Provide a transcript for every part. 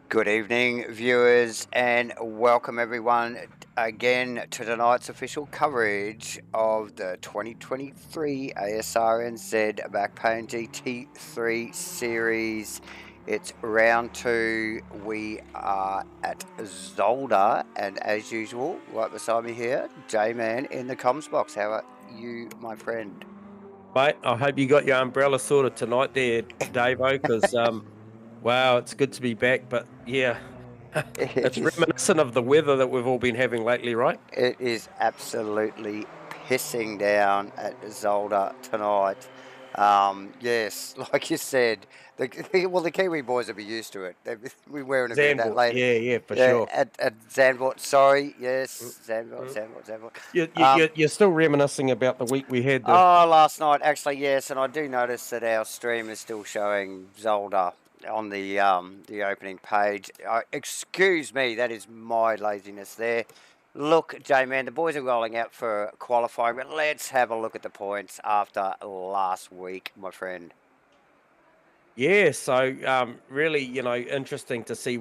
Good evening, viewers, and welcome everyone again to tonight's official coverage of the 2023 Asrnz Back Pain GT3 series. It's round 2. We are at Zolder, and as usual, right beside me here, J-Man in the comms box. How are you, my friend? Mate, I hope you got your umbrella sorted tonight there, Davo, because, wow, it's good to be back. But, yeah, It it's is. reminiscent of the weather that we've all been having lately, right? It is absolutely pissing down at Zolder tonight. Yes, like you said, the Kiwi boys will be used to it. We're wearing a bit of that Zandvoort, later. yeah, for Yeah, sure. at Zandvoort. Sorry, Mm, yes, Zandvoort, mm. Zandvoort, Zandvoort. You, you, Um, you- you're still reminiscing about the week we had. Last night actually, yes, and I do notice that our stream is still showing Zolder on the opening page. Excuse me, that is my laziness there. Look, J-Man, the boys are rolling out for qualifying, but let's have a look at the points after last week, my friend. Yeah, so really, interesting to see.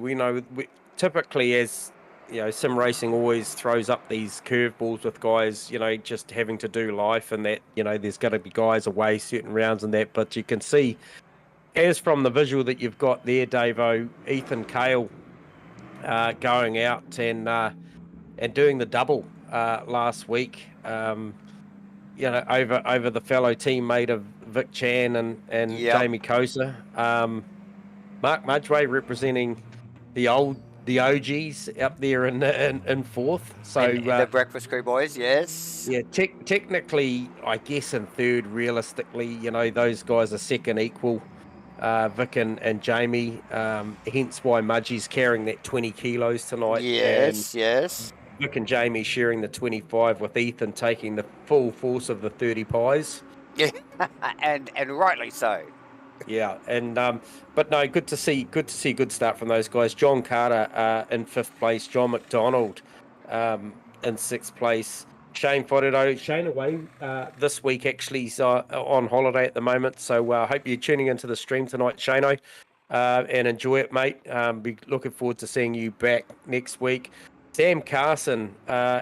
Typically, as sim racing always throws up these curveballs with guys, just having to do life and that, there's going to be guys away certain rounds and that. But you can see, as from the visual that you've got there, Davo, Ethan Kale going out and doing the double last week. Over the fellow teammate of Vic Chan and Yep. Jamie Kosa. Mark Mudgeway representing the OGs up there in fourth. So And the Breakfast Crew boys, yes. yeah, technically, I guess in third, realistically, those guys are second equal. Vic and Jamie, hence why Mudgie's carrying that 20 kilos tonight, and Yes, yes. Vic and Jamie sharing the 25 with Ethan taking the full force of the 30 pies. Yeah, and rightly so. Yeah, and but no, good to see good start from those guys. John Carter in fifth place, John McDonald in sixth place, Shane Forero. Shane away this week, actually. He's on holiday at the moment, so I hope you're tuning into the stream tonight, Shano, and enjoy it, mate. Be looking forward to seeing you back next week. Sam Carson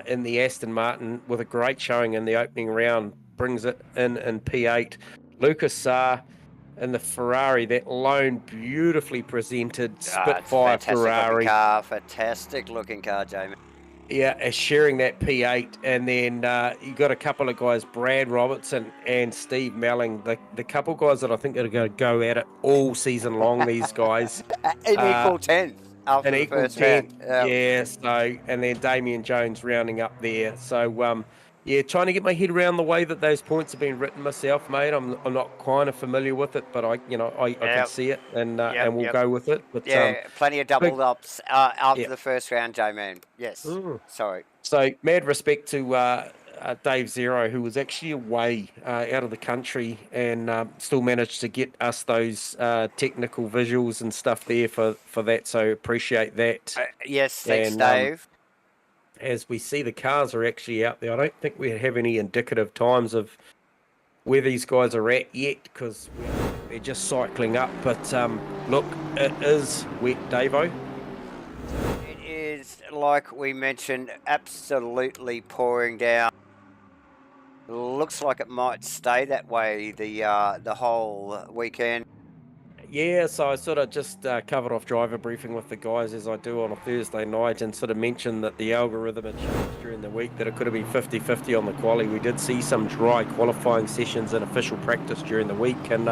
in the Aston Martin with a great showing in the opening round, brings it in P8. Lucas Saar in the Ferrari, that lone, beautifully presented It's Spitfire Ferrari. fantastic looking car, Jamie. Yeah, sharing that P8. And then you got a couple of guys, Brad Robertson and Steve Melling, the couple guys that I think are going to go at it all season long, these guys. An equal 10th after An the equal first 10. round. Yeah, so, and then Damien Jones rounding up there. So, yeah, trying to get my head around the way that those points have been written myself, mate. I'm not kind of familiar with it, but I can see it, and we'll go with it. But Yeah, plenty of double ups yeah. after the first round, J-Man. Yes. Sorry. So mad respect to Dave Zero, who was actually away out of the country and still managed to get us those technical visuals and stuff there for that. So appreciate that. Yes, thanks, And Dave. as we see the cars are actually out there, I don't think we have any indicative times of where these guys are at yet because they're just cycling up. But look, it is wet, Davo. It is, like we mentioned, absolutely pouring down. Looks like it might stay that way the whole weekend. Yeah, so I sort of just covered off driver briefing with the guys as I do on a Thursday night and sort of mentioned that the algorithm had changed during the week, that it could have been 50-50 on the quali. We did see some dry qualifying sessions and official practice during the week, and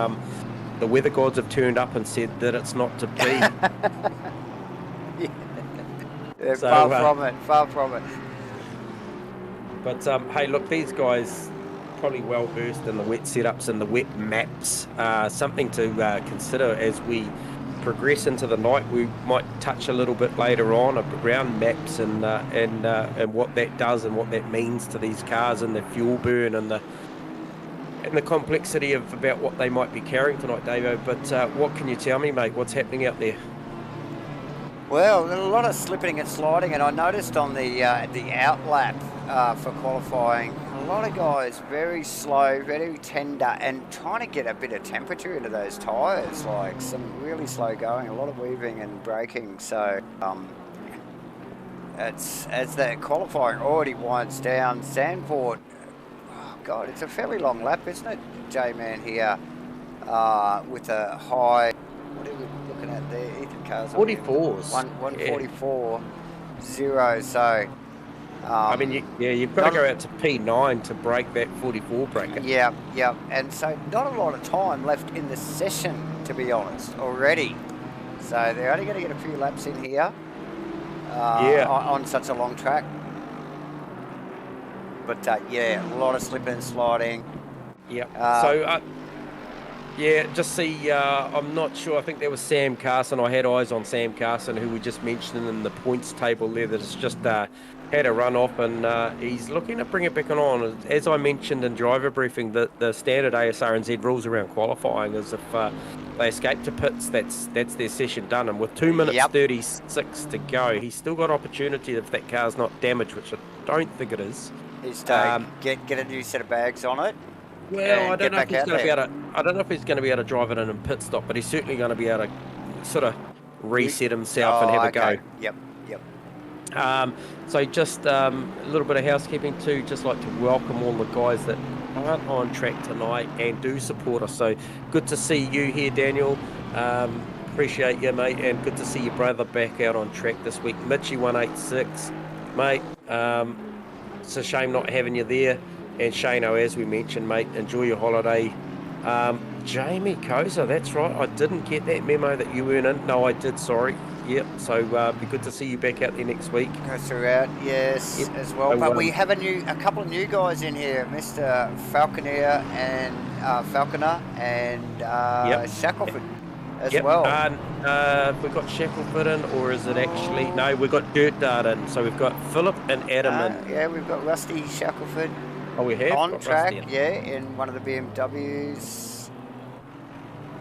the weather gods have turned up and said that it's not to be. Yeah, So, far from it. But hey, look, these guys probably well versed in the wet setups and the wet maps. Something to consider as we progress into the night. We might touch a little bit later on around maps and what that does and what that means to these cars and the fuel burn and the complexity of about what they might be carrying tonight, Davo. But what can you tell me, mate? What's happening out there? Well, a lot of slipping and sliding, and I noticed on the outlap for qualifying, a lot of guys very slow, very tender, and trying to get a bit of temperature into those tyres. Like some really slow going, a lot of weaving and braking. So it's as the qualifying already winds down. Zandvoort, oh God, it's a fairly long lap, isn't it, J-Man here? With a high, what are we looking at there? Ethan Carr's 44s. 144.0. So. I mean, you've got to go out to P9 to break that 44 bracket. Yeah, and so not a lot of time left in the session, to be honest, already. So they're only going to get a few laps in here on such a long track. But yeah, a lot of slipping and sliding. Yeah. I'm not sure. I think there was Sam Carson. I had eyes on Sam Carson, who we just mentioned in the points table there, that has just had a run off, and he's looking to bring it back on. As I mentioned in driver briefing, the standard ASRNZ rules around qualifying is if they escape to pits, that's their session done. And with 2 minutes 36 to go, he's still got opportunity if that car's not damaged, which I don't think it is. Is to get a new set of bags on it. Well, I don't know if he's going to be able to. I don't know if he's going to be able to drive it in pit stop, but he's certainly going to be able to sort of reset himself and have a go. Yep. So just a little bit of housekeeping too. Just like to welcome all the guys that aren't on track tonight and do support us. So good to see you here, Daniel. Appreciate you, mate, and good to see your brother back out on track this week. Mitchie 186, mate. It's a shame not having you there. And Shano, as we mentioned, mate, enjoy your holiday. Jamie Koza, that's right. I didn't get that memo that you weren't in. No, I did, sorry. Yep, so be good to see you back out there next week. Go throughout, yes, as well. So, but we have a couple of new guys in here, Mr. Falconer and Shackelford as well. We've got Shackelford in, or is it actually... No, we've got Dirt Dart in. So we've got Philip and Adam in. Yeah, we've got Rusty Shackelford. Oh, we have? On track, in one of the BMWs.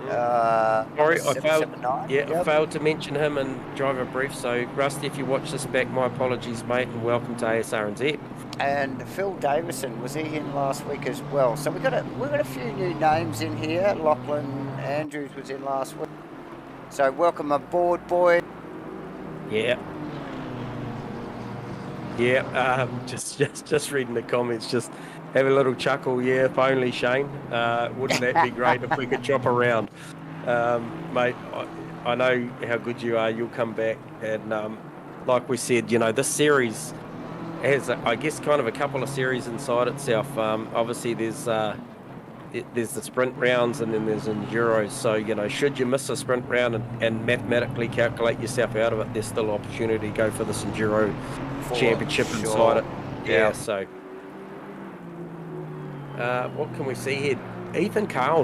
Sorry, I failed to mention him in driver brief. So, Rusty, if you watch this back, my apologies, mate, and welcome to ASRNZ. And Phil Davison, was he in last week as well? So we've got a few new names in here. Lachlan Andrews was in last week. So welcome aboard, boy. Yeah. Just reading the comments, just have a little chuckle. Yeah, if only, Shane. Wouldn't that be great if we could chop around? Mate, I know how good you are. You'll come back. And like we said, this series has, I guess, kind of a couple of series inside itself. Obviously, there's the sprint rounds and then there's enduros. So, should you miss a sprint round and mathematically calculate yourself out of it, there's still opportunity to go for this enduro championship inside it. Yeah, so what can we see here? Ethan Carl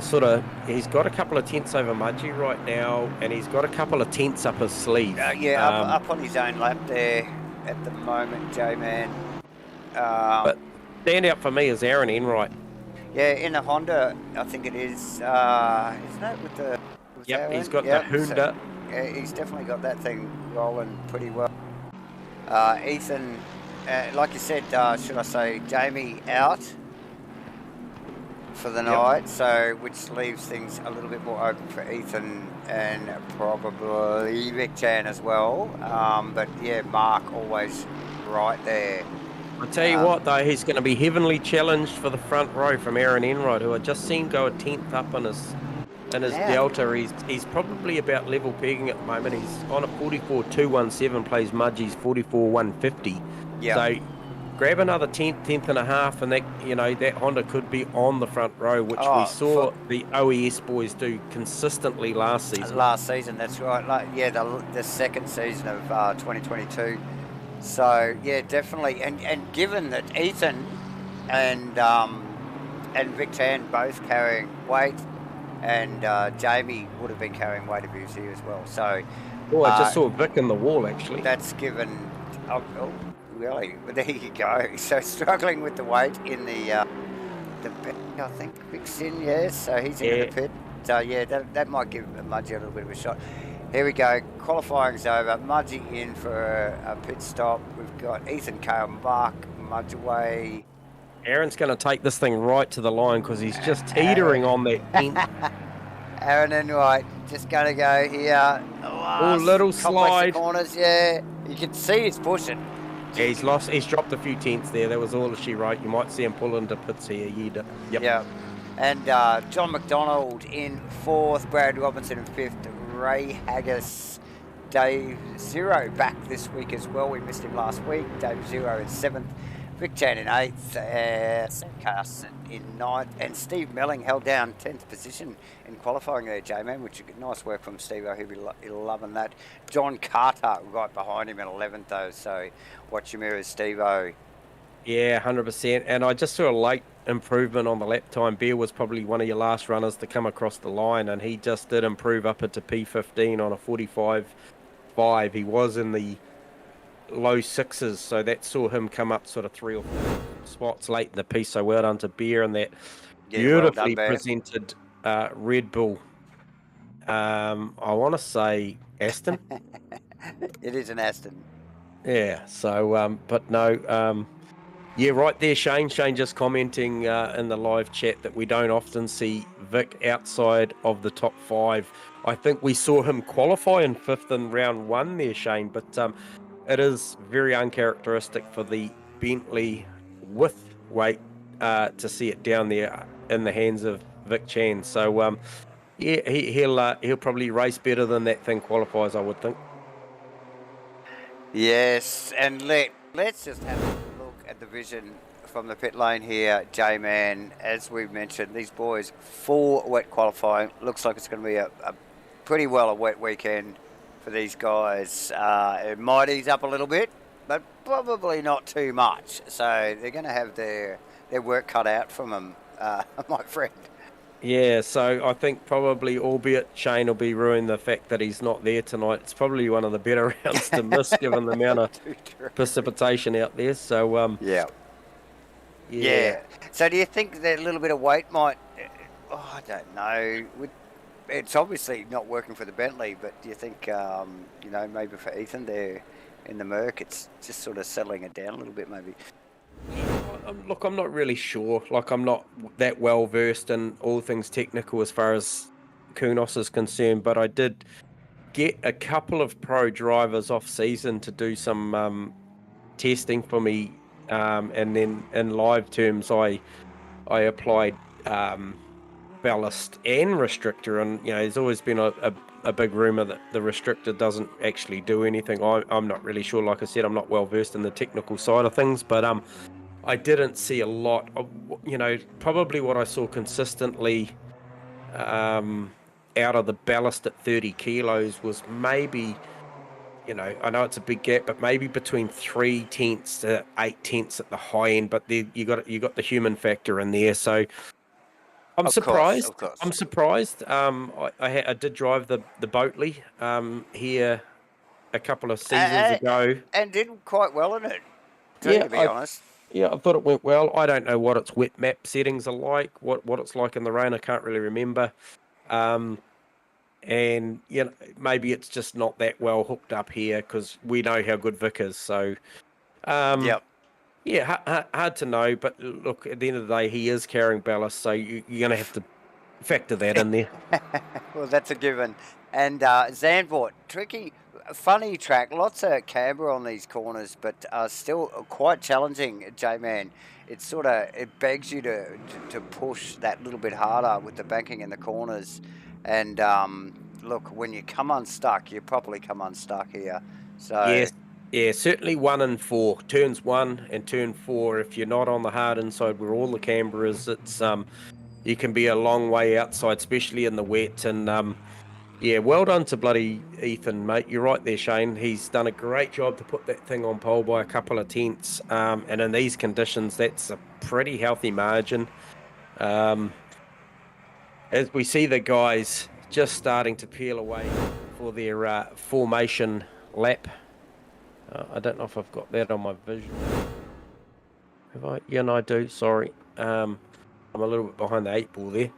he's got a couple of tenths over Mudgee right now, and he's got a couple of tenths up his sleeve. Up on his own lap there at the moment, J-Man. But stand out for me is Aaron Enright. Yeah, in the Honda, I think it is, isn't it? With Aaron? He's got the Honda. So, yeah, he's definitely got that thing rolling pretty well. Ethan, like you said, should I say, Jamie out for the night, so which leaves things a little bit more open for Ethan and probably Vic Chan as well. But yeah, Mark always right there. I tell you what, though, he's going to be heavily challenged for the front row from Aaron Enright, who I just seen go a tenth up in his delta. He's probably about level pegging at the moment. He's on a 44.217, plays Mudgee's 44.150. Yeah. So grab another tenth and a half, and that that Honda could be on the front row, which we saw the OES boys do consistently last season. That's right. The second season of 2022. So yeah, definitely. And given that Ethan and Vic Tan both carrying weight, and Jamie would have been carrying weight of his here as well. So I just saw Vic in the wall actually. That's given. Oh, really? Well, there you go. So struggling with the weight in the back, I think Vic's in. Yes, so he's in the pit. So yeah, that might give Mudgee a little bit of a shot. Here we go. Qualifying's over. Mudgee in for a pit stop. We've got Ethan Cale, Mark Mudgeway, Aaron's going to take this thing right to the line because he's just teetering on that 10th. Aaron and White just going to go here. Oh, little Complex slide. corners, yeah. You can see he's pushing. Yeah, he's dropped a few tenths there. That was all she wrote. You might see him pull into pits here. Yep. Yeah. And John McDonald in 4th, Brad Robinson in 5th, Ray Haggis, Dave Zero back this week as well. We missed him last week. Dave Zero in 7th, Vic Chan in 8th, Sam Carson in 9th, and Steve Melling held down 10th position in qualifying there, J-Man, which is nice work from Steve. He'll be loving that. John Carter right behind him in 11th, though, so watch your mirrors, Steve-O. Yeah, 100%. And I just saw a late improvement on the lap time. Bear was probably one of your last runners to come across the line, and he just did improve up into P15 on a 45.5. He was in the low sixes, so that saw him come up sort of 3 or 4 spots late in the piece. So well done to Bear and that beautifully presented Red Bull. I want to say Aston. It is an Aston. Yeah. So, but no. Yeah, right there, Shane. Shane just commenting in the live chat that we don't often see Vic outside of the top 5. I think we saw him qualify in 5th in round 1 there, Shane, but it is very uncharacteristic for the Bentley with weight to see it down there in the hands of Vic Chan. So yeah, he'll probably race better than that thing qualifies, I would think. Yes, and let's just have a look at the vision from the pit lane here, J-Man. As we've mentioned, these boys, 4 wet qualifying. Looks like it's going to be a pretty well a wet weekend for these guys. It might ease up a little bit, but probably not too much. So they're going to have their work cut out from them, my friend. Yeah, so I think probably, albeit Shane will be ruining the fact that he's not there tonight, it's probably one of the better rounds to miss given the amount of precipitation out there. So yeah. So do you think that a little bit of weight might? I don't know. It's obviously not working for the Bentley, but do you think maybe for Ethan there in the Merc, it's just sort of settling it down a little bit, maybe? Look, I'm not really sure. Like, I'm not that well versed in all things technical as far as Kunos is concerned, but I did get a couple of pro drivers off season to do some testing for me, and then in live terms, I applied ballast and restrictor, and there's always been a big rumor that the restrictor doesn't actually do anything. I'm not really sure. Like I said, I'm not well versed in the technical side of things, but I didn't see a lot of, probably what I saw consistently out of the ballast at 30 kilos was maybe, I know it's a big gap, but maybe between 3 tenths to 8 tenths at the high end, but you got the human factor in there. So I'm surprised. Of course. I'm surprised. I did drive the Boatley here a couple of seasons ago. And did quite well in it, to be honest. Yeah, I thought it went well. I don't know what its wet map settings are like, what it's like in the rain. I can't really remember. And maybe it's just not that well hooked up here because we know how good Vic is. So, yeah, hard to know. But look, at the end of the day, he is carrying ballast, so you're going to have to factor that in there. Well, that's a given. And Zandvoort, tricky. Funny track, lots of camber on these corners, but still quite challenging, J-Man. It begs you to push that little bit harder with the banking in the corners. And look, when you come unstuck, you properly come unstuck here. So yes, yeah, certainly 1 and 4, turns 1 and turn 4. If you're not on the hard inside where all the camber is, it's you can be a long way outside, especially in the wet. And yeah, well done to bloody Ethan, mate. You're right there, Shane. He's done a great job to put that thing on pole by a couple of tenths. And in these conditions, that's a pretty healthy margin. As we see the guys just starting to peel away for their formation lap. I don't know if I've got that on my vision. Have I? Yeah, no, I do. Sorry. I'm a little bit behind the 8 ball there.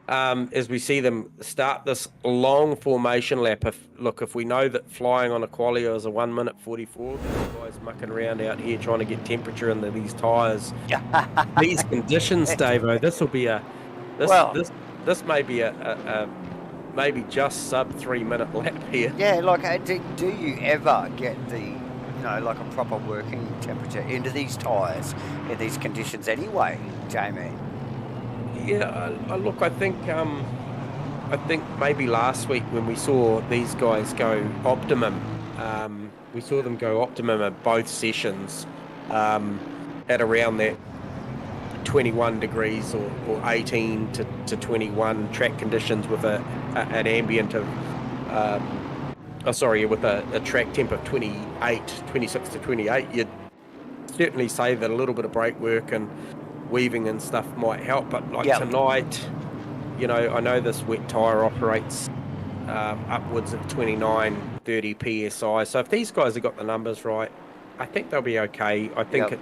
as we see them start this long formation lap. If we know that flying on a qualier is a 1 minute 44, these guys mucking around out here trying to get temperature into these tyres, these conditions, Davo, this will be Well, this may be a maybe just sub 3 minute lap here. yeah, like, do you ever get the, like a proper working temperature into these tyres in these conditions anyway, Jamie? Yeah, look, I think maybe last week when we saw these guys go optimum, we saw them go optimum at both sessions at around that 21 degrees or 18 to 21 track conditions with an ambient of with a track temp of 26 to 28. You'd certainly say that a little bit of brake work and weaving and stuff might help, but tonight, I know this wet tyre operates upwards of 29, 30 psi. So if these guys have got the numbers right, I think they'll be okay. I think it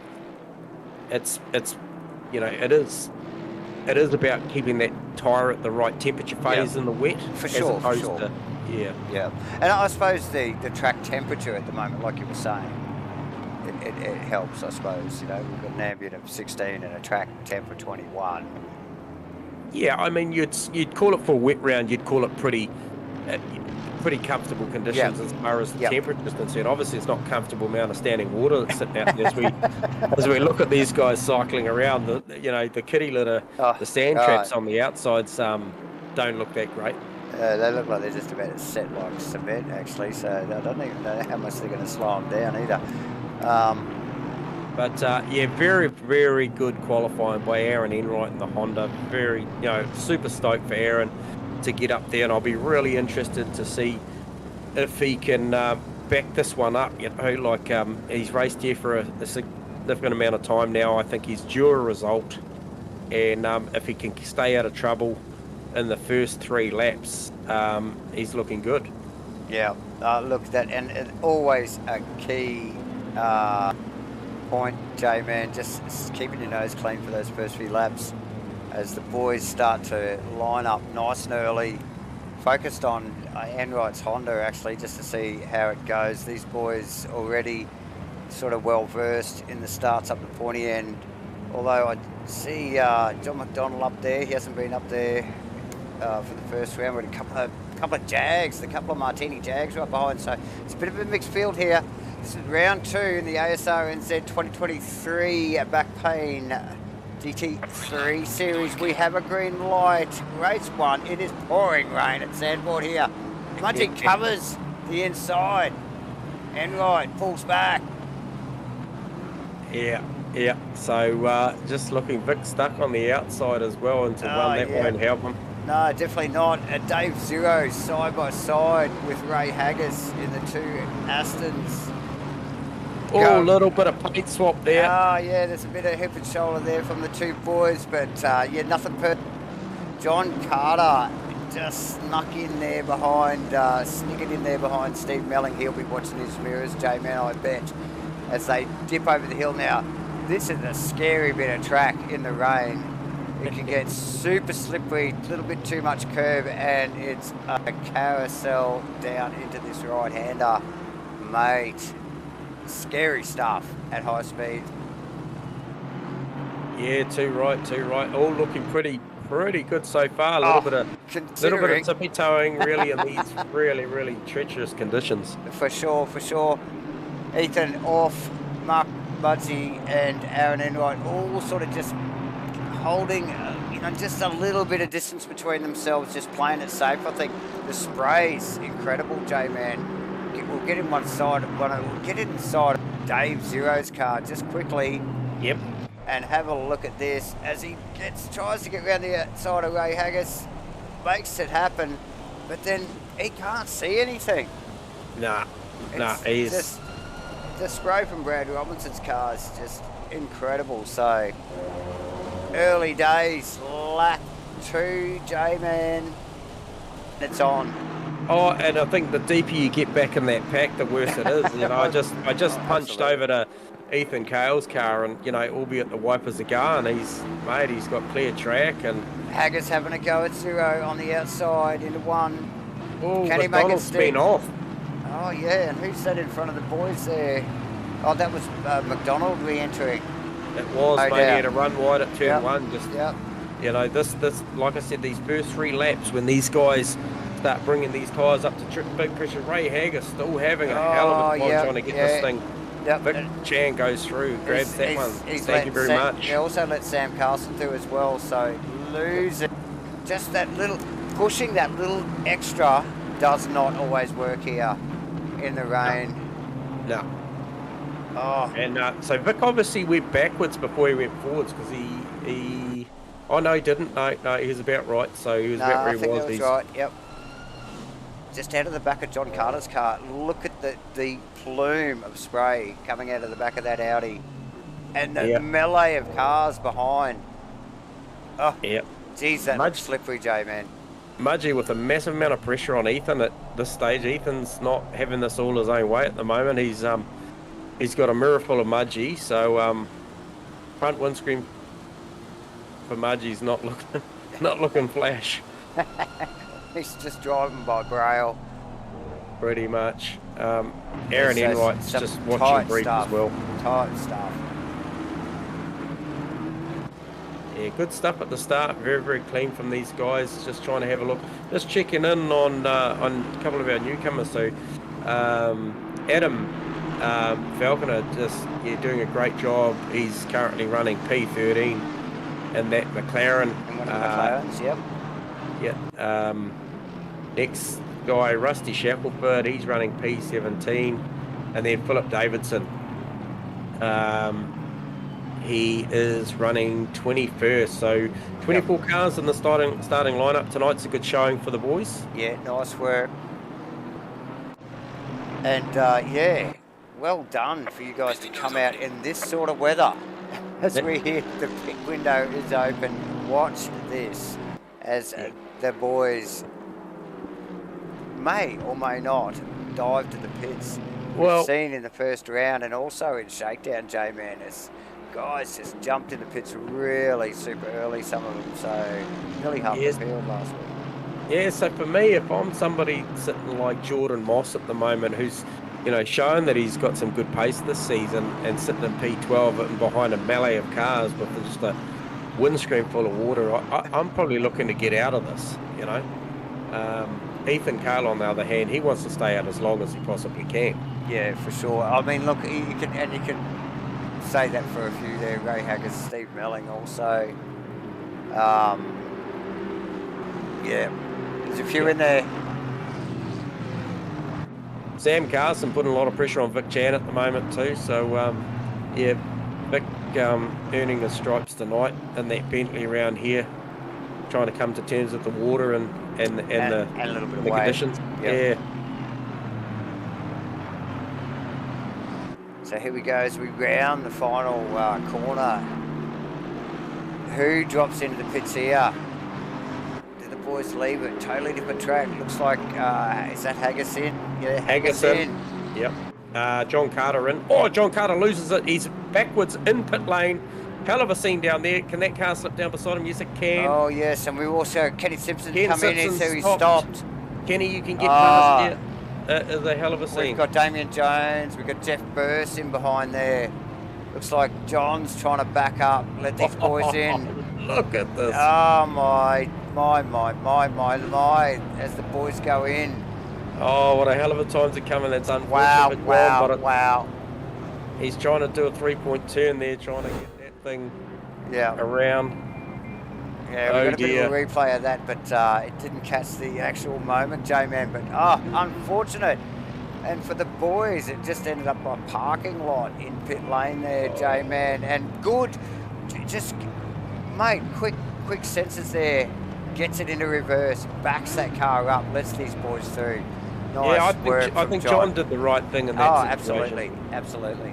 is about keeping that tyre at the right temperature phase in the wet. For sure. Yeah. And I suppose the track temperature at the moment, like you were saying, it helps, I suppose. We've got an ambient of 16 and a track temp of 21. Yeah, I mean, you'd call it for a wet round, you'd call it pretty comfortable conditions as far as the temperature is concerned. Obviously, it's not comfortable amount of standing water that's sitting out there as we look at these guys cycling around. The kitty litter, the sand traps on the outsides don't look that great. They look like they're just about to set like cement, actually. So I don't even know how much they're going to slow them down either. But very, very good qualifying by Aaron Enright in the Honda. Very, super stoked for Aaron to get up there, and I'll be really interested to see if he can back this one up. He's raced here for a significant amount of time now. I think he's due a result, and if he can stay out of trouble in the first 3 laps, he's looking good. Yeah, look, and always a key point, J-Man, just keeping your nose clean for those first few laps as the boys start to line up nice and early. Focused on Enright's Honda, actually, just to see how it goes. These boys already sort of well versed in the starts up the pointy end, although I see John McDonald up there. He hasn't been up there for the first round. We're a couple of Jags, the couple of Martini Jags right behind, so it's a bit of a mixed field here. This is round 2 in the Asrnz 2023 back pain GT3 series. We have a green light. Race 1. It is pouring rain at Zandvoort here. Munty covers the inside. Enright pulls back. Yeah. So just looking Vic stuck on the outside as well into one that won't help him. No, definitely not. Dave Zero side by side with Ray Haggis in the 2 Asrnz. Oh, a little bit of paint swap there. There's a bit of hip and shoulder there from the 2 boys, but nothing per. John Carter just snuck in there behind, snickered in there behind Steve Melling. He'll be watching his mirrors, J-Man, I bet, as they dip over the hill now. This is a scary bit of track in the rain. It can get super slippery, a little bit too much curve, and it's a carousel down into this right-hander. Mate, scary stuff at high speed. Yeah, too right. All looking pretty good so far. A little bit of tippy toeing really in these really treacherous conditions. For sure. Ethan off, Mark Budsey and Aaron Enright all sort of just holding, just a little bit of distance between themselves, just playing it safe. I think the spray's incredible, J-Man. We'll get in one side. We'll get inside Dave Zero's car just quickly. Yep. And have a look at this as he tries to get around the outside of Ray Haggis, makes it happen, but then he can't see anything. Nah, he's just the spray from Brad Robinson's car is just incredible. So early days, lap 2, J-Man, it's on. Oh, and I think the deeper you get back in that pack, the worse it is. You know, I just punched over to Ethan Cale's car, and albeit the wipers are gone, he's got clear track, and Hagger's having a go at 0 on the outside into 1. Can he make it stick? Been off. Oh yeah, and who's that in front of the boys there? Oh, that was McDonald re-entering. It was, mate. He had a run wide at turn 1. Just this, like I said, these first 3 laps when these guys start bringing these tyres up to big pressure. Ray Hagger's still having a hell of a time trying to get this thing. Vic Chan goes through, grabs that one. Thank you very much. He also let Sam Carlson through as well, so losing just that little, pushing that little extra does not always work here in the rain. No. Oh. And so Vic obviously went backwards before he went forwards because he... Oh, no, he didn't. No, he was about right. So he was about where he was. I think that was right, yep. Just out of the back of John Carter's car. Look at the plume of spray coming out of the back of that Audi. And the melee of cars behind. Oh, yep. Geez, that looks slippery, J-Man. Mudgy with a massive amount of pressure on Ethan at this stage. Ethan's not having this all his own way at the moment. He's got a mirror full of Mudgy, so front windscreen for Mudgy's not looking flash. He's just driving by Braille. Pretty much. Aaron Enright's just watching brief as well. Tight stuff. Yeah, good stuff at the start. Very, very clean from these guys. Just trying to have a look. Just checking in on a couple of our newcomers. So Adam Falconer just doing a great job. He's currently running P13 in that McLaren. And one of the McLarens, yep. Yeah. Next guy, Rusty Shackelford, he's running P17. And then Philip Davidson. He is running 21st, so 24 cars in the starting lineup. Tonight's a good showing for the boys. Yeah, nice work. And well done for you guys to come out in this sort of weather. As we hear the pit window is open, watch this as the boys may or may not dive to the pits. Well, we've seen in the first round and also in Shakedown, J-Man, as guys just jumped in the pits really super early, some of them, so nearly half the field last week. Yeah, so for me, if I'm somebody sitting like Jordan Moss at the moment who's, showing that he's got some good pace this season and sitting in P12 and behind a melee of cars with just a windscreen full of water, I'm probably looking to get out of this, Ethan Cale, on the other hand, he wants to stay out as long as he possibly can. Yeah, for sure. I mean, look, you can say that for a few there. Ray Haggers, Steve Melling also. There's a few in there. Sam Carson putting a lot of pressure on Vic Chan at the moment too. So, Vic earning his stripes tonight in that Bentley around here, trying to come to terms with the water and a little bit of the conditions. Yep. Yeah. So here we go as we round the final corner. Who drops into the pits here? Do the boys leave it? Totally different track. Looks like, is that Haggerson? Yeah, Haggerson. Yep. John Carter in. Oh, John Carter loses it. He's backwards in pit lane. Hell of a scene down there. Can that car slip down beside him? Yes, it can. Oh, yes. And we also, Kenny Simpson come in, so he stopped. Kenny, you can get past there. That is a hell of a scene. We've got Damien Jones. We've got Jeff Burse in behind there. Looks like John's trying to back up, let these boys in. Look at this. Oh, my, as the boys go in. Oh, what a hell of a time to come in. That's unfortunate. Wow. He's trying to do a three-point turn there, trying to get that thing around. Yeah, we got a bit of a replay of that, but it didn't catch the actual moment, J-Man. But, unfortunate. And for the boys, it just ended up a parking lot in pit lane there, J-Man. And good, just, mate, quick senses there. Gets it into reverse, backs that car up, lets these boys through. Nice work. I think John did the right thing in that situation. Absolutely.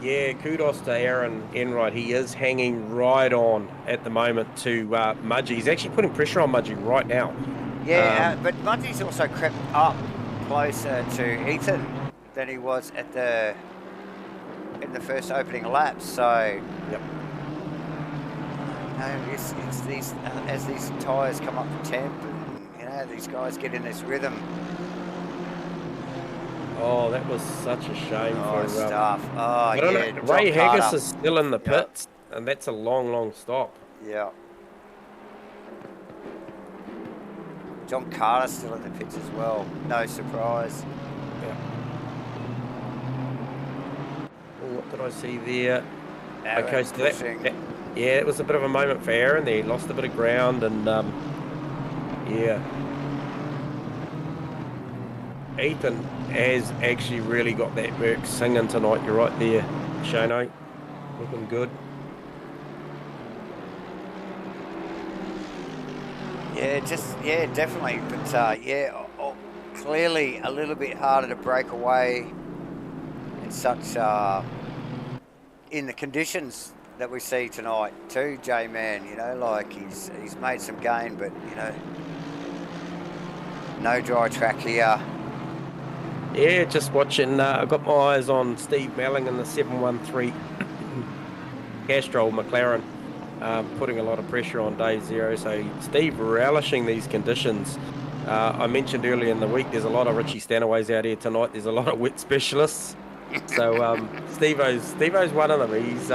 Yeah, kudos to Aaron Enright. He is hanging right on at the moment to Mudgy. He's actually putting pressure on Mudgy right now. Yeah, but Munty's also crept up closer to Ethan than he was in the first opening lap. So, Yep. you know, it's these as these tyres come up to temp, and these guys get in this rhythm. Oh, that was such a shame for stuff. Oh, I don't know. Ray Haggis is still in the pits, and that's a long stop. Yeah. John Carter's still in the pits as well. No surprise. Yeah. Oh, what did I see there? Okay, so yeah, it was a bit of a moment for Aaron there. He lost a bit of ground, and yeah. Ethan has actually really got that work singing tonight. You're right there, Shano. Looking good. Yeah, definitely. But clearly a little bit harder to break away in such in the conditions that we see tonight too, J-Man. Like he's made some gain, but no dry track here. Yeah, just watching. I've got my eyes on Steve Melling in the 713 Castrol McLaren. Putting a lot of pressure on day 0. So Steve relishing these conditions. I mentioned earlier in the week there's a lot of Richie Stanaways out here tonight. There's a lot of wet specialists. So Steve-O's one of them. He's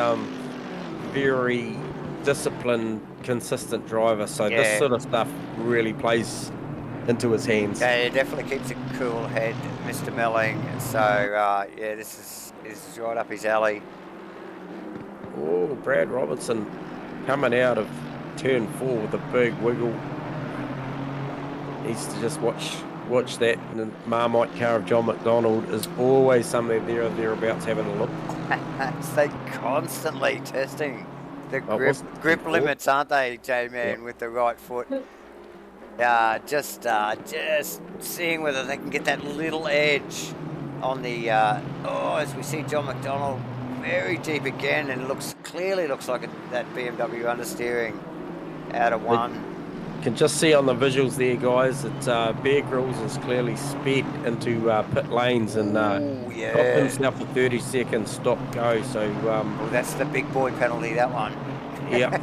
very disciplined, consistent driver. So this sort of stuff really plays into his hands. Yeah, he definitely keeps a cool head, Mr. Melling. So this is right up his alley. Oh, Brad Robertson coming out of turn 4 with a big wiggle. Needs to just watch that. And the Marmite car of John McDonald is always somewhere there or thereabouts having a look. They're constantly testing the grip limits, aren't they, J-Man, with the right foot? Just seeing whether they can get that little edge on the. As we see John McDonald very deep again, and clearly looks like that BMW understeering out of one. You can just see on the visuals there, guys, that Bear Grylls has clearly sped into pit lanes and got himself a 30-second stop-go. So that's the big boy penalty, that one. Yeah.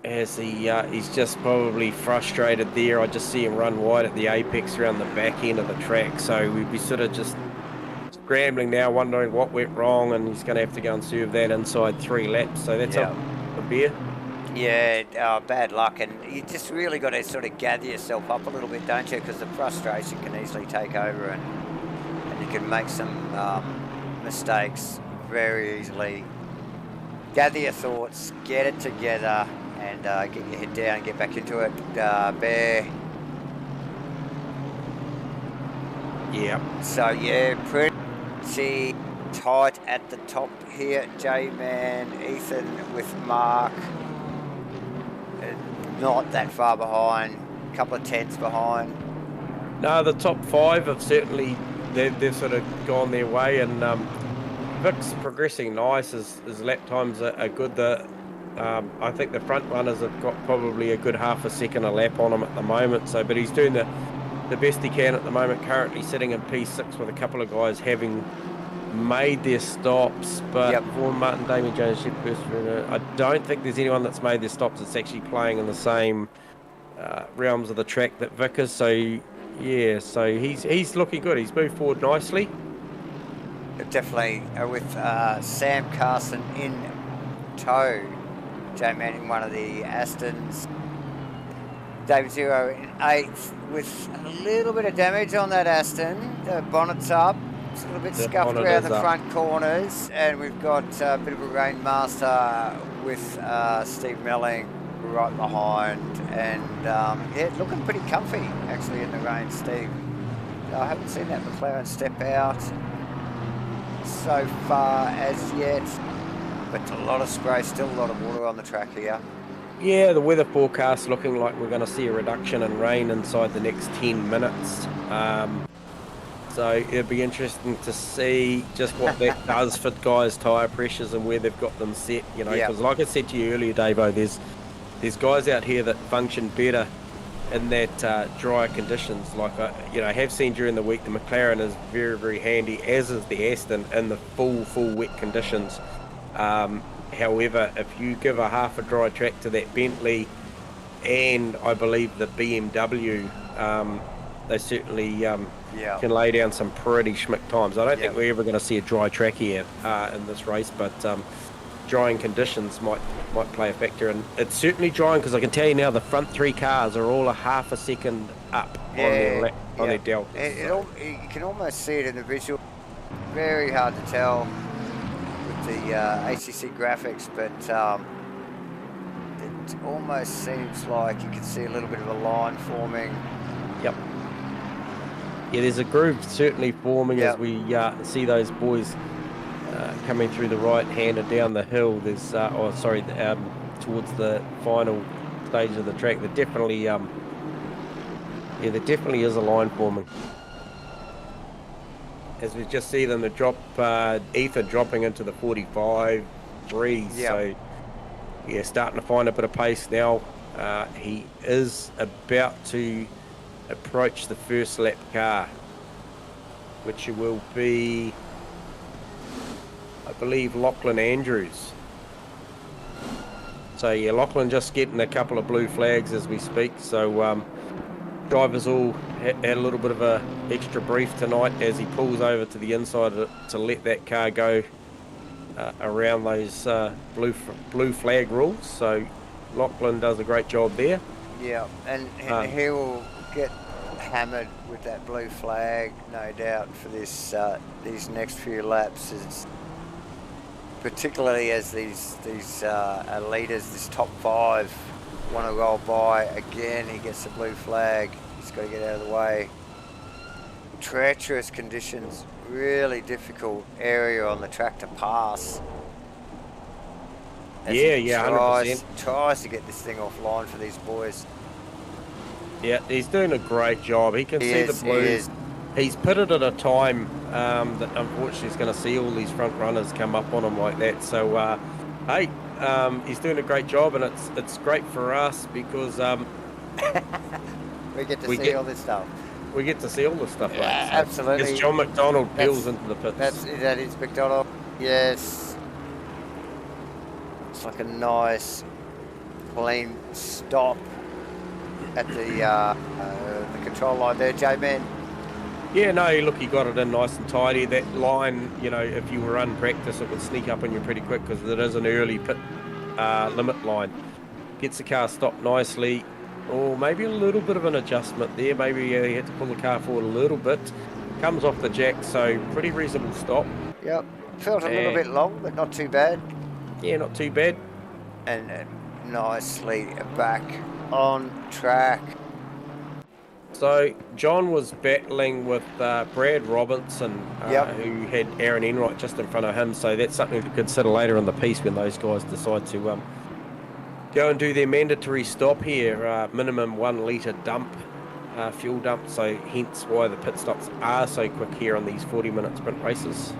As he's just probably frustrated there. I just see him run wide at the apex around the back end of the track. So we'd be sort of just scrambling now, wondering what went wrong, and he's going to have to go and serve that inside 3 laps. So that's a Bear. Yeah, bad luck, and you just really got to sort of gather yourself up a little bit, don't you? Because the frustration can easily take over, and you can make some mistakes very easily. Gather your thoughts, get it together, and get your head down and get back into it. Bear. Yeah. So, pretty tight at the top here. J-Man, Ethan with Mark. Not that far behind. A couple of tenths behind. No, the top 5 have certainly, they've sort of gone their way, and Vic's progressing nice. His lap times are good. I think the front runners have got probably a good half a second a lap on him at the moment. So, but he's doing the best he can at the moment. Currently sitting in P6 with a couple of guys having made their stops. But Vaughan Martin, Damien Jones, I don't think there's anyone that's made their stops that's actually playing in the same realms of the track that Vic is. So yeah, so he's looking good. He's moved forward nicely. Definitely with Sam Carson in tow. J-Man in one of the Asrnz. David 0 in 8th with a little bit of damage on that Aston. The bonnet's up. It's a little bit scuffed around the front corners. And we've got a bit of a rainmaster with Steve Melling right behind. And looking pretty comfy actually in the rain, Steve. I haven't seen that McLaren step out so far as yet. But a lot of spray, still a lot of water on the track here. Yeah, the weather forecast looking like we're going to see a reduction in rain inside the next 10 minutes. So it'll be interesting to see just what that does for guys' tyre pressures and where they've got them set. Because like I said to you earlier, Davo, there's guys out here that function better in that drier conditions. Like I have seen during the week, the McLaren is very, very handy, as is the Aston in the full wet conditions. However, if you give a half a dry track to that Bentley and I believe the BMW, they certainly can lay down some pretty schmick times. I don't think we're ever going to see a dry track here in this race, but drying conditions might play a factor. And it's certainly drying because I can tell you now the front three cars are all a half a second up on their deltas. You can almost see it in the visual. Very hard to tell with the ACC graphics, but it almost seems like you can see a little bit of a line forming. Yep. Yeah, there's a groove certainly forming as we see those boys coming through the right hand and down the hill. There's towards the final stage of the track. There definitely there definitely is a line forming. As we just see them, the drop Ethan dropping into the 45 3. So yeah, starting to find a bit of pace now. He is about to approach the first lap car, which will be, I believe, Lachlan Andrews. So yeah, Lachlan just getting a couple of blue flags as we speak. So drivers all had a little bit of a extra brief tonight as he pulls over to the inside to let that car go around those blue flag rules. So Lachlan does a great job there. Yeah, and he will get hammered with that blue flag, no doubt, for this these next few laps. Particularly as these leaders, this top 5, want to roll by. Again, he gets the blue flag. He's got to get out of the way. Treacherous conditions, really difficult area on the track to pass. As 100%. Tries to get this thing offline for these boys. Yeah, he's doing a great job. He can see the blues. He's pitted at a time that unfortunately is going to see all these front runners come up on him like that. So, hey, he's doing a great job, and it's great for us because we get to see all this stuff. We get to see all this stuff. Yeah, so absolutely. As John McDonald peels into the pits. That is McDonald. Yes. It's like a nice, clean stop at the control line there, J-Man. Yeah, no, look, he got it in nice and tidy. That line, if you were unpracticed, it would sneak up on you pretty quick because it is an early pit limit line. Gets the car stopped nicely. Or maybe a little bit of an adjustment there. Maybe he had to pull the car forward a little bit. Comes off the jack, so pretty reasonable stop. Yep, felt a little bit long, but not too bad. Yeah, not too bad. And nicely back on track. So John was battling with Brad Robinson, who had Aaron Enright just in front of him. So that's something to consider later in the piece when those guys decide to go and do their mandatory stop here. Minimum 1 litre dump, fuel dump. So hence why the pit stops are so quick here on these 40-minute sprint races.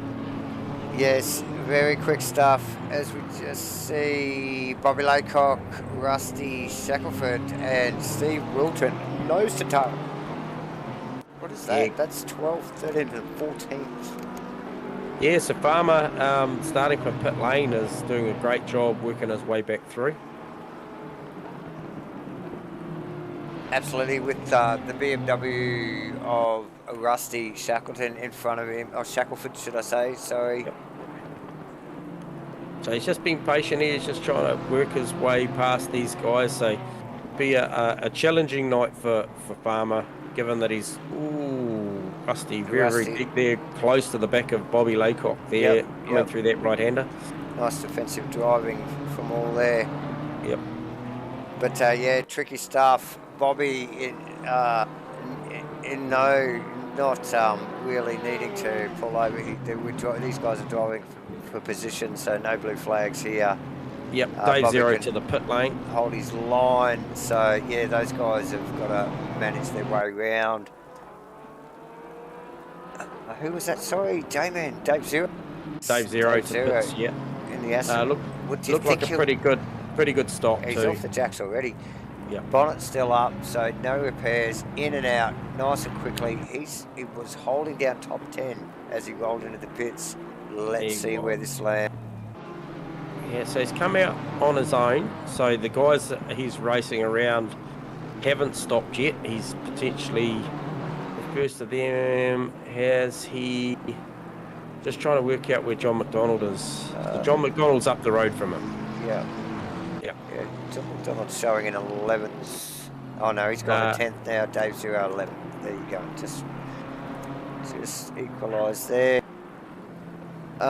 Yes, very quick stuff. As we just see Bobby Laycock, Rusty Shackelford, and Steve Wilton nose to toe. What is that? Yeah. That's 12th, 13th, and 14th. Yeah, so Farmer, starting from pit lane, is doing a great job working his way back through. Absolutely, with the BMW of Rusty Shackleton in front of him, or Shackelford, should I say? Sorry. Yep. So he's just being patient here. He's just trying to work his way past these guys. So be a challenging night for Farmer, given that he's Rusty, very deep there, close to the back of Bobby Laycock there, coming through that right-hander. Nice defensive driving from all there. Yep. But yeah, tricky stuff. Bobby not really needing to pull over. These guys are driving for position, so no blue flags here. Yep, Dave Zero to the pit lane. Hold his line, so yeah, those guys have got to manage their way around. Who was that? Sorry, J-Man, Dave Zero. Dave Zero to the pits, in the Asrnz. Looked like a pretty good stop. He's off the jacks already. Yeah. Bonnet's still up, so no repairs. In and out, nice and quickly. He was holding down top 10 as he rolled into the pits. Let's see where this lands. Yeah, so he's come out on his own. So the guys that he's racing around haven't stopped yet. He's potentially the first of them. Has he? Just trying to work out where John McDonald is. So John McDonald's up the road from him. Yeah. John McDonald's showing in 11th. Oh no, he's got a 10th now. Dave 011. There you go. Just equalise there. So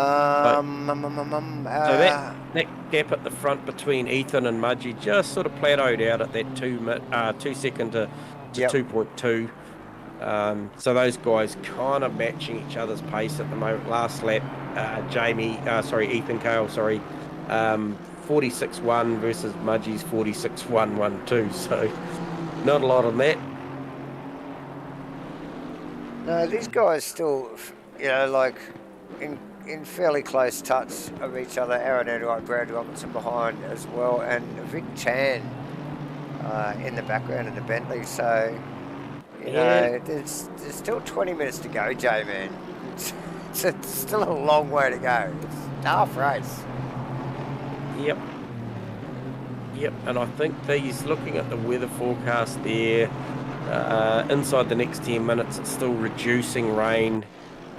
that gap at the front between Ethan and Mudgee just sort of plateaued out at that 2 second to 2.2. So those guys kind of matching each other's pace at the moment. Last lap, Ethan Cale, 46.1 versus Mudgee's 46.112. So not a lot on that. No, these guys still, like in fairly close touch of each other. Aaron Enright, Brad Robertson behind as well, and Vic Chan in the background in the Bentley. So, you know, there's still 20 minutes to go, J-Man. It's still a long way to go. It's a half race. Yep, and I think he's looking at the weather forecast there. Inside the next 10 minutes, it's still reducing rain,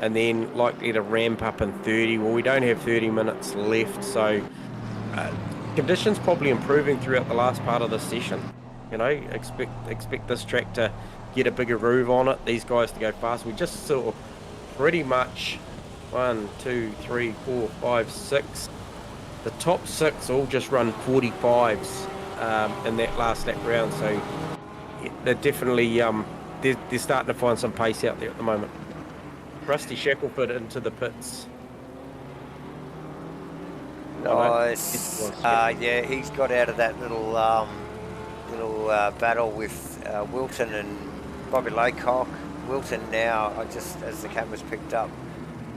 and then likely to ramp up in 30. Well, we don't have 30 minutes left, so conditions probably improving throughout the last part of the session. You know, expect this track to get a bigger groove on it. These guys to go fast. We just saw pretty much 1, 2, 3, 4, 5, 6. The top 6 all just run 45s in that last lap round. So they're definitely they're starting to find some pace out there at the moment. Rusty Shackelford into the pits. Nice. Yeah, he's got out of that little battle with Wilton and Bobby Laycock. Wilton now, as the cameras picked up,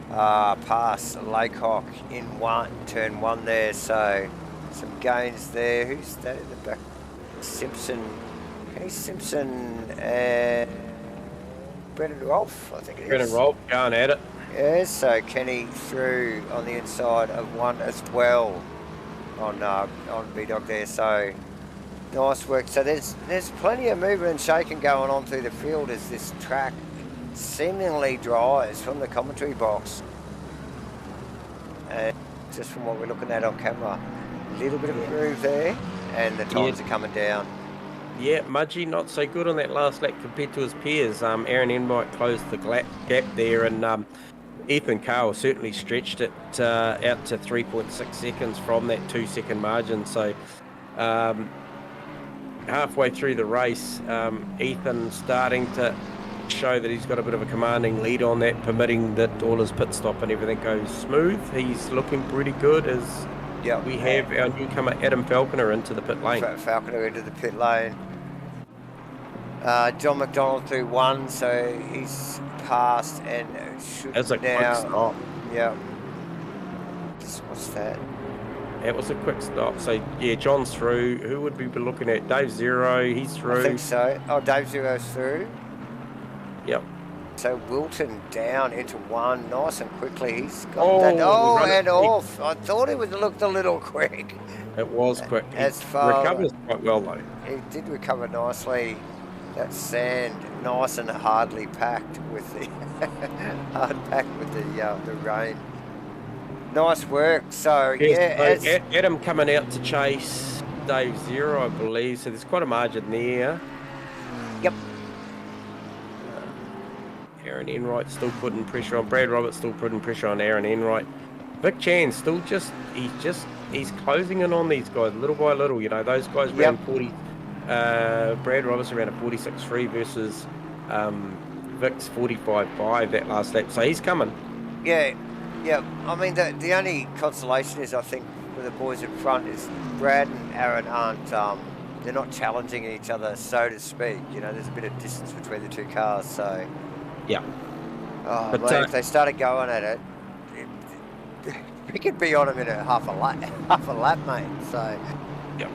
past Laycock in turn one there. So some gains there. Who's that in the back? Simpson. Kenny Simpson and Brendan Rolfe, I think it is. Brendan Rolfe going at it. Yeah, so Kenny through on the inside of one as well on B-Dog there. So nice work. So there's plenty of movement and shaking going on through the field as this track seemingly dries from the commentary box. And just from what we're looking at on camera, a little bit of a groove there, and the times are coming down. Yeah, Mudgee not so good on that last lap compared to his peers. Aaron Enright closed the gap there, and Ethan Cale certainly stretched it out to 3.6 seconds from that 2 second margin. So halfway through the race, Ethan starting to show that he's got a bit of a commanding lead on that, permitting that all his pit stop and everything goes smooth. He's looking pretty good as we have our newcomer Adam Falconer into the pit lane. Falconer into the pit lane. John McDonald through one, so he's passed and should That's a now. quick stop. Yeah. What's that? It was a quick stop. So yeah, John's through. Who would we be looking at? Dave Zero, he's through. I think so. Oh, Dave Zero's through. Yep. So Wilton down into one, nice and quickly. He's got that. Oh, and off. I thought it would look a little quick. It was quick. As far recovers quite well though. He did recover nicely. That sand, nice and hardly packed with the the rain. Nice work. So yes, Adam coming out to chase Dave Zero, I believe. So there's quite a margin there. Yep. Aaron Enright still putting pressure on. Brad Roberts still putting pressure on Aaron Enright. Vic Chan still he's closing in on these guys little by little. You know, those guys ran 40. Brad Roberts around a 46.3 versus Vic's 45.5 that last lap. So he's coming. Yeah. I mean, the only consolation is, I think, for the boys in front is Brad and Aaron aren't. They're not challenging each other, so to speak. You know, there's a bit of distance between the two cars. So. Yeah. Oh, but if they started going at it, we could be on them in half a lap, mate. So. Yeah.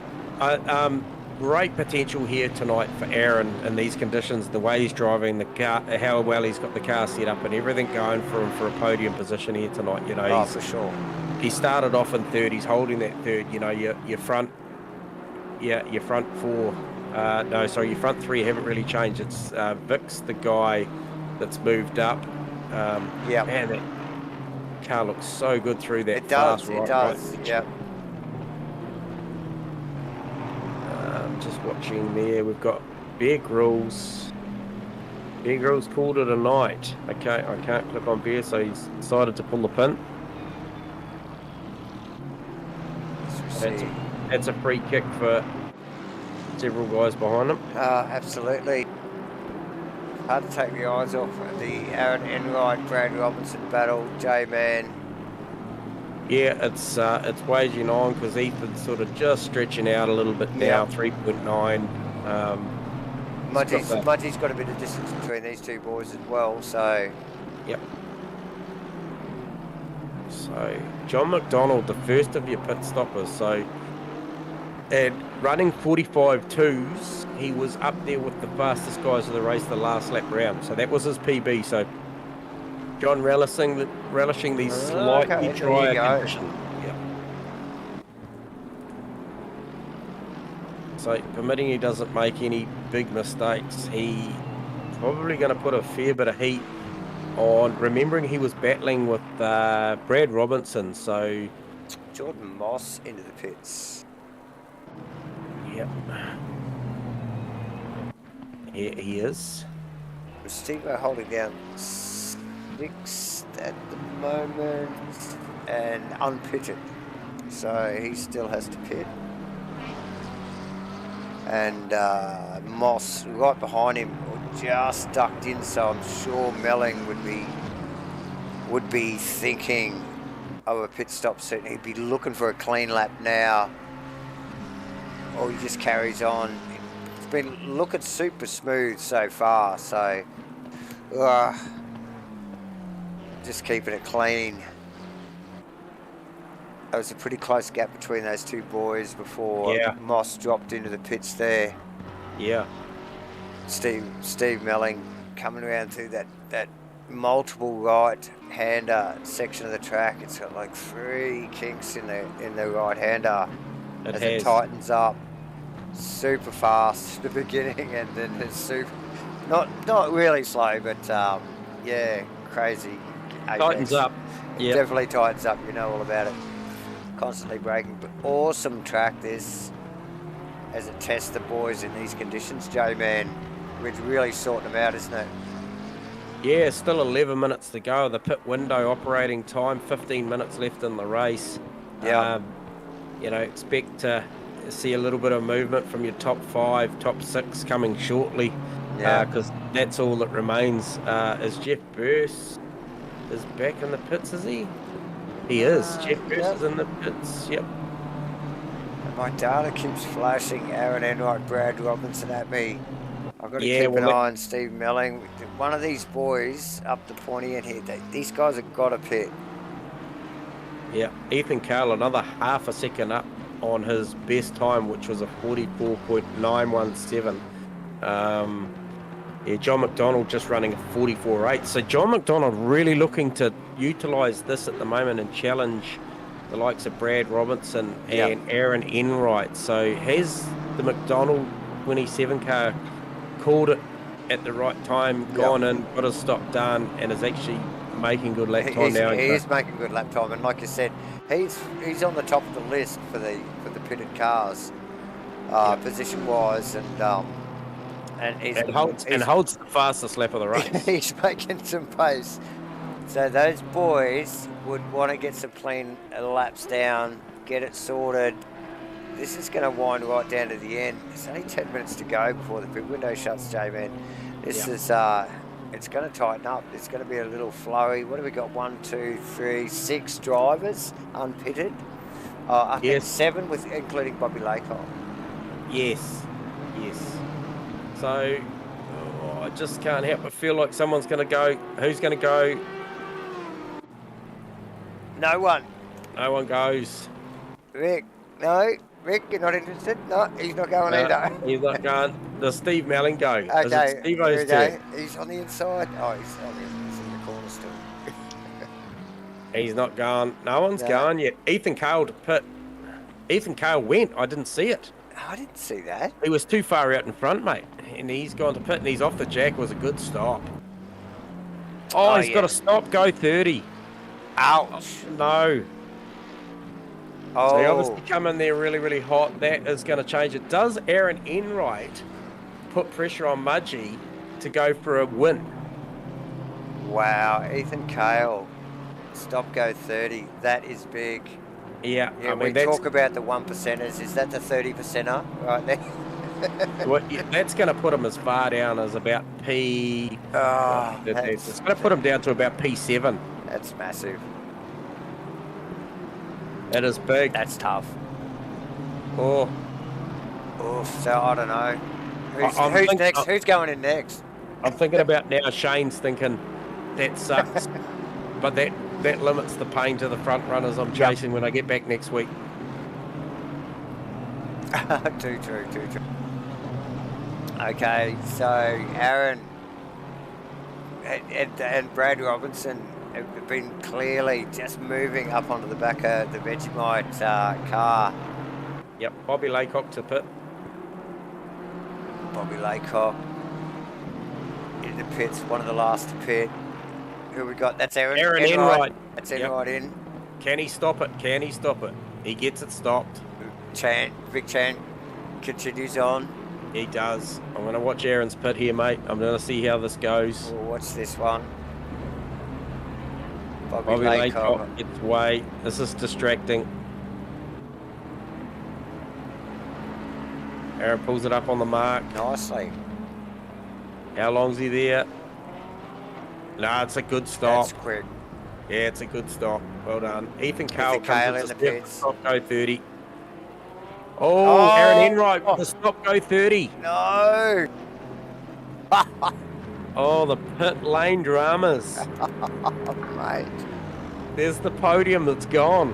great potential here tonight for Aaron in these conditions, the way he's driving the car, how well he's got the car set up and everything going for him for a podium position here tonight. You know, for sure. He started off in third, he's holding that third, you know, your front four, your front three haven't really changed. It's Vic's the guy that's moved up. Man, that car looks so good through that fast right. It does, yeah. Just watching there, we've got Bear Grylls. Bear Grylls called it a night. Okay, I can't click on Bear, so he's decided to pull the pin. That's a free kick for several guys behind him. Absolutely. Hard to take the eyes off the Aaron Enright, Brad Robinson battle, J-Man. Yeah, it's waging on because Ethan's sort of just stretching out a little bit now, 3.9. Mudgy's got a bit of distance between these two boys as well, so... Yep. So, John McDonald, the first of your pit stoppers, so... And running 45.2s, he was up there with the fastest guys of the race the last lap round. So that was his PB, so... John relishing these slightly drier conditions. Yeah. So, permitting he doesn't make any big mistakes, he's probably going to put a fair bit of heat on. Remembering he was battling with Brad Robinson, so... Jordan Moss into the pits. Yep. Here he is. Steve-O holding down 6th at the moment and unpitted, so he still has to pit. And Moss right behind him, just ducked in, so I'm sure Melling would be thinking of a pit stop soon. He'd be looking for a clean lap now, or he just carries on. It's been looking super smooth so far, so just keeping it clean. There was a pretty close gap between those two boys before Moss dropped into the pits there. Yeah. Steve Melling coming around through that multiple right-hander section of the track. It's got like 3 kinks in the right-hander as it tightens up. Super fast at the beginning, and then it's super not really slow, but crazy. Tightens up. It definitely tightens up. You know all about it. Constantly braking, but awesome track this as it tests the boys in these conditions. J-Man, it's really sorting them out, isn't it? Yeah, still 11 minutes to go. The pit window operating time, 15 minutes left in the race. Yeah. Expect to see a little bit of movement from your top 5, top 6 coming shortly. Yeah. Because that's all that remains. Is Jeff Burse is back in the pits, is he? He is. Jeff Burse is in the pits. Yep. My data keeps flashing Aaron Enright, Brad Robinson at me. I've got to keep an eye on Steve Melling. One of these boys up the pointy end here, these guys have got to pit. Yeah, Ethan Carl, another half a second up on his best time, which was a 44.917. John McDonald just running a 44.8. So John McDonald really looking to utilise this at the moment and challenge the likes of Brad Robinson and Aaron Enright. So has the McDonald 27 car called it at the right time, gone in, got his stop done, and is actually making good lap time now? He is making good lap time, and like you said, he's on the top of the list for the pitted cars, position wise, and holds the fastest lap of the race. He's making some pace. So those boys would want to get some clean laps down, get it sorted. This is going to wind right down to the end. It's only 10 minutes to go before the pit window shuts, J-Man. This is, it's going to tighten up. It's going to be a little flowy. What have we got? 1, 2, 3, 6 drivers unpitted. I think 7 including Bobby Laycock. Yes. So, I just can't help but feel like someone's going to go. Who's going to go? No one. No one goes. Rick, no. Rick, you're not interested? No, he's not going either. He's not going. Does Steve Melling go? Is it Okay, here we Steve-O's turn? go. He's on the inside. Oh, he's in the corner still. He's not going. No one's No. going yet. Ethan Cale to pit. Ethan Cale went. I didn't see it. Oh, I didn't see that. He was too far out in front, mate. And he's gone to pit and he's off the jack. It was a good stop. Oh, he's got to stop. Go 30. Ouch. No. Oh. So he obviously come in there really, really hot. That is going to change it. Does Aaron Enright put pressure on Mudgee to go for a win? Wow, Ethan Cale. Stop, go 30. That is big. Yeah, Yeah, I mean, we talk about the 1%ers. Is that the 30%er right there? well, yeah, that's going to put him as far down as about P. Oh, it's going to put him down to about P7. That's massive. It is big. That's tough. Oh, Oof, so I don't know. Who's thinking- next? Who's going in next? I'm thinking about now. Shane's thinking that sucks, but that limits the pain to the front runners I'm chasing when I get back next week. Too true. Okay, so Aaron and Brad Robinson have been clearly just moving up onto the back of the Vegemite car. Yep, Bobby Laycock to pit. Bobby Laycock in the pits, one of the last to pit. Who we got? That's Aaron. Aaron Enright. That's Enright in. Can he stop it? Can he stop it? He gets it stopped. Vic Chan continues on. He does. I'm going to watch Aaron's pit here, mate. I'm going to see how this goes. We'll watch this one. Bobby Laycock gets away. This is distracting. Aaron pulls it up on the mark. Nicely. How long's he there? No, it's a good stop. That's quick. Yeah, it's a good stop. Well done. Ethan Cale Cale comes in in the the pits. stop go 30. Oh, Aaron Enright with the stop go 30. No. Oh, the pit lane dramas. Mate. There's the podium that's gone.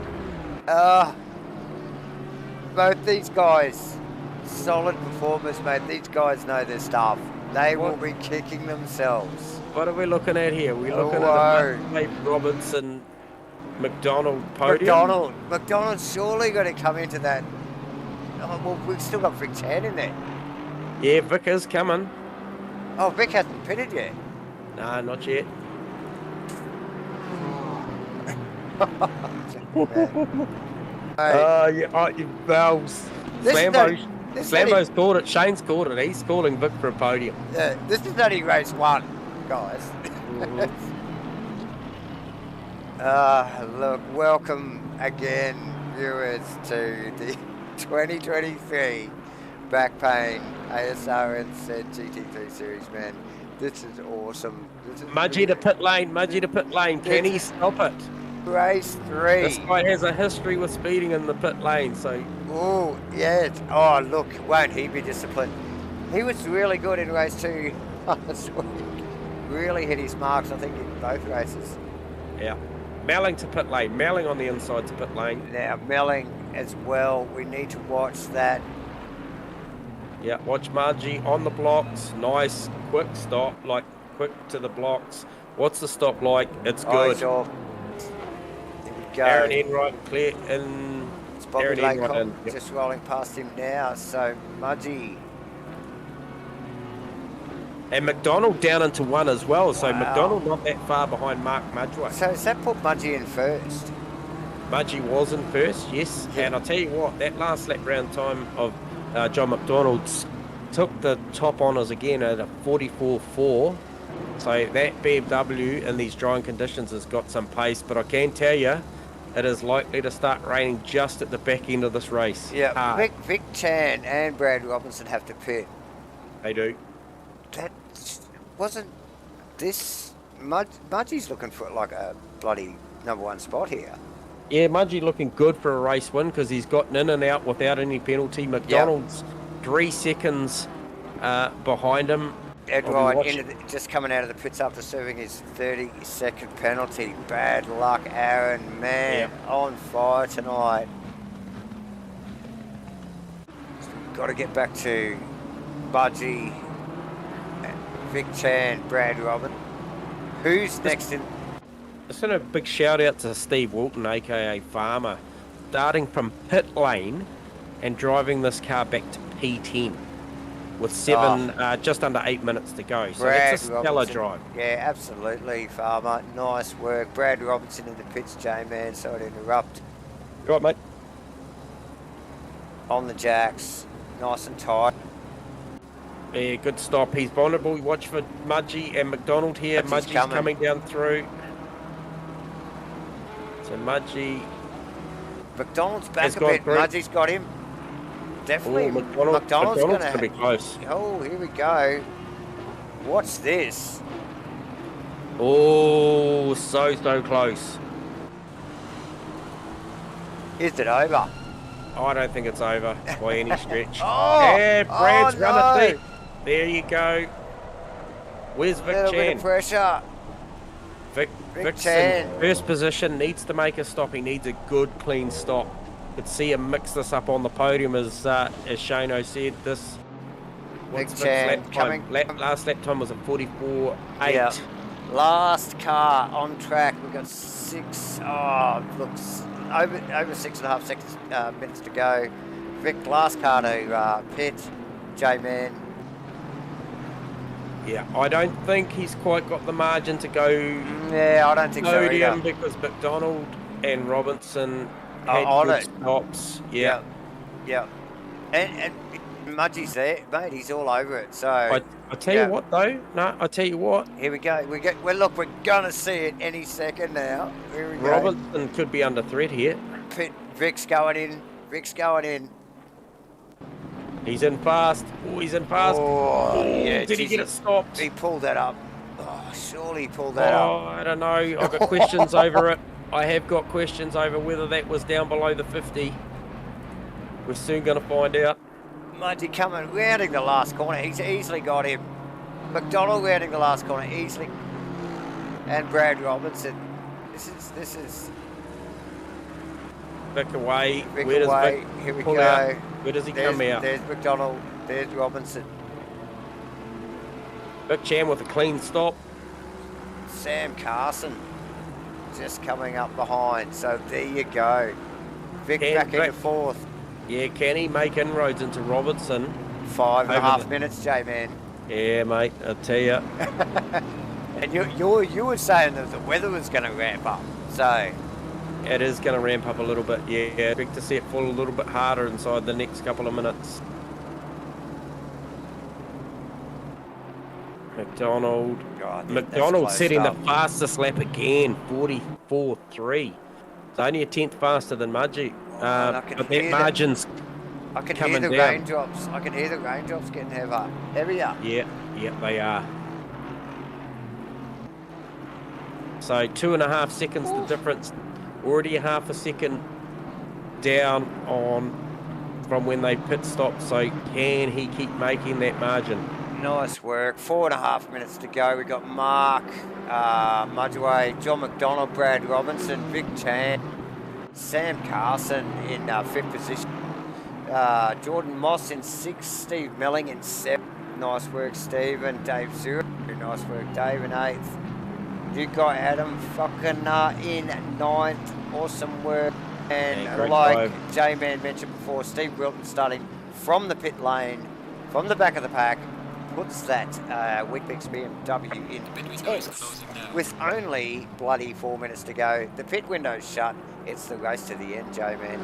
Both these guys, solid performers, mate. These guys know their stuff. They will be kicking themselves. What are we looking at here? We're looking at a Robinson McDonald podium. McDonald's surely got to come into that. Oh, well, we've still got Vic Chan in there. Yeah, Vic is coming. Oh, Vic hasn't pitted yet. Nah, not yet. You valves. Slambo's called it. Shane's called it. He's calling Vic for a podium. This is only race one, guys. Look, welcome again, viewers, to the 2023 Back Pain Asrnz GT3 Series, man. This is awesome. Mudgee to pit lane. Can he stop it? Race 3. This guy has a history with speeding in the pit lane, so... Oh, yes. Oh, look, won't he be disciplined? He was really good in race 2 last week. Really hit his marks, I think, in both races. Yeah. Melling to pit lane. Melling on the inside to pit lane. Now, Melling as well. We need to watch that. Yeah, watch Mudgee on the blocks. Nice, quick stop, like quick to the blocks. What's the stop like? It's good. Here we go. Aaron Enright clear in. It's Bobby Aaron Laycock Enright in. just rolling past him now. So, Mudgee. And McDonald down into 1 as well. So Wow. McDonald not that far behind Mark Mudgee. So, has that put Mudgee in first? Mudgee was in first, yes. Yeah. And I'll tell you what, that last lap round time of John McDonald's took the top honours again at a 44.4. So that BMW in these drying conditions has got some pace. But I can tell you, it is likely to start raining just at the back end of this race. Yeah, Vic Chan and Brad Robinson have to pit. They do. That wasn't this. Mudgee's looking for like a bloody #1 spot here. Yeah, Mudgee looking good for a race win because he's gotten in and out without any penalty. McDonald's 3 seconds behind him. Just coming out of the pits after serving his 30-second penalty. Bad luck, Aaron. Man, on fire tonight. got to get back to Budgie, Vic Chan, Brad Robin. Who's next in? Just a big shout out to Steve Walton, aka Farmer, starting from pit lane and driving this car back to P10 with just under 8 minutes to go. So Brad it's a stellar Robinson. drive. Yeah, absolutely, Farmer. Nice work. Brad Robinson in the pits, J-Man. Sorry to interrupt. Right, mate. On the jacks, nice and tight. Yeah, good stop. He's vulnerable. Watch for Mudgee and McDonald here. Mudgee's coming down through. So Mudgee. McDonald's back a bit. Mudgee's got him. Definitely. Ooh, McDonald's going to be close. Oh, here we go. What's this? Oh, so close. Is it over? I don't think it's over by any stretch. Oh, and Brad's run it deep. no. There you go. Where's Vic Little bit Chan? of pressure. Vic's Chan. in first position, needs to make a stop. He needs a good, clean stop. Could see him mix this up on the podium, as Shano said. This Vic Chan coming. Last lap time was a 44.8. Yeah. Last car on track. We've got 6. Oh, looks over 6.5 seconds, minutes to go. Vic, last car to pit. J-Man. Yeah, I don't think he's quite got the margin to go. Yeah, I don't think so either. Because McDonald and Robinson on had it. good stops. Yeah. And Mudgee's there, mate. He's all over it. So I tell you what, though. No, I tell you what. Here we go. Well, look, we're gonna see it any second now. Here we go. Robinson could be under threat here. Vic's going in. He's in fast. Oh, he's in fast. Oh, yeah. Did he get it stopped? He pulled that up. Oh, surely he pulled that up. Oh, I don't know. I've got questions over it. I have got questions over whether that was down below the 50. We're soon going to find out. Mudgee coming, rounding the last corner. He's easily got him. McDonald rounding the last corner easily. And Brad Robinson. This is. Vic away. Vic Where away. Does Vic Here we pull go. out? Where does he come out? There's McDonald. There's Robinson. Vic Chan with a clean stop. Sam Carson just coming up behind. So there you go. Vic back into fourth. Yeah, can he make inroads into Robinson? 5.5 minutes, J-Man. Yeah, mate, I tell you. And you were saying that the weather was going to ramp up. So it is going to ramp up a little bit. Yeah, expect to see it fall a little bit harder inside the next couple of minutes. McDonald setting the fastest lap again, 44.3. It's only a tenth faster than Mudgee. But that margin's I can hear the raindrops. I can hear the raindrops getting heavier. Yeah, they are. So 2.5 seconds the difference. Already a half a second down from when they pit stop. So can he keep making that margin? Nice work. 4.5 minutes to go. We've got Mark Mudgee, John McDonald, Brad Robinson, Vic Chan, Sam Carson in 5th position. Jordan Moss in 6th, Steve Melling in 7th. Nice work, Steve, and Dave Zurich. Nice work, Dave, in 8th. You got Adam fucking in 9th. Awesome work. And like J-Man mentioned before, Steve Wilton starting from the pit lane, from the back of the pack, puts that Weeklix BMW in 10th with only bloody 4 minutes to go. The pit window's shut. It's the race to the end, J-Man.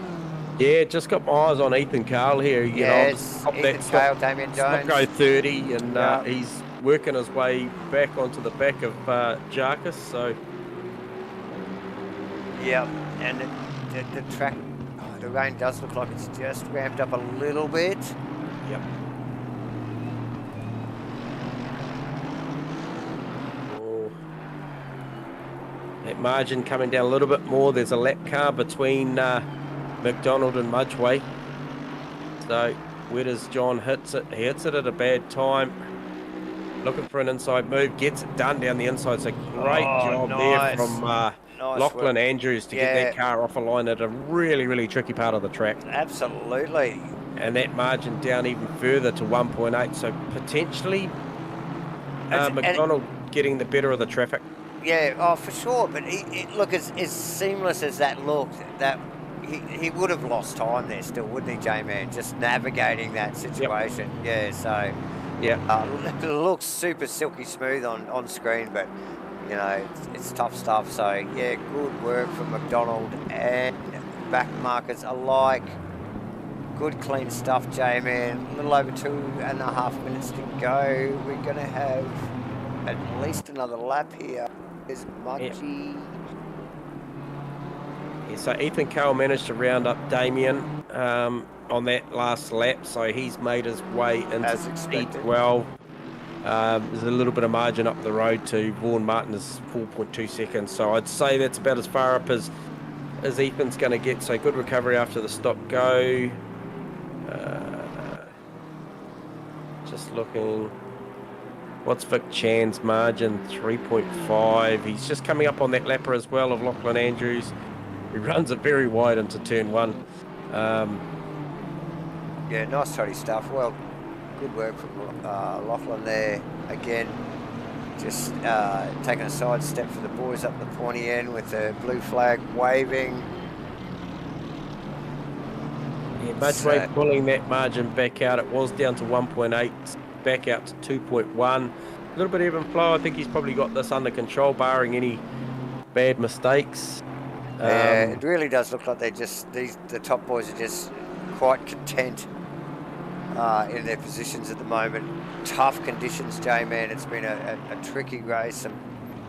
Yeah, just got my eyes on Ethan Carl here. Yes, Ethan Carl, Damien Jones. Go 30, and he's working his way back onto the back of Jarkus. So, yeah, and the track, the rain does look like it's just ramped up a little bit. Yep. That margin coming down a little bit more. There's a lap car between McDonald and Mudgee. So where does John hits it? He hits it at a bad time. Looking for an inside move. Gets it done down the inside. So great job there from Lachlan work. Andrews to get that car off a line at a really, really tricky part of the track. Absolutely. and that margin down even further to 1.8. So potentially McDonald getting the better of the traffic. Yeah, oh, for sure. But look, as seamless as that looked, that he would have lost time there still, wouldn't he, J-Man? Just navigating that situation. Yep. Yeah, so yeah, it looks super silky smooth on screen, but you know it's tough stuff. So yeah, good work from McDonald and back markers alike. Good clean stuff, J-Man. A little over 2.5 minutes to go. We're gonna have at least another lap here. Is Mudgy. Yeah, so Ethan Cale managed to round up Damien on that last lap, so he's made his way into P12. There's a little bit of margin up the road to Vaughan Martin is 4.2 seconds, so I'd say that's about as far up as Ethan's going to get. So good recovery after the stop go. Just looking. What's Vic Chan's margin? 3.5. He's just coming up on that lapper as well of Lachlan Andrews. He runs it very wide into turn 1. Yeah, nice tidy stuff. Well, good work from Lachlan there. Again, just taking a side step for the boys up the pointy end with the blue flag waving. Yeah, Mudgeway pulling that margin back out. It was down to 1.8. Back out to 2.1. A little bit even flow. I think he's probably got this under control, barring any bad mistakes. Yeah, it really does look like the top boys are just quite content in their positions at the moment. Tough conditions, J-Man. It's been a tricky race, some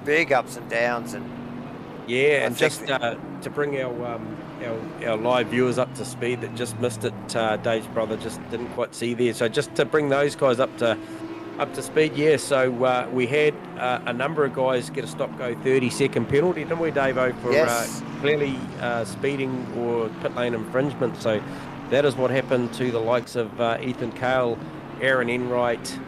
big ups and downs, and yeah, and just to bring our live viewers up to speed that just missed it, Dave's brother just didn't quite see there. So just to bring those guys up to speed, yeah. So we had a number of guys get a stop-go 30-second penalty, didn't we, Dave-O, for clearly speeding or pit lane infringement. So that is what happened to the likes of Ethan Cale, Aaron Enright.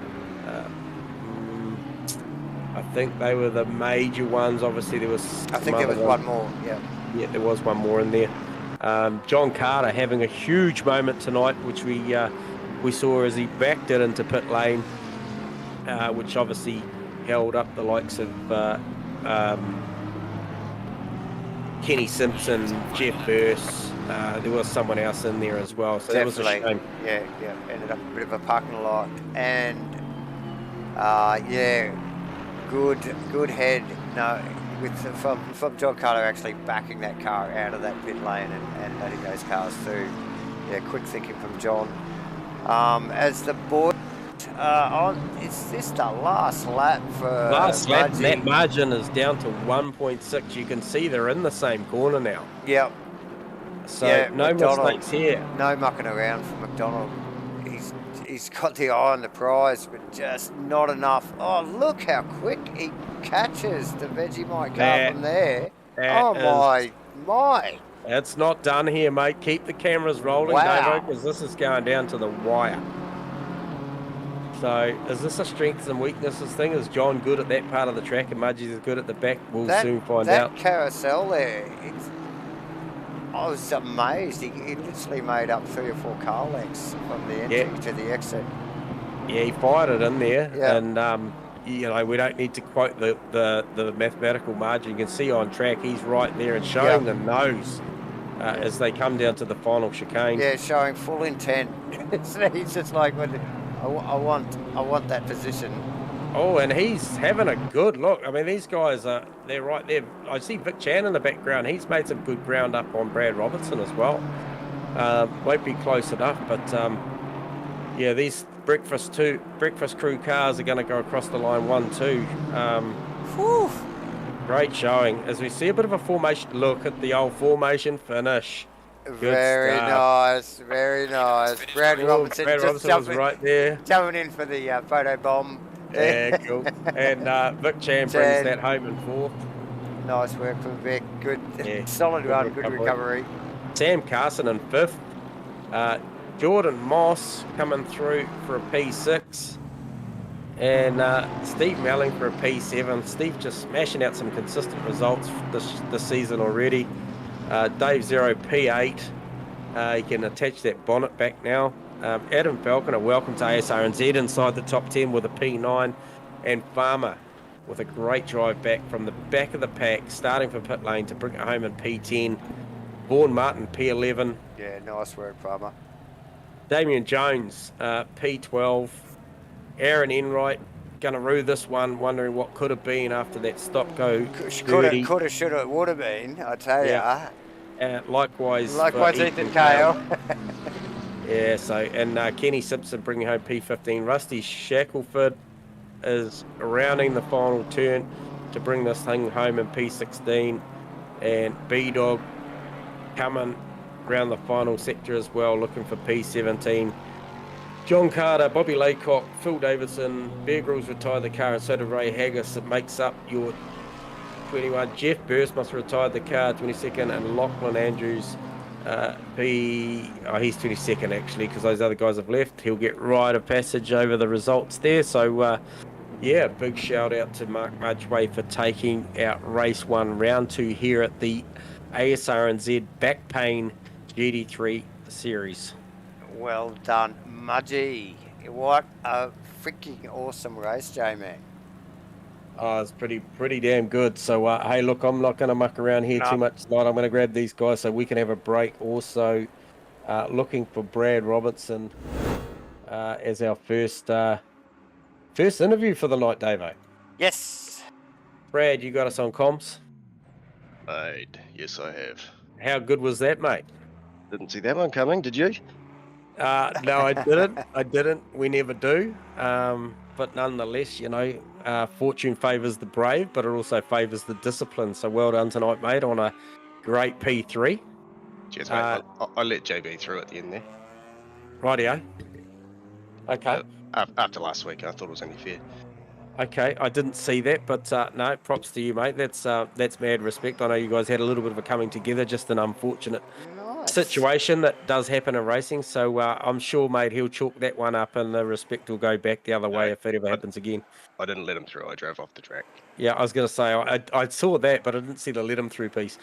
I think they were the major ones. Obviously, there was. I think there was one more. Yeah. Yeah, there was one more in there. John Carter having a huge moment tonight, which we saw as he backed it into pit lane, which obviously held up the likes of Kenny Simpson, Jeff Burse. There was someone else in there as well, so definitely. That was a shame. Yeah, ended up a bit of a parking lot, and good head. No. From John Carter actually backing that car out of that pit lane and letting those cars through. Yeah, quick thinking from John. As the boys is this the last lap for last lap? That margin is down to 1.6. You can see they're in the same corner now. Yep. So yeah, no mistakes here. No mucking around for McDonald. He's got the eye on the prize, but just not enough. Oh, look how quick he catches the Vegemite car from there. Oh, my. It's not done here, mate. Keep the cameras rolling, Davo, because this is going down to the wire. So, is this a strengths and weaknesses thing? Is John good at that part of the track and Mudgy's is good at the back? We'll soon find out. That carousel there, I was amazed. He literally made up 3 or 4 car lengths from the entry to the exit. Yeah, he fired it in there, and we don't need to quote the mathematical margin. You can see on track he's right there and showing the nose as they come down to the final chicane. Yeah, showing full intent. He's just like, I want that position. Oh, and he's having a good look. I mean, these guys they're right there. I see Vic Chan in the background. He's made some good ground up on Brad Robertson as well. Won't be close enough, but these breakfast crew cars are going to go across the line 1-2. Great showing as we see a bit of a formation. Look at the old formation finish. Very nice. Brad Robertson was right there, jumping in for the photo bomb. Yeah, cool. And Vic Chan brings that home in 4th. Nice work from Vic. Good, solid run, good recovery. Sam Carson in 5th. Jordan Moss coming through for a P6. And Steve Melling for a P7. Steve just smashing out some consistent results this season already. Dave Zero P8. You can attach that bonnet back now. Adam Falconer, welcome to Asrnz, inside the top 10 with a P9. And Farmer with a great drive back from the back of the pack, starting for pit lane to bring it home in P10. Vaughan Martin, P11. Yeah, nice work, Farmer. Damien Jones, P12. Aaron Enright, going to rue this one, wondering what could have been after that stop-go 30. Could have, should have, would have been, I tell ya. Likewise Ethan Kale. Yeah, so, and Kenny Simpson bringing home P15. Rusty Shackelford is rounding the final turn to bring this thing home in P16. And B-Dog coming around the final sector as well, looking for P17. John Carter, Bobby Laycock, Phil Davidson, Bear Grylls retired the car, and so did Ray Haggis. It makes up your 21. Jeff Burst must have retired the car, 22nd, and Lachlan Andrews, he's 22nd actually, because those other guys have left. He'll get right of passage over the results there. So, big shout out to Mark Mudgeway for taking out race 1, round 2 here at the Asrnz Back Pain GT3 series. Well done, Mudgy. What a freaking awesome race, Jamie. Oh, it's pretty damn good. So, hey, look, I'm not going to muck around here too much tonight. I'm going to grab these guys so we can have a break. Also, looking for Brad Robertson as our first interview for the night, Davo. Yes. Brad, you got us on comms? Mate, yes I have. How good was that, mate? Didn't see that one coming, did you? No, I didn't. We never do. But nonetheless, fortune favours the brave, but it also favours the discipline. So well done tonight, mate, on a great P3. Cheers, mate. I let JB through at the end there. Rightio. Okay. After last week, I thought it was only fair. Okay, I didn't see that, but no, props to you, mate. That's mad respect. I know you guys had a little bit of a coming together, just an unfortunate situation that does happen in racing. So I'm sure, mate, he'll chalk that one up, and the respect will go back the other way if it ever happens again. I didn't let him through. I drove off the track. Yeah, I was going to say I saw that, but I didn't see the let him through piece.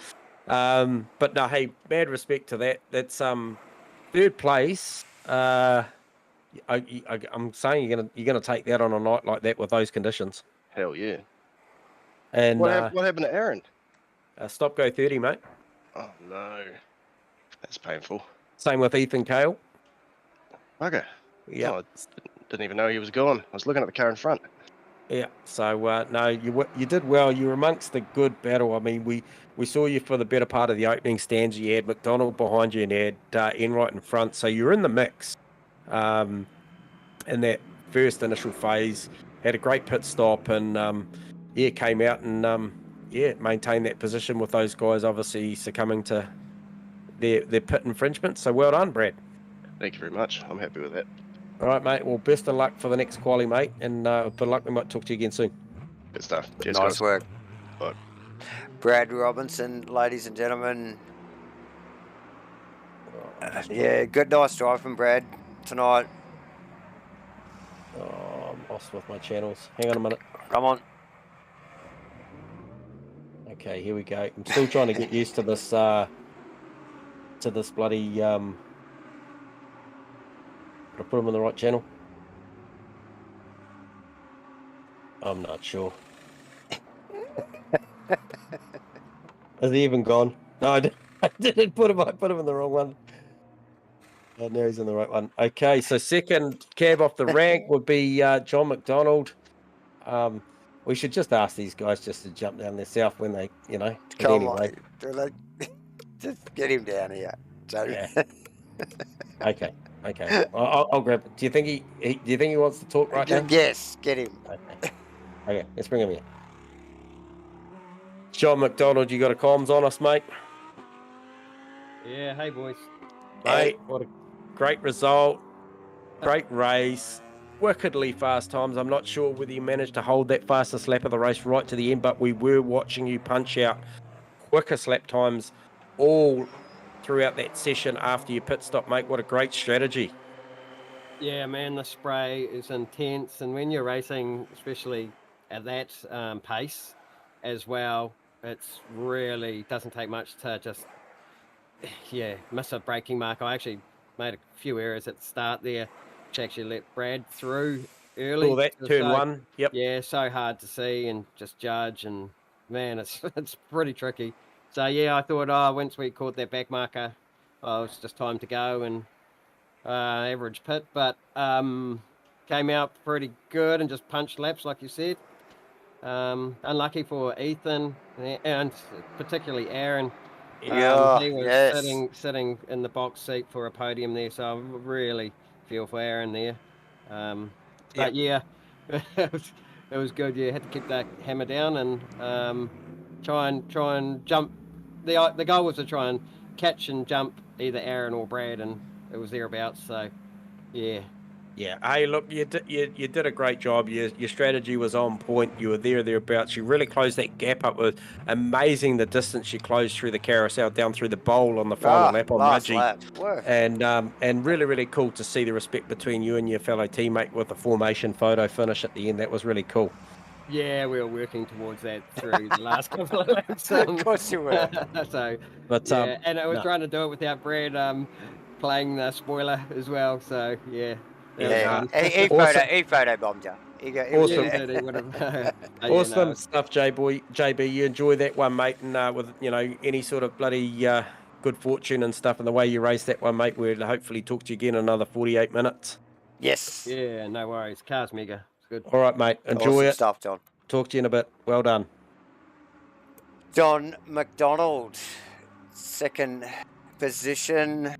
But no, hey, mad respect to that. That's third place. I'm saying you're gonna take that on a night like that with those conditions. Hell yeah. And what happened to Aaron? Stop go 30, mate. Oh no, that's painful. Same with Ethan Kale. Okay. Yeah. Oh, I didn't even know he was gone. I was looking at the car in front. Yeah. So no, you did well. You were amongst the good battle. I mean, we saw you for the better part of the opening stands. You had McDonald behind you and you had Enright in front. So you're in the mix. In that first initial phase, had a great pit stop and came out and maintained that position with those guys obviously succumbing to their pit infringement. So well done, Brad. Thank you very much. I'm happy with that. All right, mate. Well, best of luck for the next quali, mate, and good luck. We might talk to you again soon. Good stuff. Cheers, nice guys. work. Bye. Brad Robinson, ladies and gentlemen. Good, nice drive from Brad tonight. Oh, I'm lost with my channels. Hang on a minute. Come on. Okay, here we go. I'm still trying to get used to this bloody did I put him in the right channel? I'm not sure. Has he even gone? No, I didn't put him. I put him in the wrong one. Oh, now he's in the right one. Okay, so second cab off the rank would be John McDonald. We should just ask these guys just to jump down there south when they, Come on. Just get him down here. Yeah. Okay. I'll grab it. Do you think he wants to talk right now? Yes, get him. Okay, let's bring him here. John McDonald, you got a comms on us, mate? Yeah, hey boys. Mate, what a great result. Great race. Wickedly fast times. I'm not sure whether you managed to hold that fastest lap of the race right to the end, but we were watching you punch out quickest lap times all throughout that session after your pit stop, mate. What a great strategy. Yeah, man, the spray is intense, and when you're racing, especially at that pace as well, it's really doesn't take much to just miss a braking mark. I actually made a few errors at the start there, which actually let Brad through early. Saw that turn one. Yep. Yeah, so hard to see and just judge, and man, it's pretty tricky. So yeah, I thought, once we caught that back marker, it's just time to go and average pit, but came out pretty good and just punched laps like you said. Unlucky for Ethan and particularly Aaron. He was sitting in the box seat for a podium there, so I really feel for Aaron there. But yeah, it was good. You had to keep that hammer down and try and jump. The goal was to try and catch and jump either Aaron or Brad, and it was thereabouts. So yeah. Yeah. Hey, look, you did a great job. Your strategy was on point. You were thereabouts. You really closed that gap up. With amazing the distance you closed through the carousel down through the bowl on the final lap on Mudgee. And really cool to see the respect between you and your fellow teammate with the formation photo finish at the end. That was really cool. Yeah, we were working towards that through the last couple of laps. Of course you were. And I was trying to do it without Brad playing the spoiler as well. So yeah. He photo bombed you. Awesome stuff, JB. You enjoy that one, mate, and with any sort of bloody good fortune and stuff, and the way you raced that one, mate. We'll hopefully talk to you again in another 48 minutes. Yes. Yeah, no worries. Car's mega. It's good. All right, mate. Enjoy awesome it. Stuff, John. Talk to you in a bit. Well done. John McDonald, second position.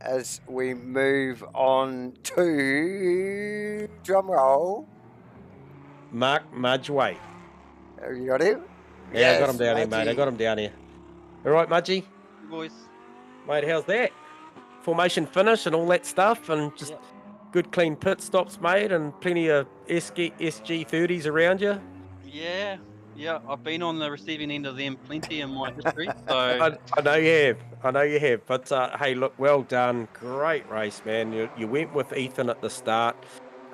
As we move on to drum roll, Mark Mudgee. Have you got him? Yeah, yes, I got him down here, mate. I got him down here. All right, Mudgee. Boys. Mate, how's that? Formation finish and all that stuff, and just good clean pit stops, mate, and plenty of SG30s around you. Yeah, I've been on the receiving end of them plenty in my history. So I know you have. But hey, look, well done. Great race, man. You went with Ethan at the start.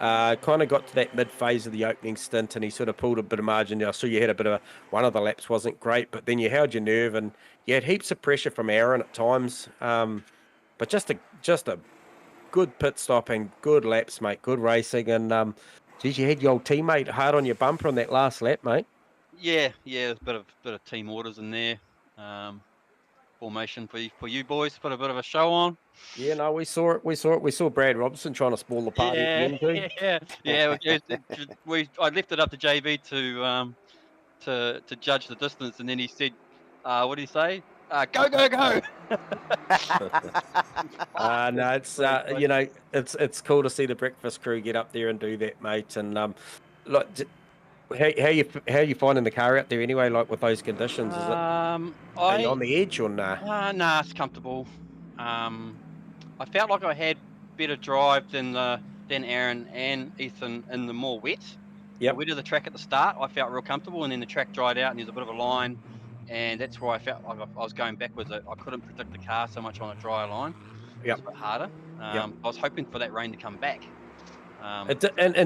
Kind of got to that mid phase of the opening stint, and he sort of pulled a bit of margin. I saw you had a bit of one of the laps wasn't great, but then you held your nerve, and you had heaps of pressure from Aaron at times. But just a good pit stop and good laps, mate. Good racing, and geez, you had your old teammate hard on your bumper on that last lap, mate. Yeah, there's a bit of team orders in there. Formation for you boys, put a bit of a show on. Yeah, no, we saw it. We saw Brad Robinson trying to spoil the party at the end too. I left it up to JB to judge the distance, and then he said, "What did he say? Go!" No, it's it's cool to see the breakfast crew get up there and do that, mate. And look. How you finding the car out there anyway? Like with those conditions, is it are you on the edge or nah? Nah, it's comfortable. I felt like I had better drive than Aaron and Ethan in the more wet. Yeah. The wetter the track at the start, I felt real comfortable, and then the track dried out, and there's a bit of a line, and that's where I felt like I was going backwards. I couldn't predict the car so much on a dry line. Yeah. It was a bit harder. I was hoping for that rain to come back. And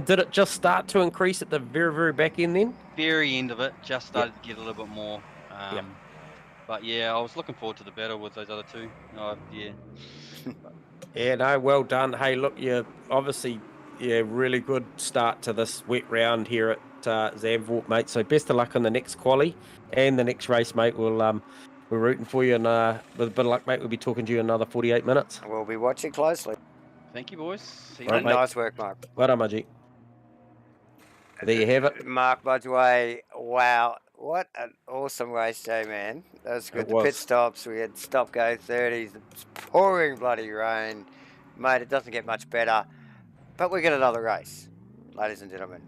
did it just start to increase at the very, very back end then? Very end of it, just started to get a little bit more. But yeah, I was looking forward to the battle with those other two. Yeah, no, well done. Hey, look, you obviously, really good start to this wet round here at Zandvoort, mate. So best of luck on the next quali and the next race, mate. We're rooting for you, and with a bit of luck, mate, we'll be talking to you in another 48 minutes. We'll be watching closely. Thank you, boys. See you Right, nice work, Mark. Well done, Mudgee. There you have it. Mark Mudgee. Wow. What an awesome race day, man. That was good. The pit stops, we had stop-go 30s, it's pouring bloody rain. Mate, it doesn't get much better. But we get another race, ladies and gentlemen.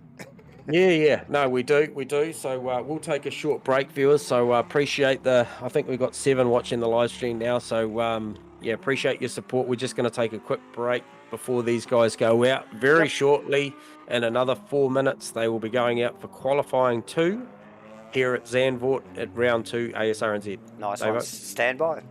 Yeah. No, we do. So we'll take a short break, viewers. So appreciate I think we've got 7 watching the live stream now. So appreciate your support. We're just going to take a quick break before these guys go out. Very shortly, in another 4 minutes, they will be going out for qualifying 2 here at Zandvoort at round 2 ASRNZ. Nice one. Stand by.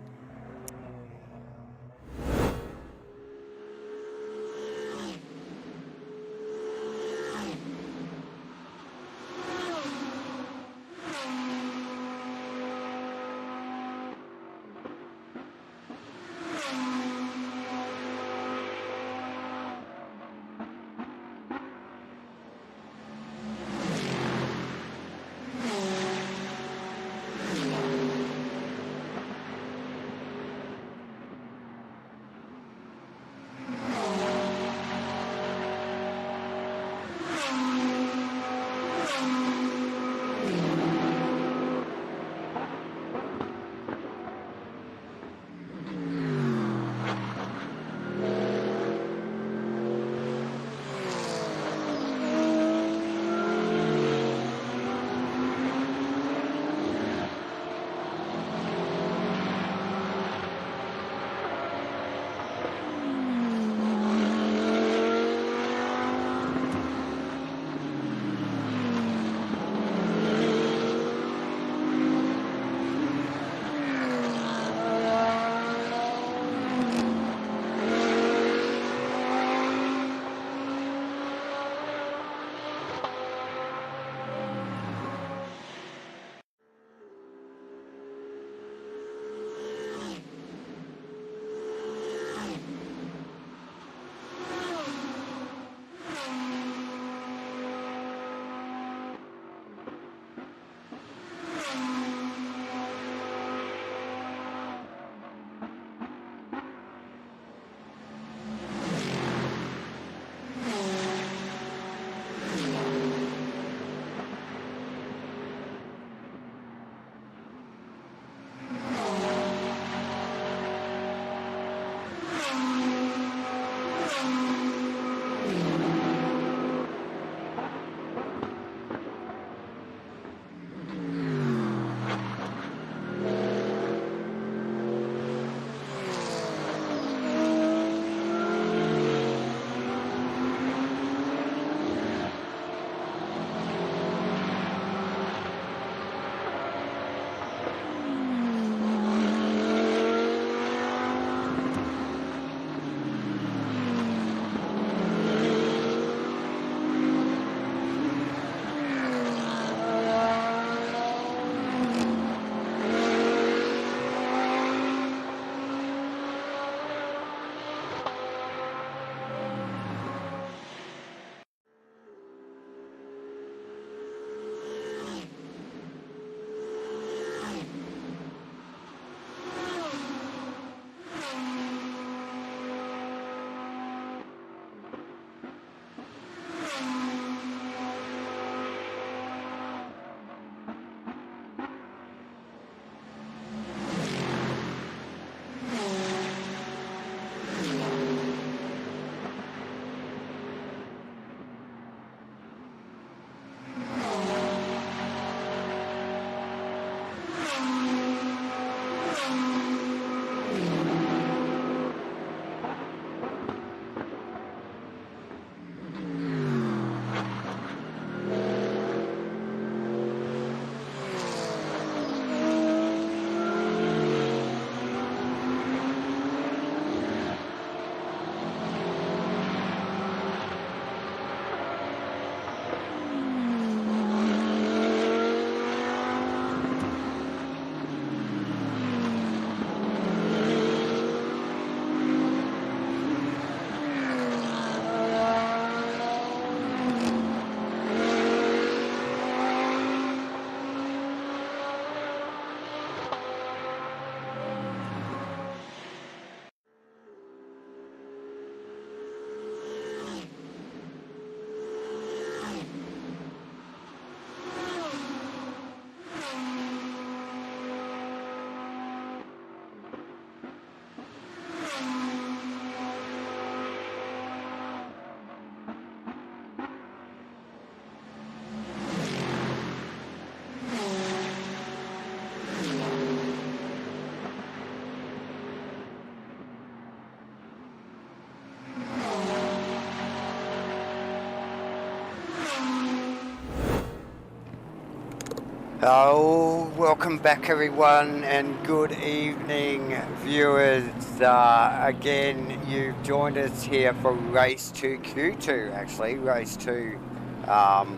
Oh, welcome back everyone and good evening viewers. Again, you've joined us here for race 2, Q2 actually, race 2 of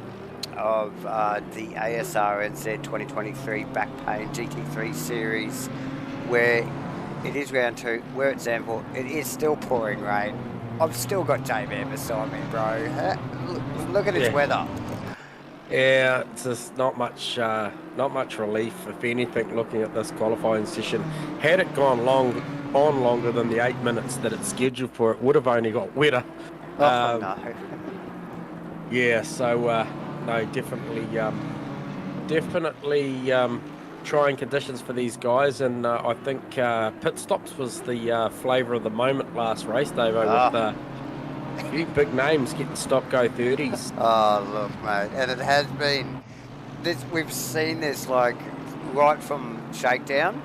the Asrnz 2023 back pain GT3 series, where it is round 2, we're at Zandvoort, it is still pouring rain. I've still got J-Man beside me, bro. Look at his weather. Yeah, it's just not much relief, if anything, looking at this qualifying session. Had it gone longer than the 8 minutes that it's scheduled for, it would have only got wetter. Oh, no. Yeah, so no, definitely trying conditions for these guys, and I think pit stops was the flavour of the moment last race, Davo, with a few big names getting stop-go 30s. Oh, look, mate, and it has been this. We've seen this like right from shakedown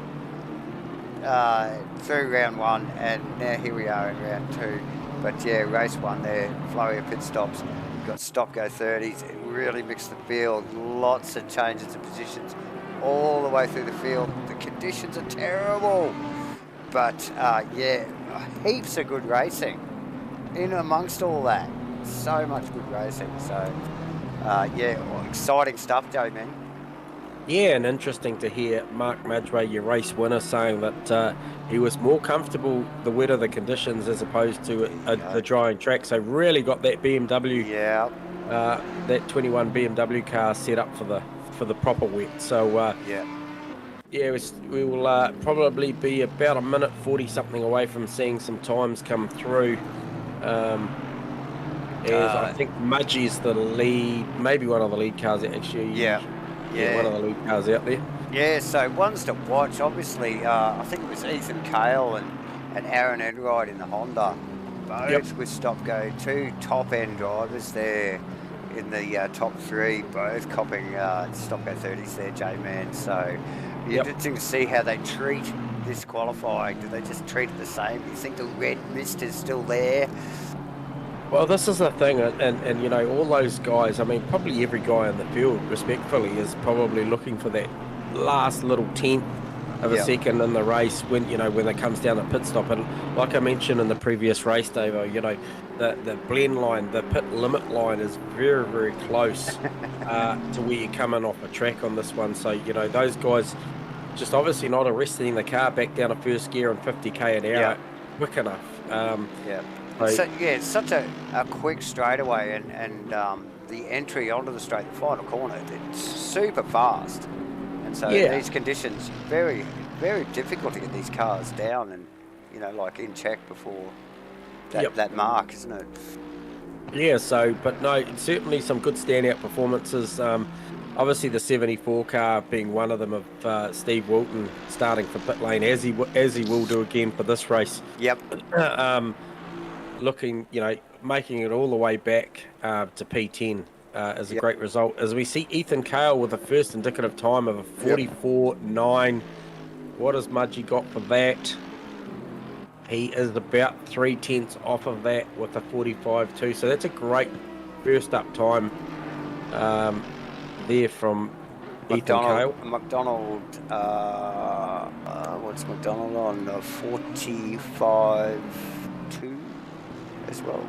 through round 1, and now here we are in round 2. But yeah, race 1 there, flurry of pit stops. We've got stop-go 30s. It really mixed the field. Lots of changes of positions all the way through the field. The conditions are terrible, but yeah, heaps of good racing in amongst all that. So much good racing. So yeah, exciting stuff, Joe, man. Yeah, and interesting to hear Mark Madgway, your race winner, saying that he was more comfortable the wetter the conditions as opposed to the drying track. So really got that BMW, that 21 BMW car set up for the proper wet. So yeah, we will probably be about a minute 40 something away from seeing some times come through. I think Mudgie's the lead, maybe one of the lead cars actually. Yeah, one of the lead cars out there. Yeah, so ones to watch, obviously, I think it was Ethan Cale and Aaron Enright in the Honda, both with stop-go, 2 top-end drivers there in the top 3, both copping stop-go 30s there, J-Man. So interesting to see how they treat this qualifying. Do they just treat it the same? Do you think the red mist is still there? Well, this is the thing, and you know, all those guys, I mean, probably every guy in the field, respectfully, is probably looking for that last little tenth of a second in the race when it comes down to pit stop. And like I mentioned in the previous race, Davo, you know, the blend line, the pit limit line is very, very close to where you're coming off a track on this one. So, you know, those guys just obviously not arresting the car back down to first gear on 50k an hour quick enough. So, yeah, it's such a quick straightaway, and the entry onto the straight, the final corner, it's super fast. And so these conditions, very, very difficult to get these cars down and, you know, like in check before that mark, isn't it? Yeah, so, but no, certainly some good standout performances. Obviously the 74 car being one of them, of Steve Wilton starting for pit lane, as he will do again for this race. Looking, you know, making it all the way back to P10 is a great result. As we see Ethan Cale with the first indicative time of a 44.9. What has Mudgie got for that? He is about 3/10 off of that with a 45.2. So that's a great first up time there from Ethan Cale. McDonald, what's McDonald on? 45.2 as well.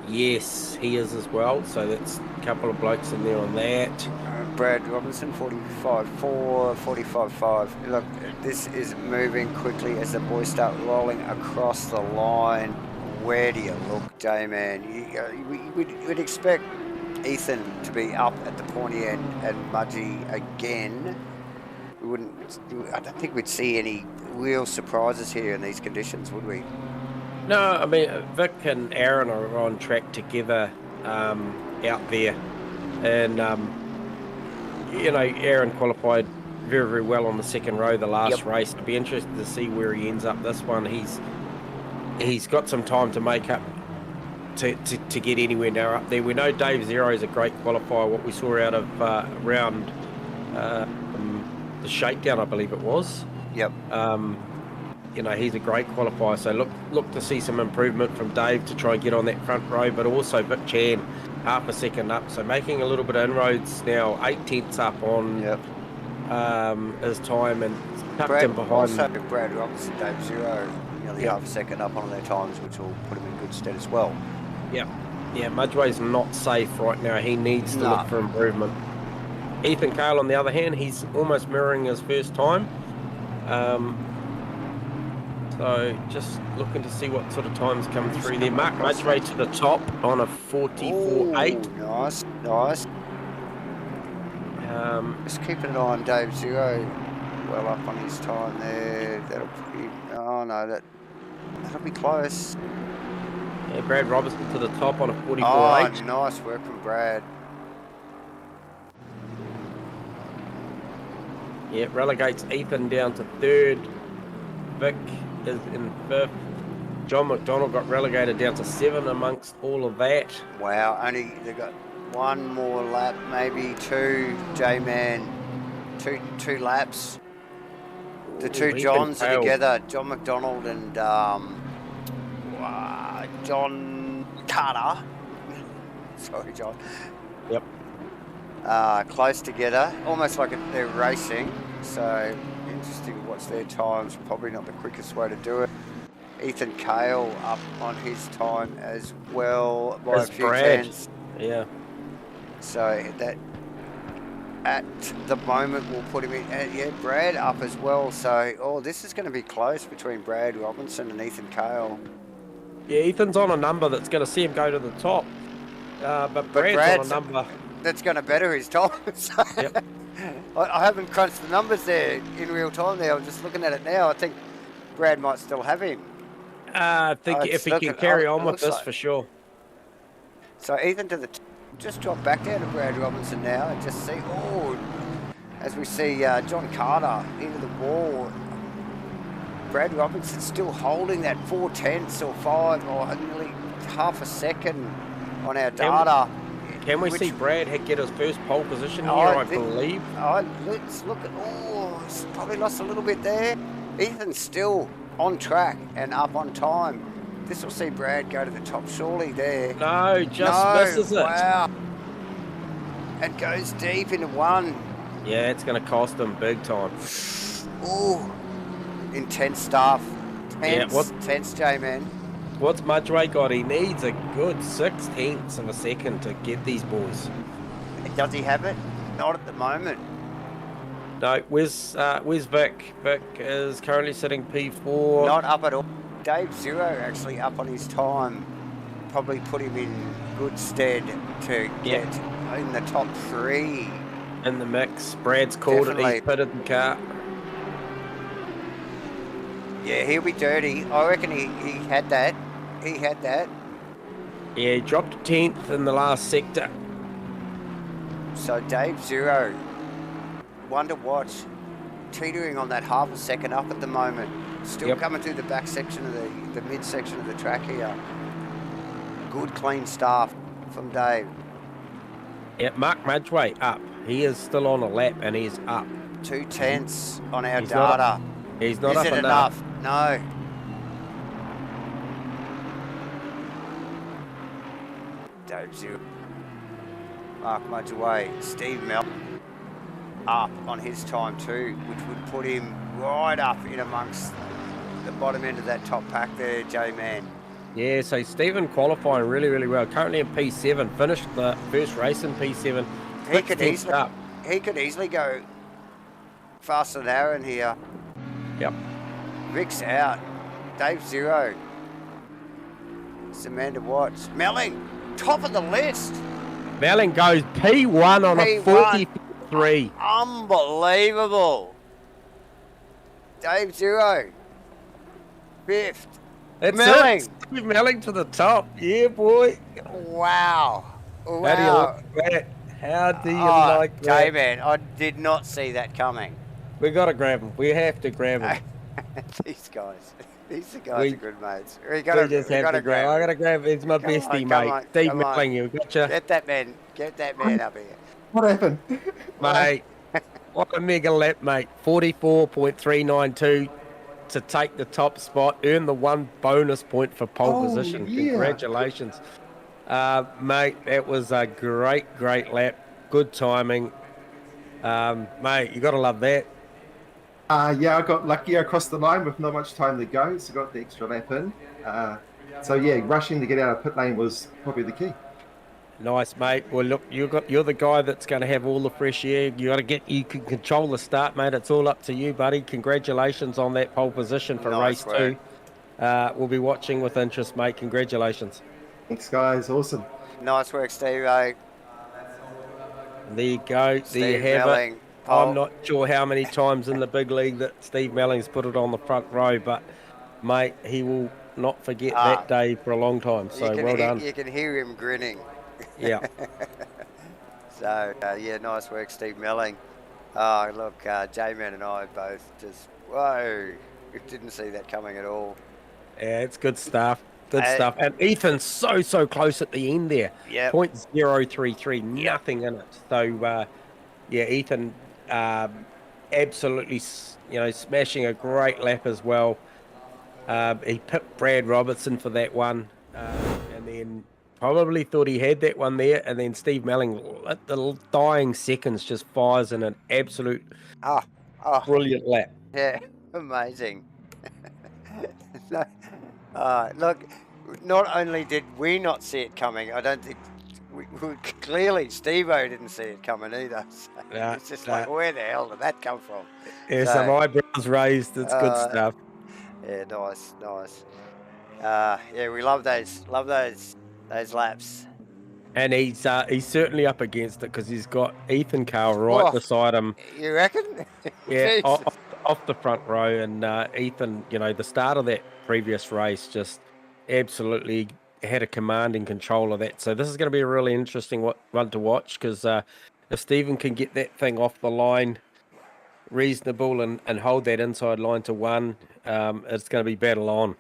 Yes, he is as well. So that's a couple of blokes in there on that. Brad Robinson, 45.4, 45.5. Look, this is moving quickly as the boys start rolling across the line. Where do you look, J-Man? We'd expect Ethan to be up at the pointy end and Mudgie again. I don't think we'd see any real surprises here in these conditions, would we? No, I mean, Vic and Aaron are on track together out there. And, you know, Aaron qualified very, very well on the second row the last race. I'd be interested to see where he ends up this one. He's got some time to make up to get anywhere now up there. We know Dave Zero is a great qualifier. What we saw out of round the shakedown, I believe it was. You know, he's a great qualifier, so look to see some improvement from Dave to try and get on that front row, but also Vic Chan half a second up. So making a little bit of inroads now. 8/10 up on his time and tucked in behind. Also, Brad Robertson, Dave Zero, nearly Yep. half a second up on their times, which will put him in good stead as well. Yeah, Mudgway's not safe right now. He needs to look for improvement. Ethan Cale, on the other hand, he's almost mirroring his first time. So just looking to see what sort of times come through there. Mark Mudgway to the top on a 44.8. Nice, nice. Just keeping an eye on Dave Zero. Well up on his time there. That'll be, oh no, that'll be close. Yeah, Brad Robertson to the top on a 44.8. Oh, nice work from Brad. Yeah, it relegates Ethan down to third. Vic is in fifth. John McDonald got relegated down to 7 amongst all of that. Wow, only they got one more lap, maybe two. J-Man, two laps. The two Johns are together. John McDonald and John Carter. Sorry, John. Yep. Close together, almost like they're racing. So interesting to watch their times. Probably not the quickest way to do it. Ethan Cale up on his time as well by a few tenths. Yeah. So that at the moment will put him in. Yeah, Brad up as well. So this is going to be close between Brad Robinson and Ethan Cale. Yeah, Ethan's on a number that's going to see him go to the top. But Brad's on a number that's going to better his time. So yep. I haven't crunched the numbers there in real time there. I'm just looking at it now. I think Brad might still have him. I think if he can carry on with this, for sure. So Ethan to the just drop back down to Brad Robinson now and just see, as we see John Carter into the wall. Brad Robinson still holding that 4/10 or 5 or nearly half a second on our data. Can we see Brad get his first pole position here, I believe? Let's look at, he's probably lost a little bit there. Ethan's still on track and up on time. This will see Brad go to the top surely there. No, misses it. Wow. And goes deep into one. Yeah, it's going to cost him big time. Intense stuff. Tense, J-Man. What's Mudgway got? He needs a good 6/10 of a second to get these boys. Does he have it? Not at the moment. No, where's Vic? Vic is currently sitting P4. Not up at all. Dave Zero actually up on his time. Probably put him in good stead to get in the top 3. In the mix. Brad's called it. He's pitted the car. Yeah, he'll be dirty. I reckon he had that. He had that. Yeah, he dropped 10th in the last sector. So Dave Zero, one to watch, teetering on that half a second up at the moment. Still coming through the back section of the mid section of the track here. Good clean start from Dave. Yeah, Mark Mudgway up. He is still on a lap and he's up. 2/10 on our data. He's not up enough. Is it enough? No. Dave Zero. Mark Mudgway. Steve Mel up on his time too, which would put him right up in amongst the bottom end of that top pack there, J-Man. Yeah, so Stephen qualifying really, really well. Currently in P7, finished the first race in P7. He could easily go faster than Aaron here. Yep. Rick's out. Dave Zero. Samantha Watts. Melling, top of the list. Melling goes P1 on a 43. Unbelievable. Dave Zero. 5th. That's Melling. Steve Melling to the top. Yeah, boy. Wow. How do you like that? How do you like that? J-Man, I did not see that coming. We got to grab him. We have to grab him. These guys are good mates. We just have to grab him. I got to grab him. He's my bestie, mate. Steve Melling, you gotcha. Get that man up here. What happened? Mate, what a mega lap, mate. 44.392 to take the top spot. Earn the 1 bonus point for pole position. Yeah. Congratulations. Mate, that was a great lap. Good timing. Mate, you got to love that. Yeah, I got lucky across the line with not much time to go, so got the extra lap in. So yeah, rushing to get out of pit lane was probably the key. Nice, mate. Well, look, you're the guy that's going to have all the fresh air. You can control the start, mate. It's all up to you, buddy. Congratulations on that pole position for Nice race 2. work. We'll be watching with interest, mate. Congratulations. Thanks, guys. Awesome. Nice work, Steve. There you go. There you Steve have Melling, it. pole. I'm not sure how many times in the big league that Steve Melling's put it on the front row, but, mate, he will not forget that day for a long time. So, well done. You can hear him grinning. Yeah. So, yeah, nice work, Steve Melling. Oh, look, J-Man and I both just, whoa, didn't see that coming at all. Yeah, it's good stuff. Good stuff. And Ethan's so close at the end there. Yeah. 0.033, nothing in it. So, yeah, Ethan absolutely, smashing a great lap as well. He picked Brad Robertson for that one, and then probably thought he had that one there, and then Steve Melling at the dying seconds just fires in an absolute brilliant lap. Yeah, amazing. Look, not only did we not see it coming, I don't think we clearly Steve-O didn't see it coming either. So it's just like, where the hell did that come from? Yeah, some eyebrows raised. It's good stuff. Yeah, nice. Yeah, we love those laps. And he's certainly up against it because he's got Ethan Carl right beside him. You reckon? Yeah, off the front row. And Ethan, the start of that previous race just absolutely had a commanding control of that. So this is going to be a really interesting one to watch because if Stephen can get that thing off the line reasonable and hold that inside line to 1, it's going to be battle on.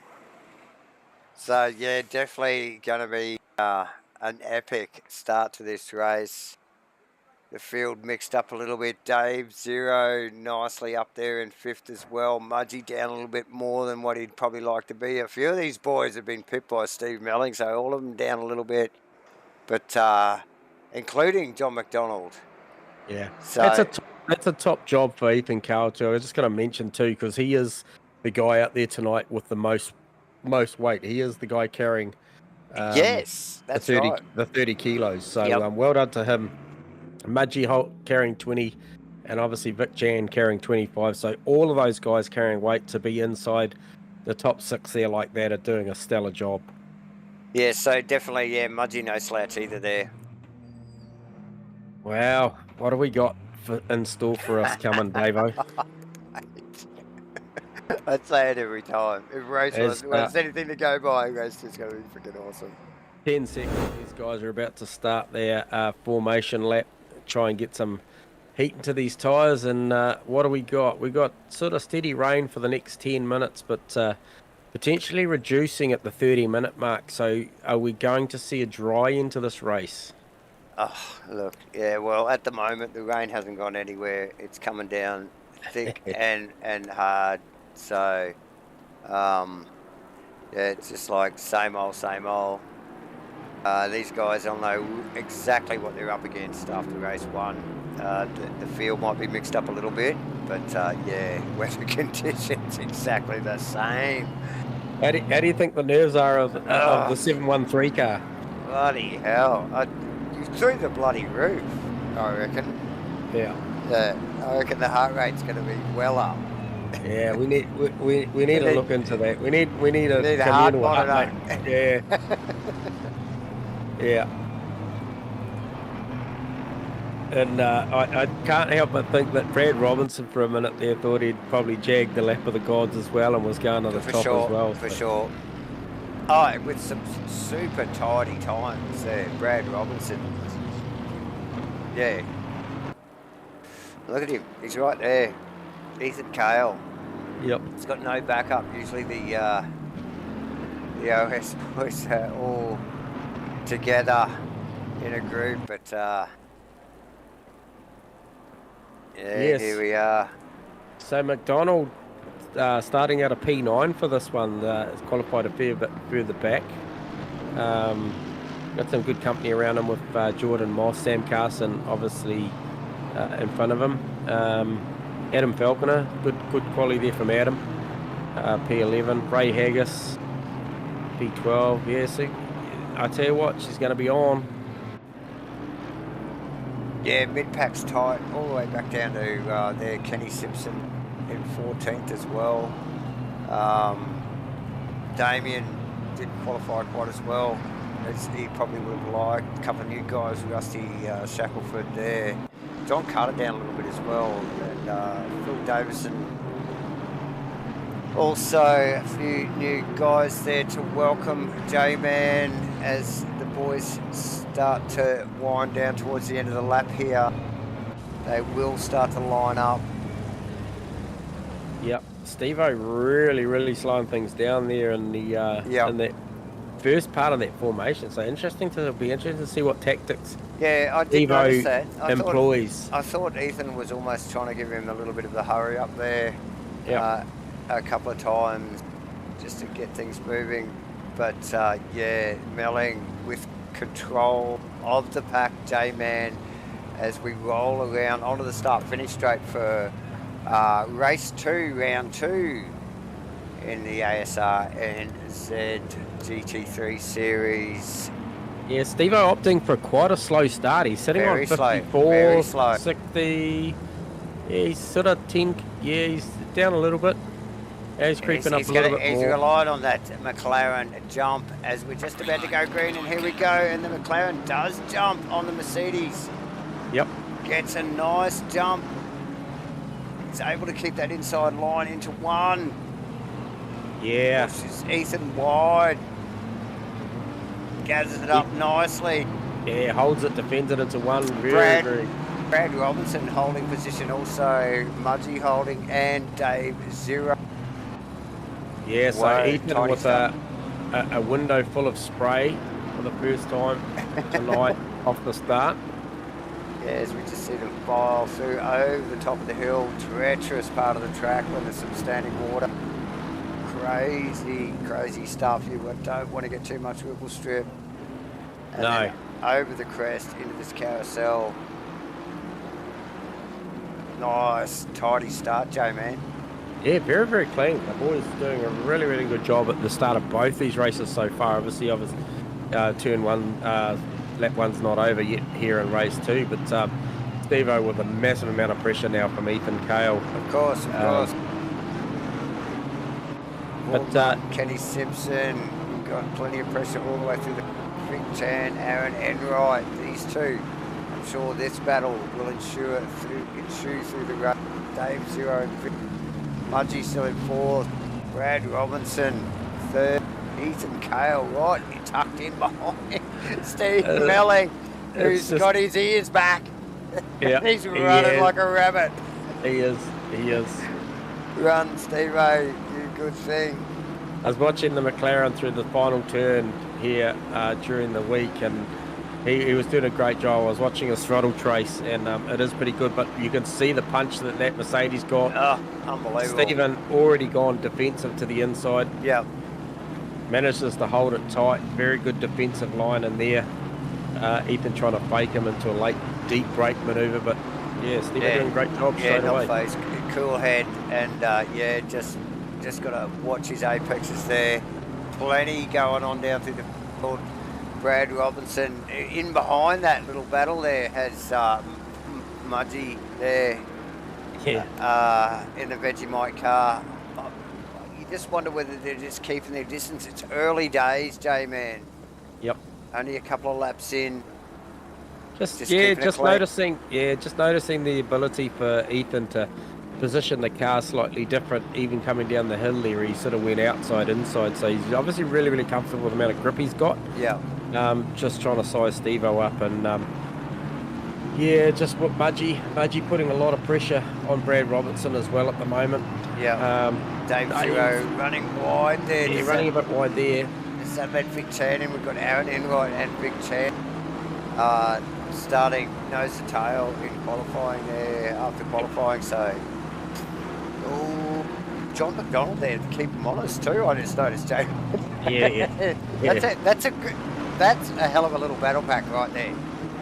So, yeah, definitely going to be an epic start to this race. The field mixed up a little bit. Dave, 0, nicely up there in 5th as well. Mudgy down a little bit more than what he'd probably like to be. A few of these boys have been pipped by Steve Melling, so all of them down a little bit. But including John McDonald. Yeah, so that's a top job for Ethan Carl too. I was just going to mention too, because he is the guy out there tonight with the most weight. He is the guy carrying yes, that's the 30 kilos. So well done to him. Mudgy Holt carrying 20, and obviously Vic Jan carrying 25. So all of those guys carrying weight to be inside the top 6 there like that are doing a stellar job. Yeah, so definitely, Mudgy no slouch either there. Wow, what have we got in store for us coming, Davo? I'd say it every time. If race was anything to go by, race is going to be freaking awesome. 10 seconds. These guys are about to start their formation lap. Try and get some heat into these tyres. And what do we got? We got sort of steady rain for the next 10 minutes, but potentially reducing at the 30-minute mark. So are we going to see a dry into this race? Oh, look, yeah, well, at the moment, the rain hasn't gone anywhere. It's coming down thick and hard. So, yeah, it's just like same old. These guys will know exactly what they're up against after race 1. The field might be mixed up a little bit, but yeah, weather conditions exactly the same. How do you think the nerves are of the 713 car? Bloody hell. Through the bloody roof, I reckon. Yeah. I reckon the heart rate's going to be well up. Yeah, we need to look into that. We need a heart communal monitor. Yeah. Yeah. And I can't help but think that Brad Robinson for a minute there thought he'd probably jagged the lap of the gods as well and was going to the top as well. For sure. Oh, with some super tidy times there, Brad Robinson. Yeah. Look at him. He's right there. Ethan Cale. Yep. He's got no backup. Usually the OS was all together in a group, but yes. Here we are. So McDonald starting out a P9 for this one, is qualified a fair bit further back. got some good company around him with Jordan Moss, Sam Carson, obviously in front of him. Adam Falconer, good quality there from Adam. P11, Ray Haggis, P12. Yeah, so I tell you what, she's going to be on. Yeah, mid-pack's tight, all the way back down to there, Kenny Simpson in 14th as well. Damien did qualify quite as well as he probably would have liked. A couple of new guys, Rusty Shackelford there. John Carter down a little bit as well, and Phil Davison. Also, a few new guys there to welcome J-Man as the boys start to wind down towards the end of the lap here. They will start to line up. Yep, Steve-O really slowing things down there in the in that first part of that formation. So it'll be interesting to see what tactics I did notice that. employs. I thought Ethan was almost trying to give him a little bit of the hurry up there. A couple of times just to get things moving, but Melling with control of the pack, J-Man, as we roll around onto the start-finish straight for race 2, round 2 in the Asrnz GT3 series. Yeah, Steve-O opting for quite a slow start. He's sitting Very on slow, 54, very slow. 60. Yeah, he's sort of 10. Yeah, he's down a little bit. Yeah, he's creeping up a little bit He's more. relied on that McLaren jump as we're just about to go green, and here we go, and the McLaren does jump on the Mercedes. Yep. Gets a nice jump. He's able to keep that inside line into one. Yeah. Pushes Ethan wide. Gathers it up nicely. Yeah, holds it, defends it into one. Very. Brad Robinson holding position, also Mudgee holding, and Dave 0. Yeah, so Whoa, Ethan with a window full of spray for the first time tonight off the start. Yeah, as we just see them file through over the top of the hill, treacherous part of the track when there's some standing water. Crazy stuff. You don't want to get too much wiggle strip. And No. over the crest into this carousel. Nice, tidy start, J-Man. Yeah, very clean. The boys doing a really good job at the start of both these races so far. Obviously, turn 1, lap 1's not over yet here in race 2, but Steve-O with a massive amount of pressure now from Ethan Cale. Of course. But Kenny Simpson got plenty of pressure all the way through the Vic Chan, Aaron Enright, these two. I'm sure this battle will ensue through the run. Dave 0 and Vic. Mudgee still in 4th. Brad Robinson 3rd. Ethan Cale right tucked in behind Steve Melling, who's got his ears back. Yeah, He's running like a rabbit. He is. Run, Steve-O, you good thing. I was watching the McLaren through the final turn here during the week, and he was doing a great job. I was watching his throttle trace, and it is pretty good, but you can see the punch that Mercedes got. Oh, unbelievable. Stephen already gone defensive to the inside. Yeah. Manages to hold it tight. Very good defensive line in there. Ethan trying to fake him into a late deep brake manoeuvre, but yeah, Stephen doing a great job straight away. Face, cool head, and just got to watch his apexes there. Plenty going on down through the field. Brad Robinson in behind that little battle there has Mudgee there. Yeah. In the Vegemite car. You just wonder whether they're just keeping their distance. It's early days, J-Man. Yep. Only a couple of laps in. Just noticing the ability for Ethan to position the car slightly different, even coming down the hill there. He sort of went outside, inside, so he's obviously really comfortable with the amount of grip he's got. Yeah. Just trying to size Steve-O up, and just with Mudgee putting a lot of pressure on Brad Robinson as well at the moment. Yeah. Dave 0 running wide there. Yeah, running a bit wide there. Is that about Vic Chan? And we've got Aaron Enright and Vic Chan starting nose to tail in qualifying there after qualifying. So, John McDonald there to keep him honest too. I just noticed, Jay. Yeah. That's a good. That's a hell of a little battle pack right there.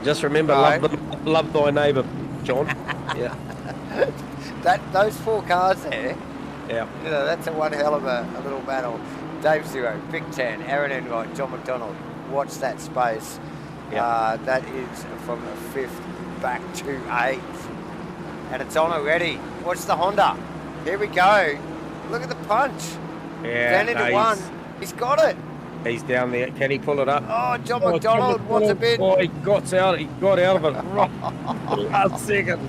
Just remember, Right. love thy neighbour, John. Yeah, Those 4 cars there, yeah. you know, that's a one hell of a little battle. Dave Zero, Vic Tan, Aaron Enright, John McDonald. Watch that space. Yeah. That is from the 5th back to 8th. And it's on already. Watch the Honda. Here we go. Look at the punch. Yeah, Down into no, 1. He's got it. He's down there. Can he pull it up? Oh, John Oh, McDonald John wants a McDonald. bit. Oh, he got out of it right last second.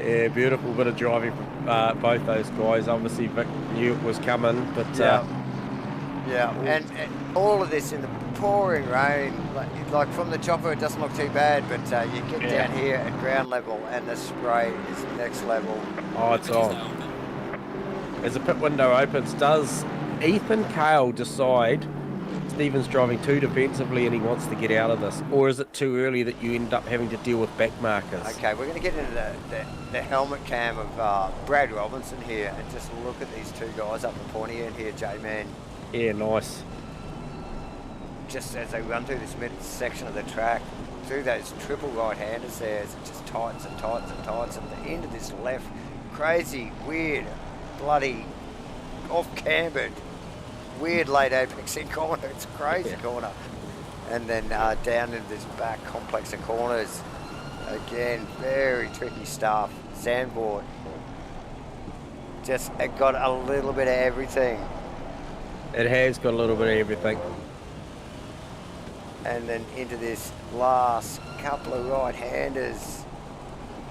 Yeah, beautiful bit of driving from both those guys. Obviously, Vic knew it was coming, but Yeah, and all of this in the pouring rain, like from the chopper, it doesn't look too bad, but you get down here at ground level, and the spray is next level. oh, it's on. As the pit window opens, does Ethan Cale decide Stephen's driving too defensively and he wants to get out of this, or is it too early that you end up having to deal with back markers? Okay, we're going to get into the helmet cam of Brad Robinson here, and just look at these 2 guys up the pointy end here, J-Man. Yeah, nice. Just as they run through this mid section of the track, through those triple right-handers there, as it just tightens and tightens and tightens at the end of this left, crazy, weird, bloody, off-cambered, weird late apexing corner. It's a crazy corner. And then down into this back complex of corners. Again, very tricky stuff. Zandvoort. Just it got a little bit of everything. It has got a little bit of everything. And then into this last couple of right-handers.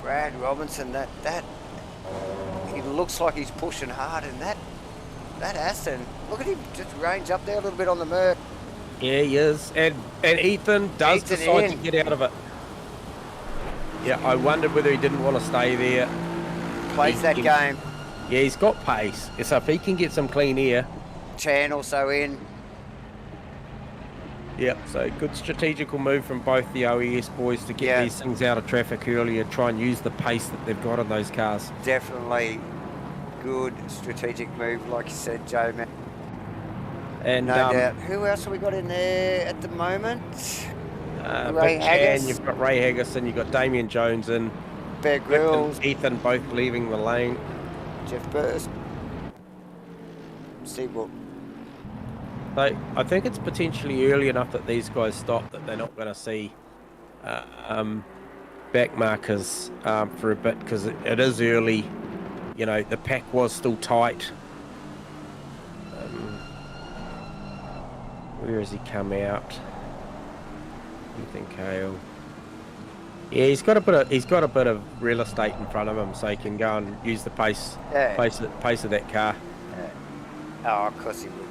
Brad Robinson, that he looks like he's pushing hard, and that Aston, look at him just range up there a little bit on the Merc. Yeah, he is. And Ethan does decide to get out of it. Yeah, I wondered whether he didn't want to stay there. Plays that game. Yeah, he's got pace. So if he can get some clean air. Chan also in. Yeah, so good strategical move from both the OES boys to get these things out of traffic early and try and use the pace that they've got on those cars. Definitely good strategic move, like you said, Joe, man. And no doubt. Who else have we got in there at the moment? Ray Haggis. You've got Ray Haggis and you've got Damien Jones and Bear Grylls. Ethan both leaving the lane. Jeff Burst. Steve Wood. So I think it's potentially early enough that these guys stop that they're not going to see back markers for a bit, because it is early. You know, the pack was still tight. Where has he come out? Ethan Cale. Yeah, he's got a bit of real estate in front of him, so he can go and use the pace of that car. Oh, of course he would.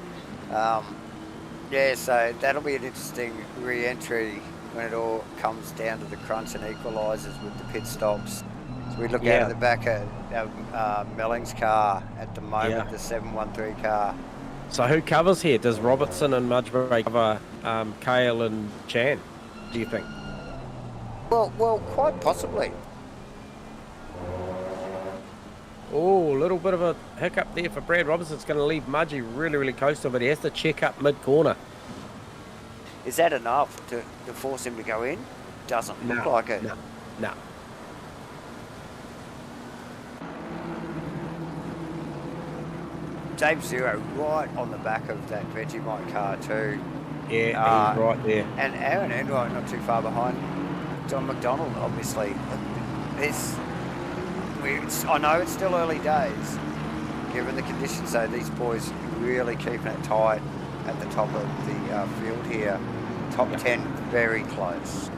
Yeah, so that'll be an interesting re-entry when it all comes down to the crunch and equalises with the pit stops. So we look out at the back of Melling's car at the moment, the 713 car. So who covers here? Does Robertson and Mudbury cover Cale and Chan, do you think? Well, quite possibly. Oh, a little bit of a hiccup there for Brad Robertson. It's going to leave Mudgy really, really close to him, but he has to check up mid-corner. Is that enough to force him to go in? Doesn't look like it. No. Dave Zero right on the back of that Vegemite car too. Yeah, he's right there. And Aaron Enright not too far behind. John McDonald, obviously. I know it's still early days, given the conditions, so these boys really keeping it tight at the top of the field here. Top 10 very close.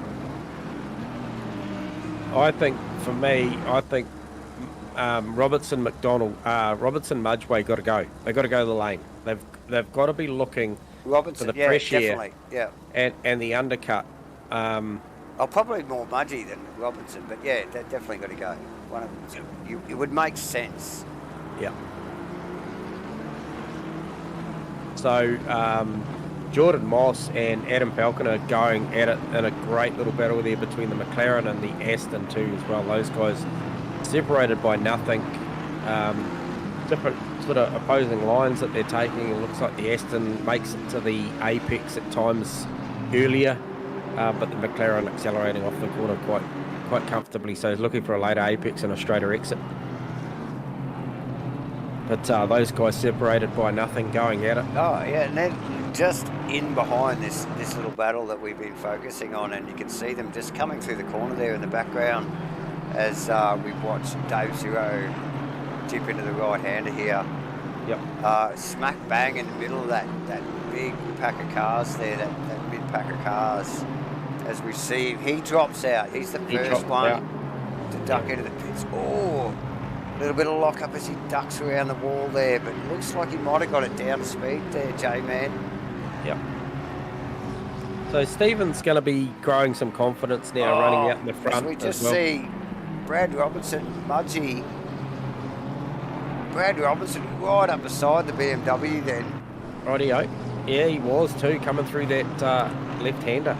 I think, for me, Robertson, McDonald, Robertson, Mudgeway got to go. They've got to go to the lane. They've got to be looking for the fresh air and the undercut. Probably more Mudgy than Robinson, but yeah, they've definitely got to go. One of them, it would make sense. Yeah. So Jordan Moss and Adam Falcon are going at it in a great little battle there between the McLaren and the Aston too as well. Those guys separated by nothing. sort of opposing lines that they're taking. It looks like the Aston makes it to the apex at times earlier, but the McLaren accelerating off the corner quite comfortably. So he's looking for a later apex and a straighter exit. But those guys separated by nothing going at it. Oh, yeah, and then just in behind this little battle that we've been focusing on, and you can see them just coming through the corner there in the background as we've watched Dave Zero dip into the right-hander here. Yep. Smack bang in the middle of that big pack of cars there, that mid-pack of cars. As we see him, he drops out. He's the first one to duck into the pits. Oh! A little bit of lock up as he ducks around the wall there, but it looks like he might have got it down to speed there, J-Man. Yep. So Stephen's going to be growing some confidence now, running out in the front. We just as well. see Brad Robertson, Mudgee. Brad Robertson right up beside the BMW then. Rightio. Yeah, he was too, coming through that left-hander.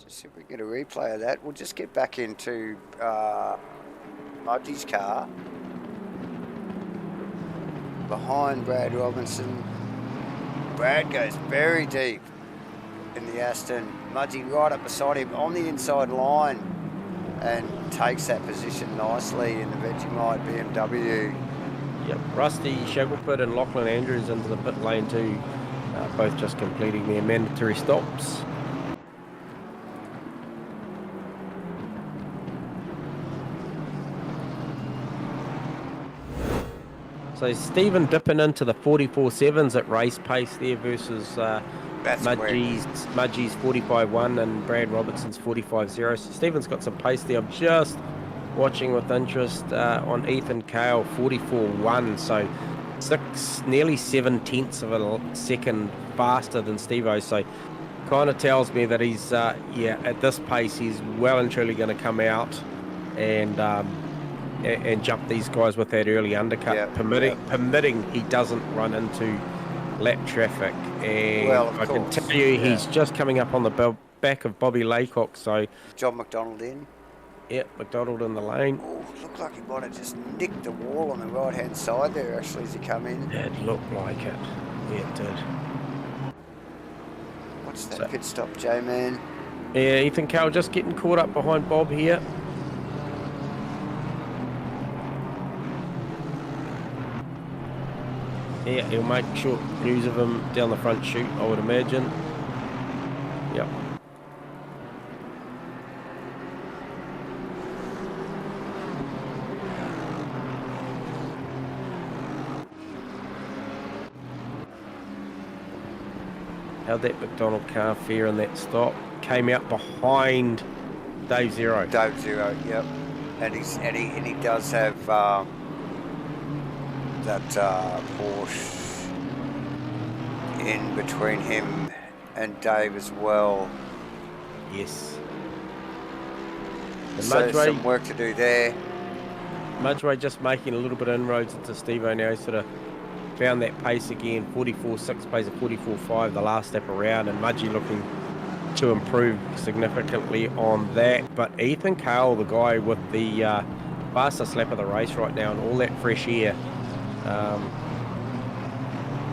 Just see if we get a replay of that. We'll just get back into Mudgee's car. Behind Brad Robinson. Brad goes very deep in the Aston. Mudgee right up beside him on the inside line and takes that position nicely in the Vegemite BMW. Yep, Rusty Shackelford and Lachlan Andrews into the pit lane too, both just completing their mandatory stops. So Stephen dipping into the 44.7s at race pace there versus Mudgee's 45.1 and Brad Robertson's 45.0. So Stephen's got some pace there. I'm just watching with interest on Ethan Cale, 44.1. So nearly 7/10 of a second faster than Steve-O. So kind of tells me that he's, at this pace, he's well and truly going to come out and jump these guys with that early undercut, permitting he doesn't run into lap traffic. And I can tell you he's just coming up on the back of Bobby Laycock. So John McDonald in. Yep, McDonald in the lane. Oh, looked like he might have just nicked the wall on the right-hand side there, actually, as he come in. It looked like it. Yeah, it did. What's that pit stop, J-Man? Yeah, Ethan Cale just getting caught up behind Bob here. Yeah, he'll make short news of him down the front chute, I would imagine. Yep. How'd that McDonald car fare in that stop? Came out behind Dave Zero. Dave Zero, yep. And he does have that Porsche in between him and Dave as well. Yes. So some work to do there. Mudgee just making a little bit of inroads into Steve-O now. He sort of found that pace again, 44.6 pace of 44.5 the last step around, and Mudgee looking to improve significantly on that. But Ethan Cale, the guy with the fastest lap of the race right now and all that fresh air,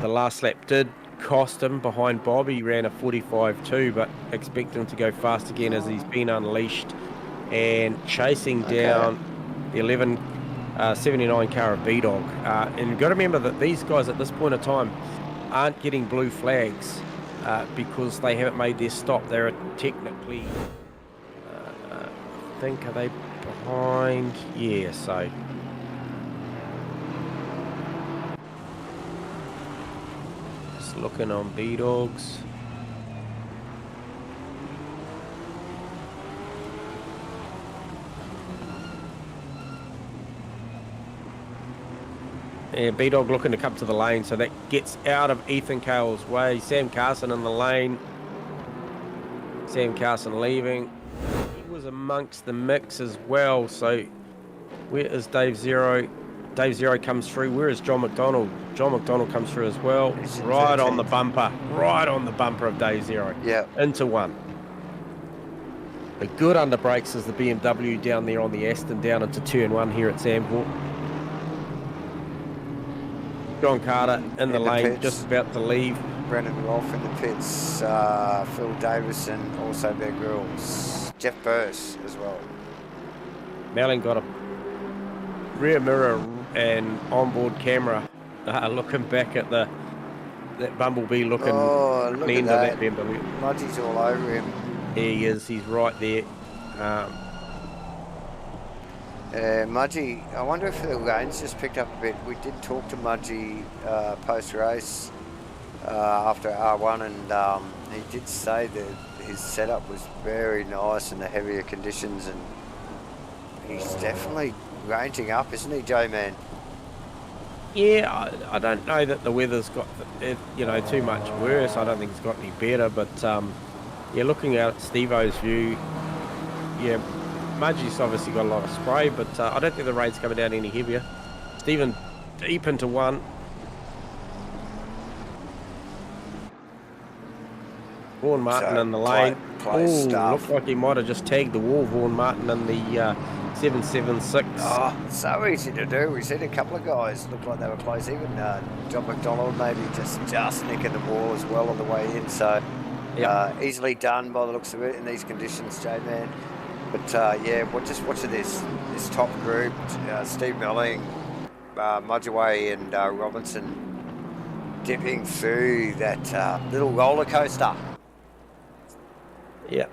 the last lap did cost him behind Bob. He ran a 45.2, but expect him to go fast again as he's been unleashed and chasing down the 1179 car of B-Dog. And you've got to remember that these guys at this point of time aren't getting blue flags because they haven't made their stop. They're technically, I think, are they behind? Yeah, so. Just looking on B-Dogs. Yeah, B-Dog looking to come to the lane, so that gets out of Ethan Cale's way. Sam Carson in the lane. Sam Carson leaving. He was amongst the mix as well, so where is Dave Zero? Dave Zero comes through. Where is John McDonald? John McDonald comes through as well. Right on the bumper. Right on the bumper of Dave Zero. Yeah. Into one. The good under brakes is the BMW down there on the Aston down into turn one here at Zandvoort. John Carter in the lane, pits. just about to leave. Brendan Rolfe in the pits. Phil Davison, also Bear Grylls. Jeff Burse as well. Melling got a rear mirror and onboard camera looking back at that Bumblebee looking Oh, look end at of that. that BMW. Mudgy's all over him. There he is, he's right there. Mudgy, I wonder if the rain's just picked up a bit. We did talk to Mudgy post-race after R1, and he did say that his setup was very nice in the heavier conditions, and he's definitely ranging up, isn't he, J-Man? Yeah, I don't know that the weather's got, too much worse. I don't think it's got any better, but yeah, looking out at Steve-O's view, yeah, Mudgy's obviously got a lot of spray, but I don't think the rain's coming down any heavier. Stephen deep into one. Vaughan Martin in the lane. Close stuff. Looked like he might have just tagged the wall, Vaughan Martin in the 776. Oh, so easy to do. We seen a couple of guys look like they were close. Even John McDonald maybe just nicking the wall as well on the way in. So easily done by the looks of it in these conditions, J-Man. But yeah, watching this top group, Steve Melling, Mudgeway and Robinson dipping through that little roller coaster. Yeah.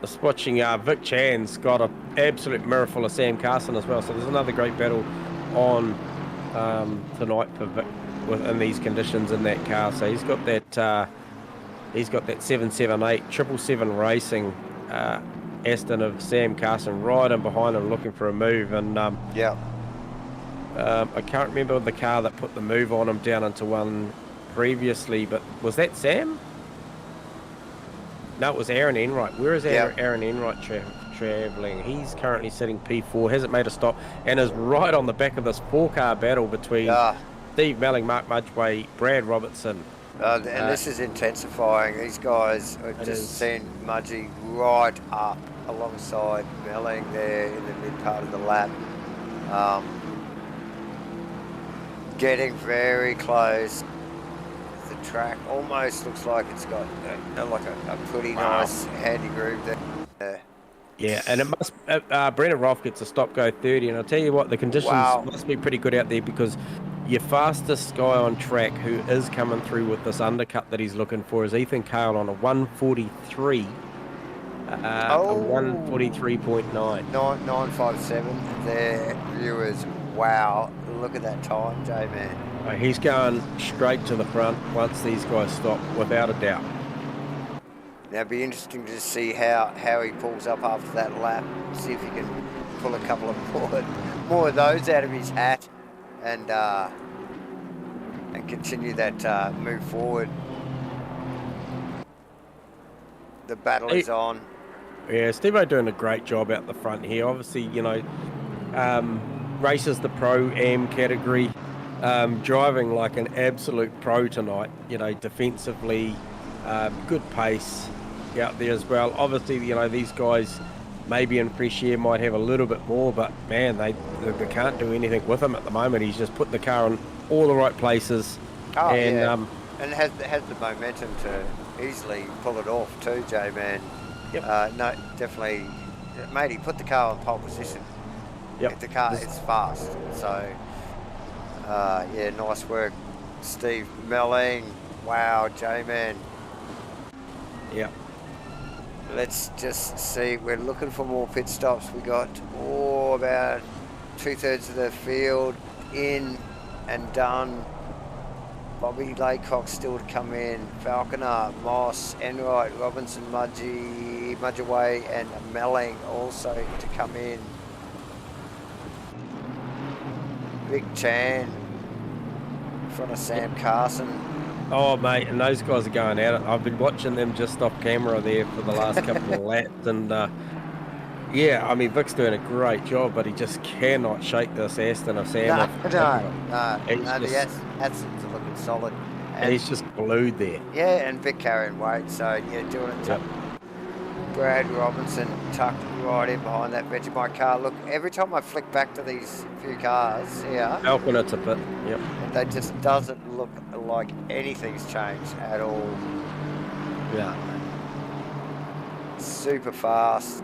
Just watching Vic Chan's got an absolute mirror full of Sam Carson as well. So there's another great battle on tonight for Vic within these conditions in that car. So he's got that 778 777 Racing Aston of Sam Carson right in behind him looking for a move. And I can't remember the car that put the move on him down into one previously, but was that Sam? No, it was Aaron Enright. Where is Aaron Enright travelling? He's currently sitting P4, hasn't made a stop, and is right on the back of this 4-car battle between Steve Melling, Mark Mudgeway, Brad Robertson. And this is intensifying. These guys are just seeing Mudgy right up alongside Melling there in the mid part of the lap. Getting very close. The track almost looks like it's got a pretty nice handy groove there. Yeah, and it must. Brendan Rolfe gets a stop go 30, and I'll tell you what, the conditions must be pretty good out there, because your fastest guy on track who is coming through with this undercut that he's looking for is Ethan Cale on a 143. A 143.9. 957 there, viewers. Wow, look at that time, J-Man. He's going straight to the front once these guys stop, without a doubt. Now it'll be interesting to see how he pulls up after that lap. See if he can pull a couple of more of those out of his hat, and continue that move forward. The battle is on. Yeah, Steve-O doing a great job out the front here. Obviously, races the Pro-Am category, driving like an absolute pro tonight, defensively, good pace out there as well. Obviously, these guys maybe in fresh air might have a little bit more, but man, they can't do anything with him at the moment. He's just put the car in all the right places. And has the momentum to easily pull it off too, J-Man. Yep. No, definitely, mate, he put the car on pole position. Yep. The car is fast, so yeah, nice work, Steve Melling. Wow, J-Man. Yeah. Let's just see. We're looking for more pit stops. We got about 2/3 of the field in and done. Bobby Laycock still to come in. Falconer, Moss, Enright, Robinson, Mudgeway, and Melling also to come in. Big Chan in front of Sam Carson. Oh, mate, and those guys are going at it. I've been watching them just off camera there for the last couple of laps, and yeah, I mean, Vic's doing a great job, but he just cannot shake this Aston of Sam. No, the Aston's are looking solid. And he's just glued there. Yeah, and Vic carrying weight, so yeah, doing it tough. Brad Robinson tucked right in behind that Vegemite car. Look, every time I flick back to these few cars here, Helping it to pit. Yep. they just doesn't look like anything's changed at all. Yeah. Super fast.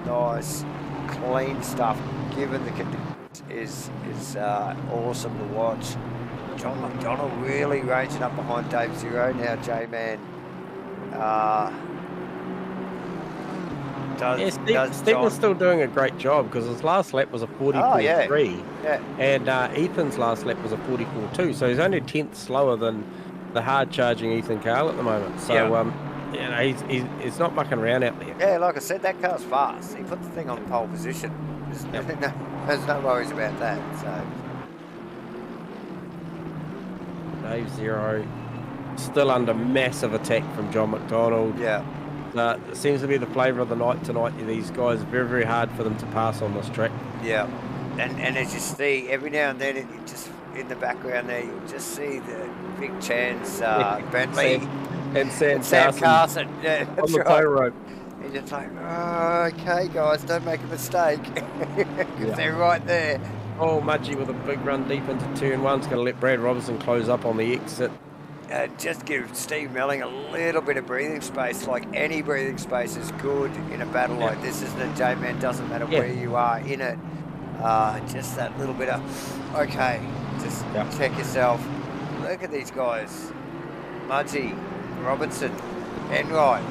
Nice, clean stuff. Given the conditions, is awesome to watch. John McDonald really ranging up behind Dave Zero now. J-Man. Stephen's still doing a great job because his last lap was a 44.3, and Ethan's last lap was a 44.2. So he's only 10th slower than the hard-charging Ethan Carl at the moment. So you know, he's not mucking around out there. Yeah, like I said, that car's fast. He put the thing on pole position. There's no worries about that. So Dave Zero still under massive attack from John McDonald. Yeah. It seems to be the flavour of the night tonight. These guys, very, very hard for them to pass on this track. Yeah. And as you see, every now and then, you just in the background there, you'll just see the Big Chan's Bentley and Sam Carson. Yeah, on that's the tow rope. He's just like, oh, okay, guys, don't make a mistake. Because they're right there. Oh, Mudgee with a big run deep into turn one's going to let Brad Robinson close up on the exit. Just give Steve Melling a little bit of breathing space. Like any breathing space is good in a battle like this, isn't it, J-Man? Doesn't matter where you are in it. Just that little bit of, okay, just check yourself. Look at these guys. Mudgee, Robinson, Enright,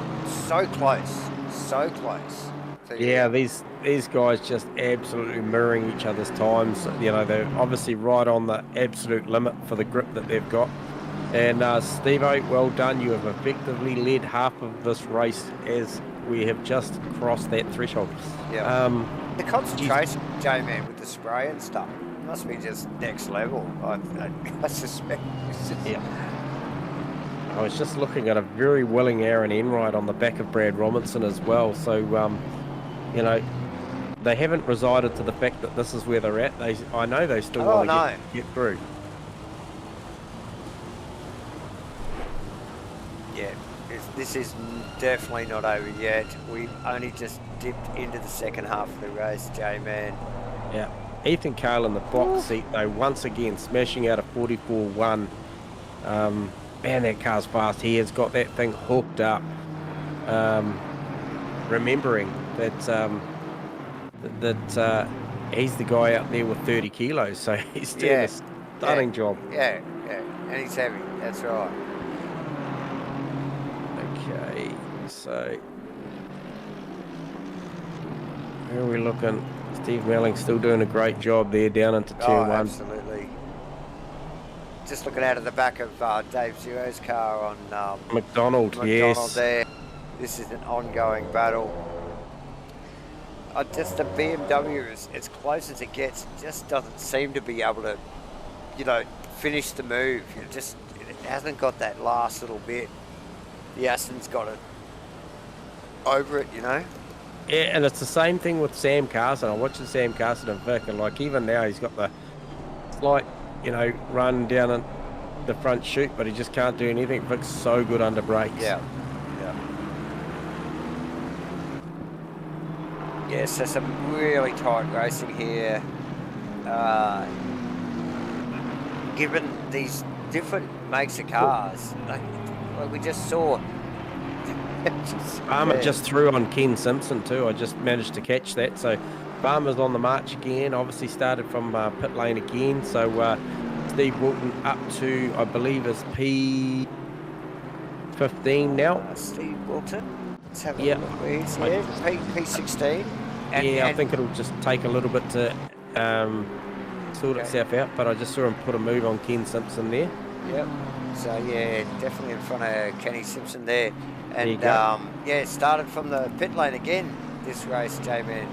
so close, so close. So, these guys just absolutely mirroring each other's times. You know, they're obviously right on the absolute limit for the grip that they've got. And Steve-O, well done. You have effectively led half of this race as we have just crossed that threshold. Yeah. The concentration, J-Man, with the spray and stuff must be just next level. I suspect. I was just looking at a very willing Aaron Enright on the back of Brad Robinson as well. So, you know, they haven't resided to the fact that this is where they're at. I know they still want to get through. Yeah, this is definitely not over yet. We've only just dipped into the second half of the race, J-Man. Yeah, Ethan Carl in the box seat, though, once again smashing out a 44.1. Man, that car's fast. He has got that thing hooked up. Remembering that he's the guy out there with 30 kilos, so he's doing a stunning job. Yeah, and he's heavy. That's right. Okay, so where are we looking? Steve Melling still doing a great job there down into turn one. Absolutely. Just looking out of the back of Dave Zero's car on McDonald, yes. There. This is an ongoing battle. Just the BMW is as close as it gets. Just doesn't seem to be able to, you know, finish the move. It hasn't got that last little bit. The Asrnz got it over it, you know. Yeah, and it's the same thing with Sam Carson. I watched Sam Carson and Vic, and like even now he's got the slight, you know, run down in the front chute, but he just can't do anything. Vic's so good under brakes. Yeah. Yes, so some really tight racing here. Given these different makes of cars, like we just saw. Farmer just threw on Ken Simpson too. I just managed to catch that. So Farmer's on the march again. Obviously started from pit lane again. So Steve Wilton up to, I believe, is P15 now. Steve Wilton. Let's have a look where he's here. P16. I think it'll just take a little bit to sort itself out. But I just saw him put a move on Ken Simpson there. Yep. So yeah, definitely in front of Kenny Simpson there. And it started from the pit lane again this race, J-Man,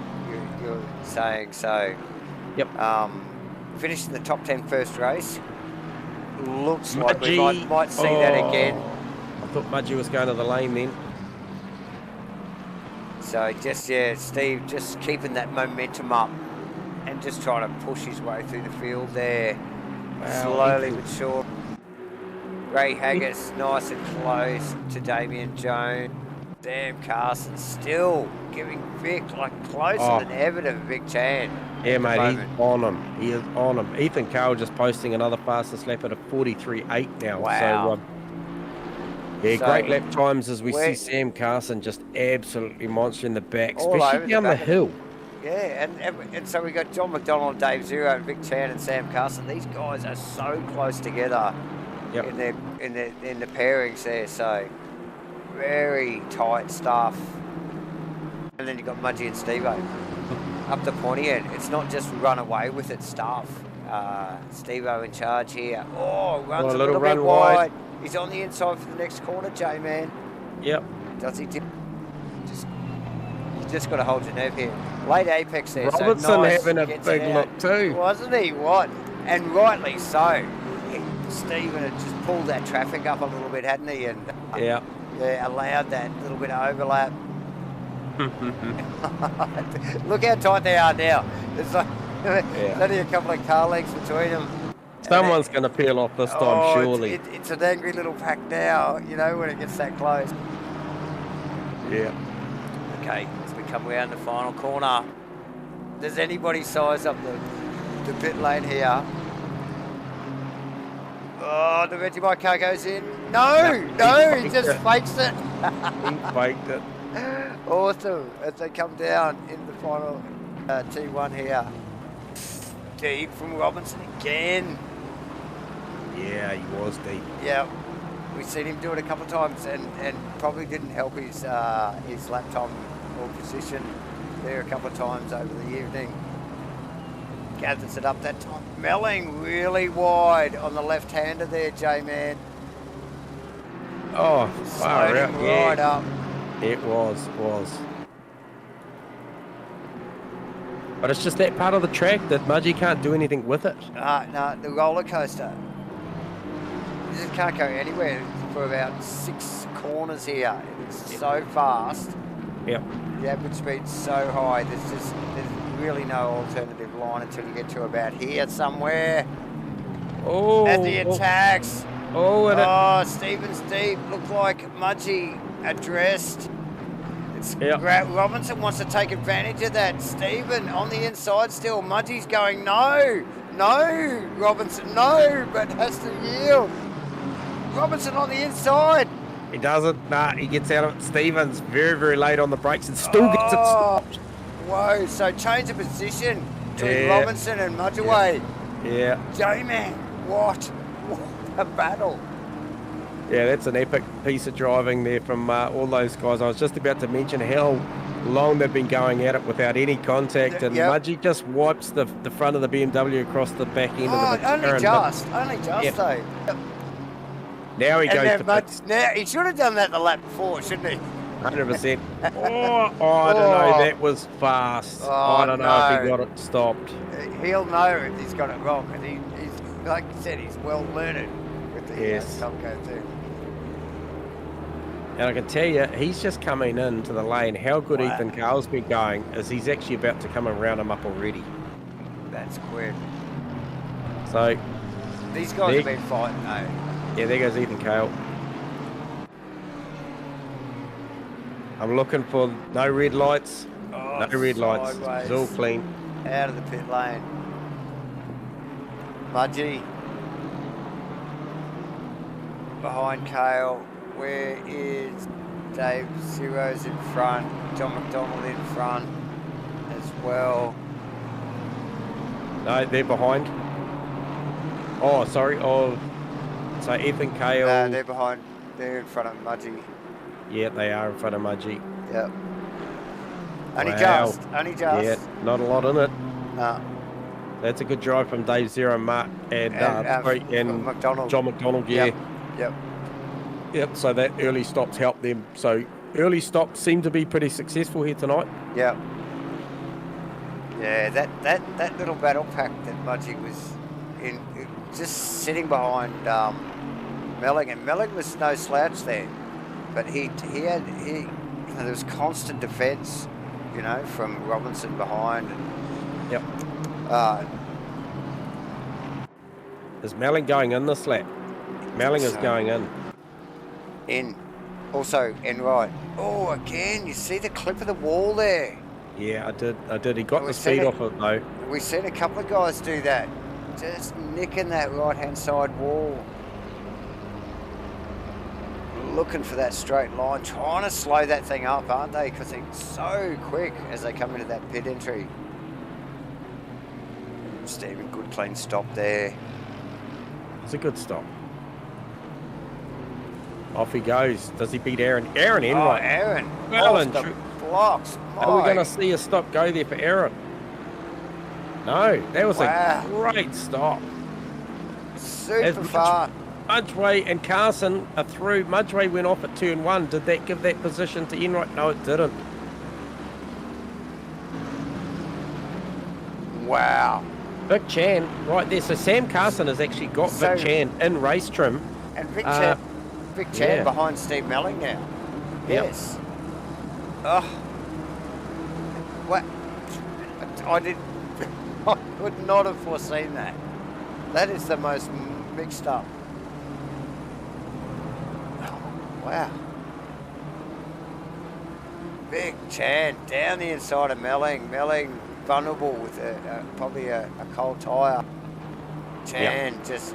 you're saying. So yep. Finished in the top 10 first race. Looks like we might see that again. I thought Mudgee was going to the lane then. So Steve just keeping that momentum up and just trying to push his way through the field there. Wow, slowly but sure. Ray Haggis nice and close to Damien Jones. Sam Carson still giving Vic like closer than ever to Vic Chan. Yeah, mate, he's on him. He is on him. Ethan Cale just posting another fastest lap at a 43.8 now. Wow. So, yeah, great lap times as we see Sam Carson just absolutely monstering the back, especially down the hill. Yeah, and so we got John McDonald, Dave Zero, Vic Chan, and Sam Carson. These guys are so close together in the pairings there. So very tight stuff. And then you got Mudgy and Steve-O up the pointy end. It's not just run away with it stuff. Steve-O in charge here. Oh, runs a little bit wide. He's on the inside for the next corner, J-Man. Yep. Does he? You just got to hold your nerve here. Late apex there. Robertson so nice, having a big look too. Wasn't he? What? And rightly so. Stephen had just pulled that traffic up a little bit, hadn't he? And allowed that little bit of overlap. Look how tight they are now. There's like only a couple of car lengths between them. Someone's going to peel off this time, surely. It's an angry little pack now, you know, when it gets that close. Yeah. Okay, as we come around the final corner, does anybody size up the pit lane here? Oh, the Vegemite car goes in. No, he just fakes it. He faked it. Awesome, as they come down in the final T1 here. Deep from Robinson again. Yeah, he was deep. Yeah, we've seen him do it a couple of times and probably didn't help his lap time or position there a couple of times over the evening. Gathers it up that time. Melling really wide on the left-hander there, J-Man. Oh, far out. Right up. It was. But it's just that part of the track that Mudgy can't do anything with it. No, the roller coaster. You just can't go anywhere for about 6 corners here. It's so fast. Yep. The average speed's so high. There's really no alternative line until you get to about here somewhere. Oh. And the attacks. Stephen's deep. Looked like Mudgy addressed. Robinson wants to take advantage of that. Stephen on the inside still. Mudgy's going, no, Robinson, no, but has to yield. Robinson on the inside. He doesn't. Nah, he gets out of it. Stevens very, very late on the brakes and still gets it stopped. Whoa, so change of position between Robinson and Mudgeway. Yeah. J-Man, what a battle. Yeah, that's an epic piece of driving there from all those guys. I was just about to mention how long they've been going at it without any contact, and Mudgy just wipes the front of the BMW across the back end of the McLaren. Only just though. Now he goes to pits. Now he should have done that the lap before, shouldn't he? 100%. I don't know. That was fast. I don't know if he got it stopped. He'll know if he's got it wrong, and he's like you said, he's well learned with the top go too. And I can tell you, he's just coming into the lane. How good Ethan Cale's been going is he's actually about to come and round him up already. That's quick. So these guys have been fighting though. Yeah, there goes Ethan Cale. I'm looking for no red lights. No red lights. It's all clean. Out of the pit lane. Mudgy. Behind Cale. Where is Dave Zero's in front? John McDonald in front as well. No, they're behind. Oh, sorry. Oh, so Ethan Cale. No, they're behind. They're in front of Mudgy. Yeah, they are in front of Mudgy. Yep. Only just. Yeah, not a lot in it. No. That's a good drive from Dave Zero, Mark, and McDonald. John McDonald. Yeah. Yep. So that early stops helped them. So early stops seem to be pretty successful here tonight. Yep. Yeah, that little battle pack that Mudgy was in, just sitting behind Melling, and Melling was no slouch there, but there was constant defence, you know, from Robinson behind. Yep. Is Melling going in this lap? Melling is going in. Also, Enright. Oh, again, you see the clip of the wall there? Yeah, I did. He got We the seen speed it. off it though. We've seen a couple of guys do that. Just nicking that right-hand side wall. Looking for that straight line, trying to slow that thing up, aren't they? Because they're so quick as they come into that pit entry. Stephen, good clean stop there. It's a good stop. Off he goes. Does he beat Aaron? Aaron Oh, Enright. Aaron. Well Off and the true. blocks. Are we going My. to see a stop go there for Aaron? No, that was Wow. a great stop. Super As much- far. Mudgeway and Carson are through. Mudgeway went off at turn 1. Did that give that position to Enright? No, it didn't. Wow. Vic Chan, right there. So Sam Carson has actually got Vic So- Chan in race trim. And Vic Uh, Chan yeah. behind Steve Melling now. Yep. Yes. Oh. What? I would not have foreseen that. That is the most mixed up. Wow. Big Chan down the inside of Melling. Melling vulnerable with probably a cold tyre. Chan just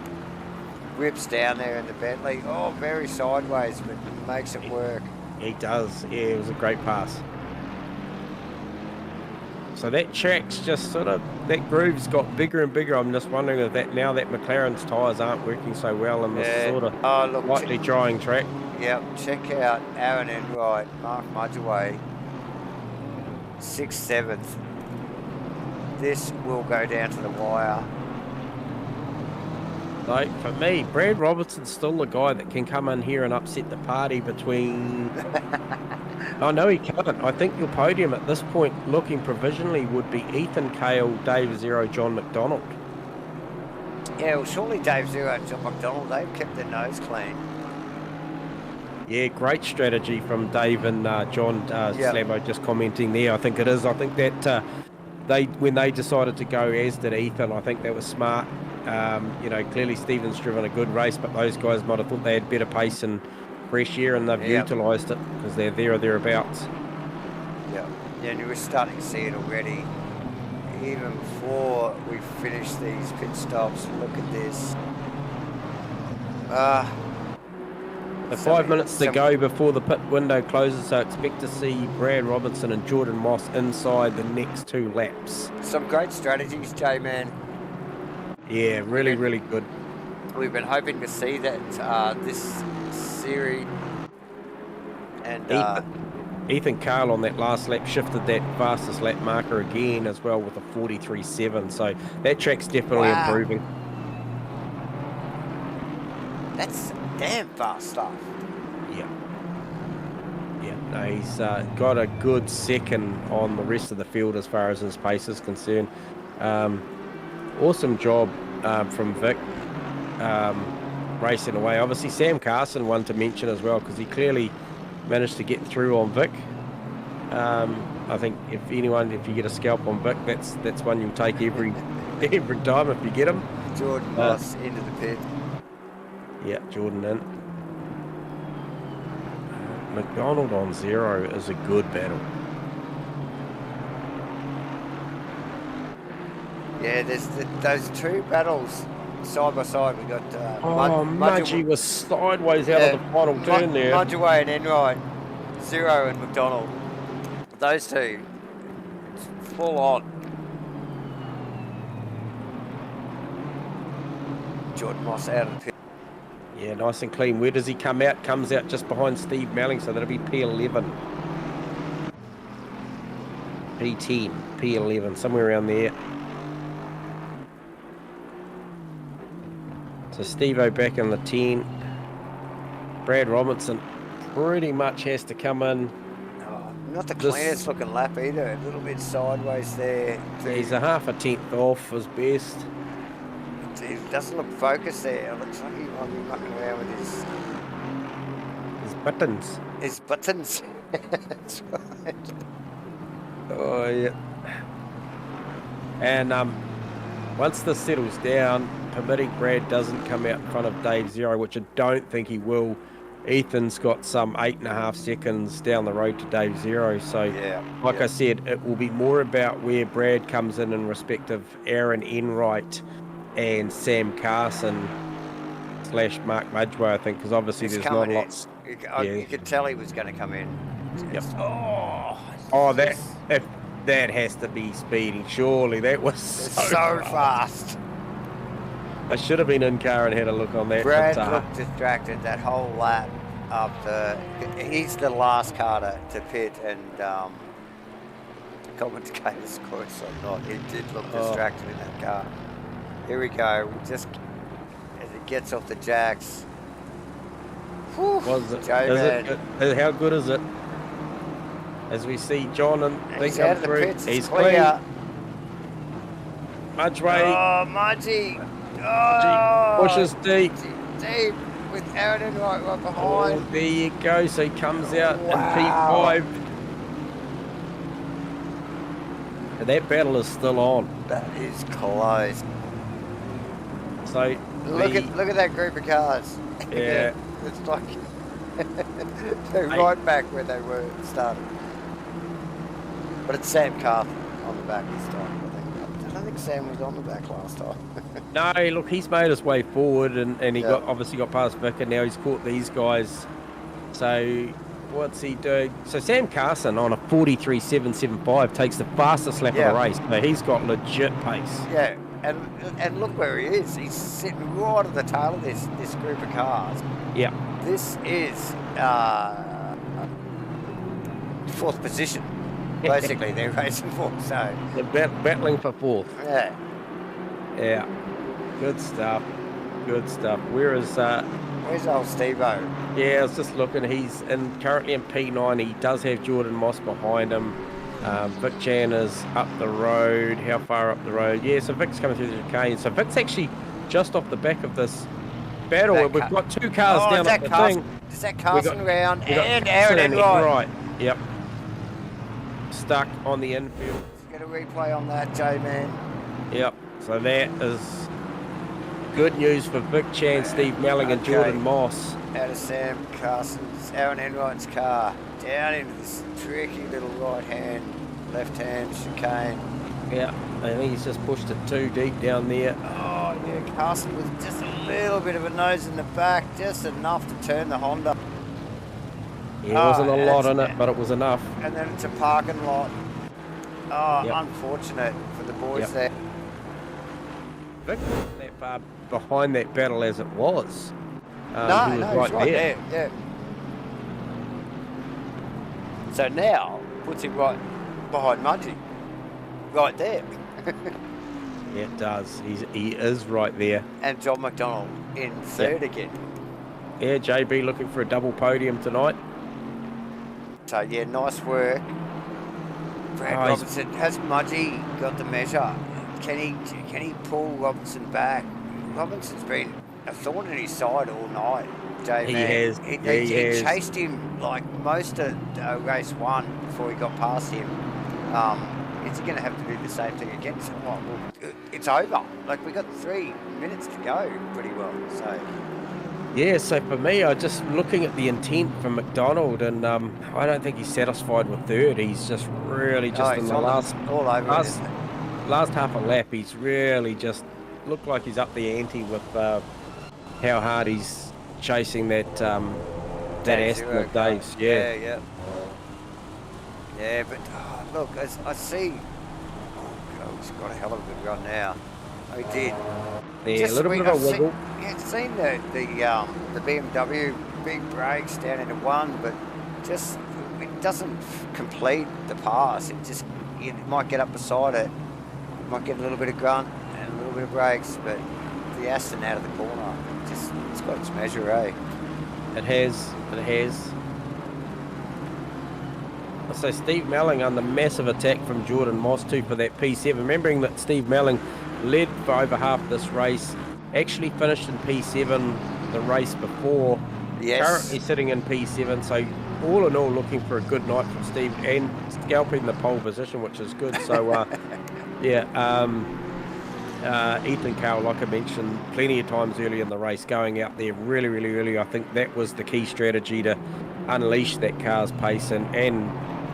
whips down there in the Bentley. Oh, very sideways, but makes it work. He does. Yeah, it was a great pass. So that track's just sort of, that groove's got bigger and bigger. I'm just wondering if that now that McLaren's tyres aren't working so well in this sort of Oh, look, lightly drying track. Yep, check out Aaron Enright, Mark Mudgeway, 6th, 7th. This will go down to the wire. Like, for me, Brad Robertson's still the guy that can come in here and upset the party between... Oh, no, he can't. I think your podium at this point, looking provisionally, would be Ethan Cale, Dave Zero, John McDonald. Yeah, well, surely Dave Zero and John McDonald, they've kept their nose clean. Yeah, great strategy from Dave and John Slabo just commenting there. I think it is. I think that when they decided to go, as did Ethan, I think that was smart. Clearly Stephen's driven a good race, but those guys might have thought they had better pace and fresh air, and they've utilised it because they're there or thereabouts. Yeah, and you were starting to see it already. Even before we finish these pit stops, look at this. The 5 minutes to go before the pit window closes, so expect to see Brad Robinson and Jordan Moss inside the next 2 laps. Some great strategies, J-Man. Yeah, really, really good. We've been hoping to see that this series. And Ethan Cale on that last lap shifted that fastest lap marker again as well with a 43.7, so that track's definitely improving. That's damn fast stuff. Yeah. No, he's got a good second on the rest of the field as far as his pace is concerned. Awesome job from Vic racing away. Obviously Sam Carson one to mention as well, because he clearly managed to get through on Vic. I think if you get a scalp on Vic, that's one you'll take every time if you get him. Jordan Moss into the pit. Yeah, Jordan in. McDonald on 0 is a good battle. Yeah, there's those 2 battles side by side. We got Mudgey was sideways out of the final turn there. Mudgeway and Enright, 0 and McDonald. Those 2, it's full on. Jordan Moss out of the pit. Yeah, nice and clean. Where does he come out? Comes out just behind Steve Melling, so that'll be P11. P10, P11, somewhere around there. So Steve-O back in the 10. Brad Robinson pretty much has to come in. Not the cleanest looking lap either. A little bit sideways there. He's a half a tenth off his best. He doesn't look focused there. It looks like he might be mucking around with his buttons. His buttons. That's right. Oh yeah. And once this settles down, permitting Brad doesn't come out in front of Dave Zero, which I don't think he will, Ethan's got some 8.5 seconds down the road to Dave Zero. So, Yeah. like I said, it will be more about where Brad comes in respect of Aaron Enright and Sam Carson / Mark Mudgeway, I think, because obviously He's there's coming not in. lots. You could tell he was going to come in. Yep. Oh, That if that has to be speeding. Surely that was so fast. I should have been in car and had a lock on that. Brad but, looked distracted that whole lap up the. He's the last car to pit, and commentators, of course, or not. He did look distracted in that car. Here we go. Just as it gets off the jacks. Was it? How good is it? As we see John and they he's come out of the through, pits. he's clear. Mudgeway. Oh, Mudgy. Oh, pushes deep. Deep with Aaron Enright right behind. Oh, there you go. So he comes out in Wow. P5. And that battle is still on. That is close. So Look at that group of cars. Yeah. It's like they're right back where they were started. But it's Sam Carthen on the back this time. I don't think Sam was on the back last time. No, look, he's made his way forward, and he obviously got past Vic, and now he's caught these guys. So what's he doing? So Sam Carson on a 43.775 takes the fastest lap of the race. So he's got legit pace. Yeah, and look where he is. He's sitting right at the tail of this group of cars. Yeah. This is fourth position. Basically, they're racing for. So they're battling for fourth. Yeah. Yeah. Good stuff. Good stuff. Where's old Steve-O? Yeah, I was just looking. He's currently in P9. He does have Jordan Moss behind him. Vic Chan is up the road. How far up the road? Yeah, so Vic's coming through the chicane. So Vic's actually just off the back of this battle. We've got two cars down at the thing. Is that Carson round? And Aaron Aaron Enright. Yep. Stuck on the infield. Get a replay on that, J-Man. Yep. So that is good news for Vic Chan, Steve Melling, and Jordan Moss. Out of Sam Carson's, Aaron Enright's car, down into this tricky little left-hand chicane. Yeah, I think he's just pushed it too deep down there. Oh, yeah, Carson with just a little bit of a nose in the back, just enough to turn the Honda. Yeah, there wasn't a lot in it, but it was enough. And then it's a parking lot. Oh, unfortunate for the boys there. Vic wasn't that far behind that battle as it was. No, he was right there. Yeah. So now puts him right behind Mudgy, right there. Yeah, it does. He is right there. And John McDonald in third again. Yeah, JB looking for a double podium tonight. So yeah, nice work. Brad Robinson, has Mudgy got the measure? Can he pull Robinson back? Robinson's been a thorn in his side all night, Jay. He has. He chased him like most of race one before he got past him. Is he going to have to do the same thing again? So, well, it's over. Like, we got 3 minutes to go pretty well. So. Yeah, so for me, I just looking at the intent from McDonald, and I don't think he's satisfied with third. He's just really in the last half a lap, he's really just looked like he's up the ante with how hard he's chasing that Aston of Dave's. Yeah, but look, I see. Oh, he's got a hell of a good run now. Oh, he did. Yeah, a little bit of a wiggle. I've seen the BMW big brakes down into one, but just it doesn't complete the pass. It might get up beside it, might get a little bit of grunt and a little bit of brakes, but the Aston out of the corner, it's got its measure, eh? It has. So Steve Melling under massive attack from Jordan Moss too for that P7. Remembering that Steve Melling led for over half this race, actually finished in P7 the race before. Yes. Currently sitting in P7, so all in all looking for a good night from Steve and scalping the pole position, which is good. So Ethan Cale, like I mentioned plenty of times early in the race, going out there really, really early. I think that was the key strategy to unleash that car's pace and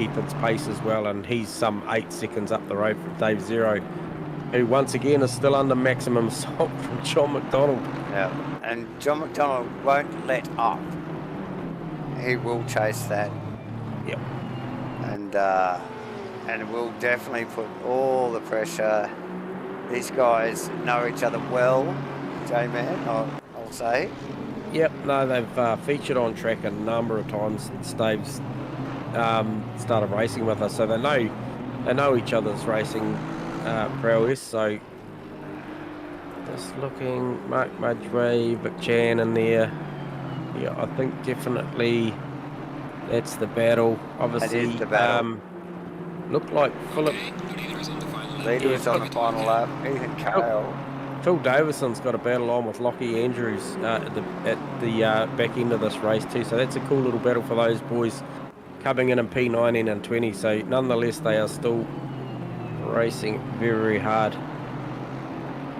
Ethan's pace as well. And he's some 8 seconds up the road from Dave Zero, who once again is still under maximum assault from John McDonald. Yeah, and John McDonald won't let up. He will chase that. Yep. And will definitely put all the pressure. These guys know each other well, J-Man, I'll say. Yep, no, they've featured on track a number of times since Dave's started racing with us, so they know each other's racing prowess. So just looking, Mark Mudgway, Vic Chan in there. Yeah, I think definitely that's the battle. Obviously, it is the battle. Looked like Philip. Leader is on the final lap. Ethan Cale. Phil Davison's got a battle on with Lockie Andrews at the back end of this race too. So that's a cool little battle for those boys coming in P19 and 20. So nonetheless, they are still racing very, very hard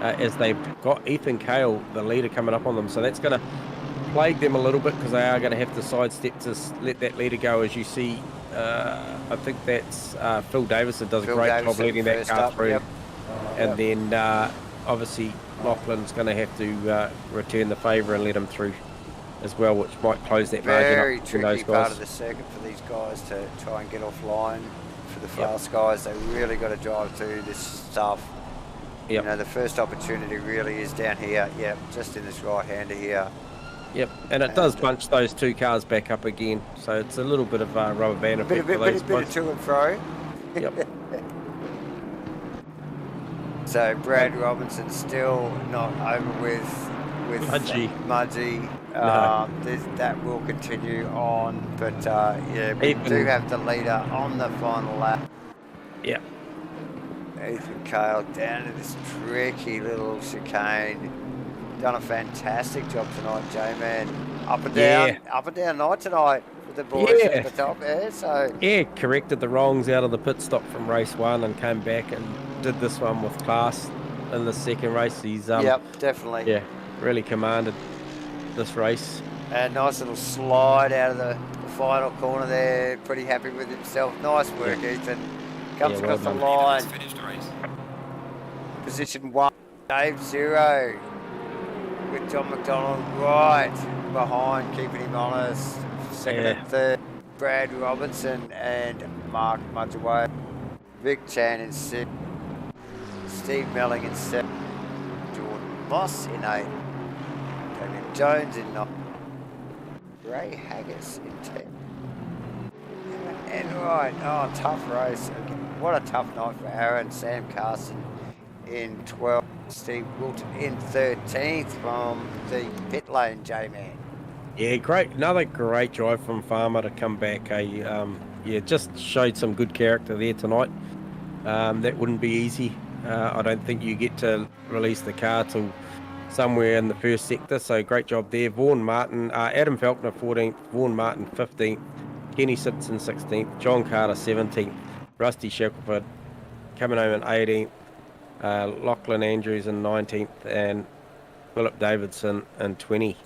as they've got Ethan Cale, the leader, coming up on them. So that's going to plague them a little bit because they are going to have to sidestep to let that leader go. As you see, I think that's Phil Davison does a great job leading that car through. Yep. And then obviously Lachlan's going to have to return the favour and let him through as well, which might close that margin up. Very tricky part of the circuit for these guys to try and get offline. For the fast guys, they really got to drive through this stuff. Yep. You know, the first opportunity really is down here. Yeah, just in this right-hander here. Yep, and it does bunch those two cars back up again, so it's a little bit of a rubber band effect for those bit of to and fro. Yep. So Brad Robinson's still not over with Mudgee. No. That will continue on, but yeah, we do have the leader on the final lap. Yeah. Ethan Cale down to this tricky little chicane. Done a fantastic job tonight, J-Man. Up and down night tonight with the boys at the top there. So corrected the wrongs out of the pit stop from race 1 and came back and did this one with class in the second race. He's definitely. Yeah, really commanded this race. A nice little slide out of the final corner there. Pretty happy with himself. Nice work, Ethan. Comes across the line. Position 1, Dave Zero. With John McDonald right behind, keeping him honest. Second and third, Brad Robinson and Mark Mudgeway. Vic Chan in 6th. Steve Melling in 7th. Jordan Moss in 8th. Damien Jones in 9th. Ray Haggis in 10th. And tough race. What a tough night for Aaron. Sam Carson in 12th. Steve Wilton in 13th from the pit lane, J-Man. Yeah, great. Another great drive from Farmer to come back. Just showed some good character there tonight. That wouldn't be easy. I don't think you get to release the car till somewhere in the first sector, so great job there. Vaughan Martin, Adam Falconer 14th, Vaughan Martin 15th, Kenny Simpson 16th, John Carter 17th, Rusty Shackelford coming home in 18th, Lachlan Andrews in 19th, and Philip Davidson in 20th.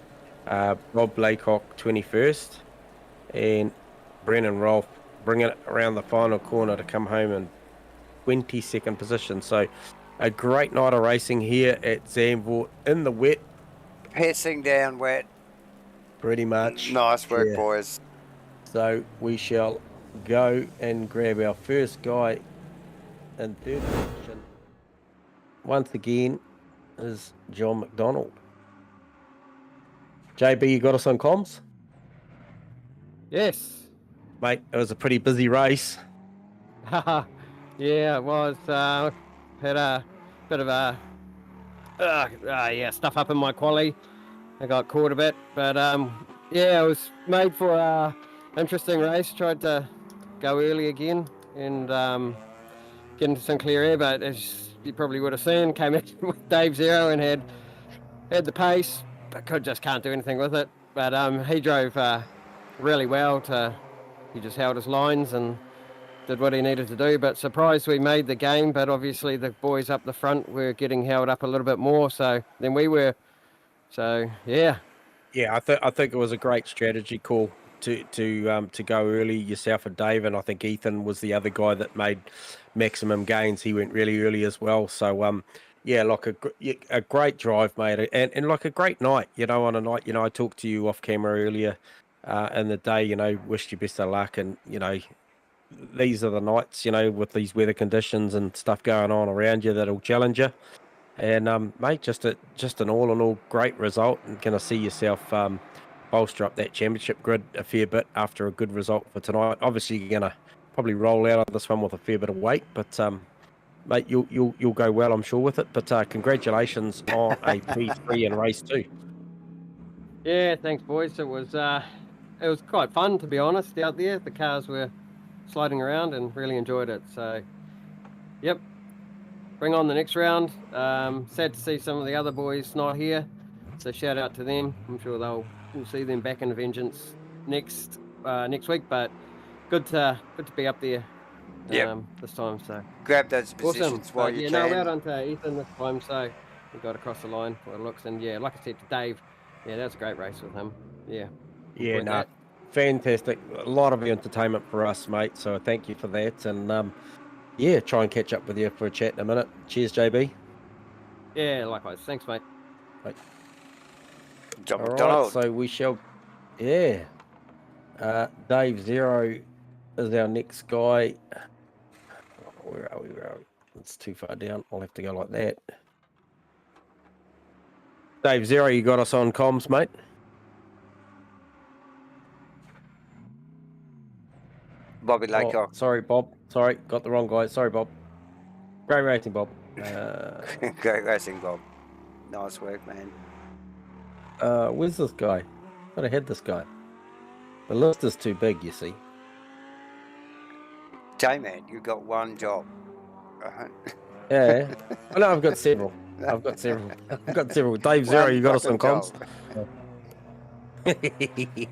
Rob Laycock 21st, and Brennan Rolfe bringing it around the final corner to come home in 22nd position. So a great night of racing here at Zandvoort in the wet. Pissing down wet. Pretty much. Nice work, boys. So we shall go and grab our first guy in third position. Once again is John McDonald. JB, you got us on comms? Yes. Mate, it was a pretty busy race. Yeah, it was. Had a bit of stuff up in my quali. I got caught a bit, but it was made for a interesting race. Tried to go early again and get into Sinclair Air, but as you probably would have seen, came in with Dave Zero and had the pace, but just can't do anything with it. But he drove really well. He just held his lines and did what he needed to do. But surprised we made the game. But obviously the boys up the front were getting held up a little bit more than we were. So yeah. Yeah, I think it was a great strategy call to go early, yourself and Dave, and I think Ethan was the other guy that made maximum gains. He went really early as well. So yeah, like a great drive, mate, and like a great night. On a night, I talked to you off camera earlier in the day. Wished you best of luck, and these are the nights, with these weather conditions and stuff going on around you that'll challenge you. And mate, just an all-in-all great result, and going to see yourself bolster up that championship grid a fair bit after a good result for tonight. Obviously, you're going to probably roll out of this one with a fair bit of weight, but mate, you'll go well, I'm sure, with it. But congratulations on a P3 in race 2. Yeah, thanks, boys. It was quite fun, to be honest, out there. The cars were sliding around and really enjoyed it. So, yep. Bring on the next round. Sad to see some of the other boys not here, so shout out to them. I'm sure we'll see them back in Vengeance next week. But good to be up there this time. So grab those positions awesome. while you can. Well done to Ethan this time. So we got across the line for it looks, and yeah, like I said to Dave, yeah, that was a great race with him. Yeah. Fantastic. A lot of entertainment for us, mate. So thank you for that, and yeah, try and catch up with you for a chat in a minute. Cheers, JB. Yeah, likewise. Thanks, mate. Bye. John All McDonald. right, so we shall. Yeah. Dave Zero is our next guy. Where are we? It's too far down. I'll have to go like that. Dave Zero, you got us on comms, mate? Bobby Laycock. Oh, sorry, Bob. Sorry, got the wrong guy. Sorry, Bob. Great racing, Bob. Great racing, Bob. Nice work, man. Where's this guy? Gotta head this guy. The list is too big, you see. J-Man, you got one job. Yeah. Oh, no, I've got several. I've got several. Dave Zero, you got us on comms?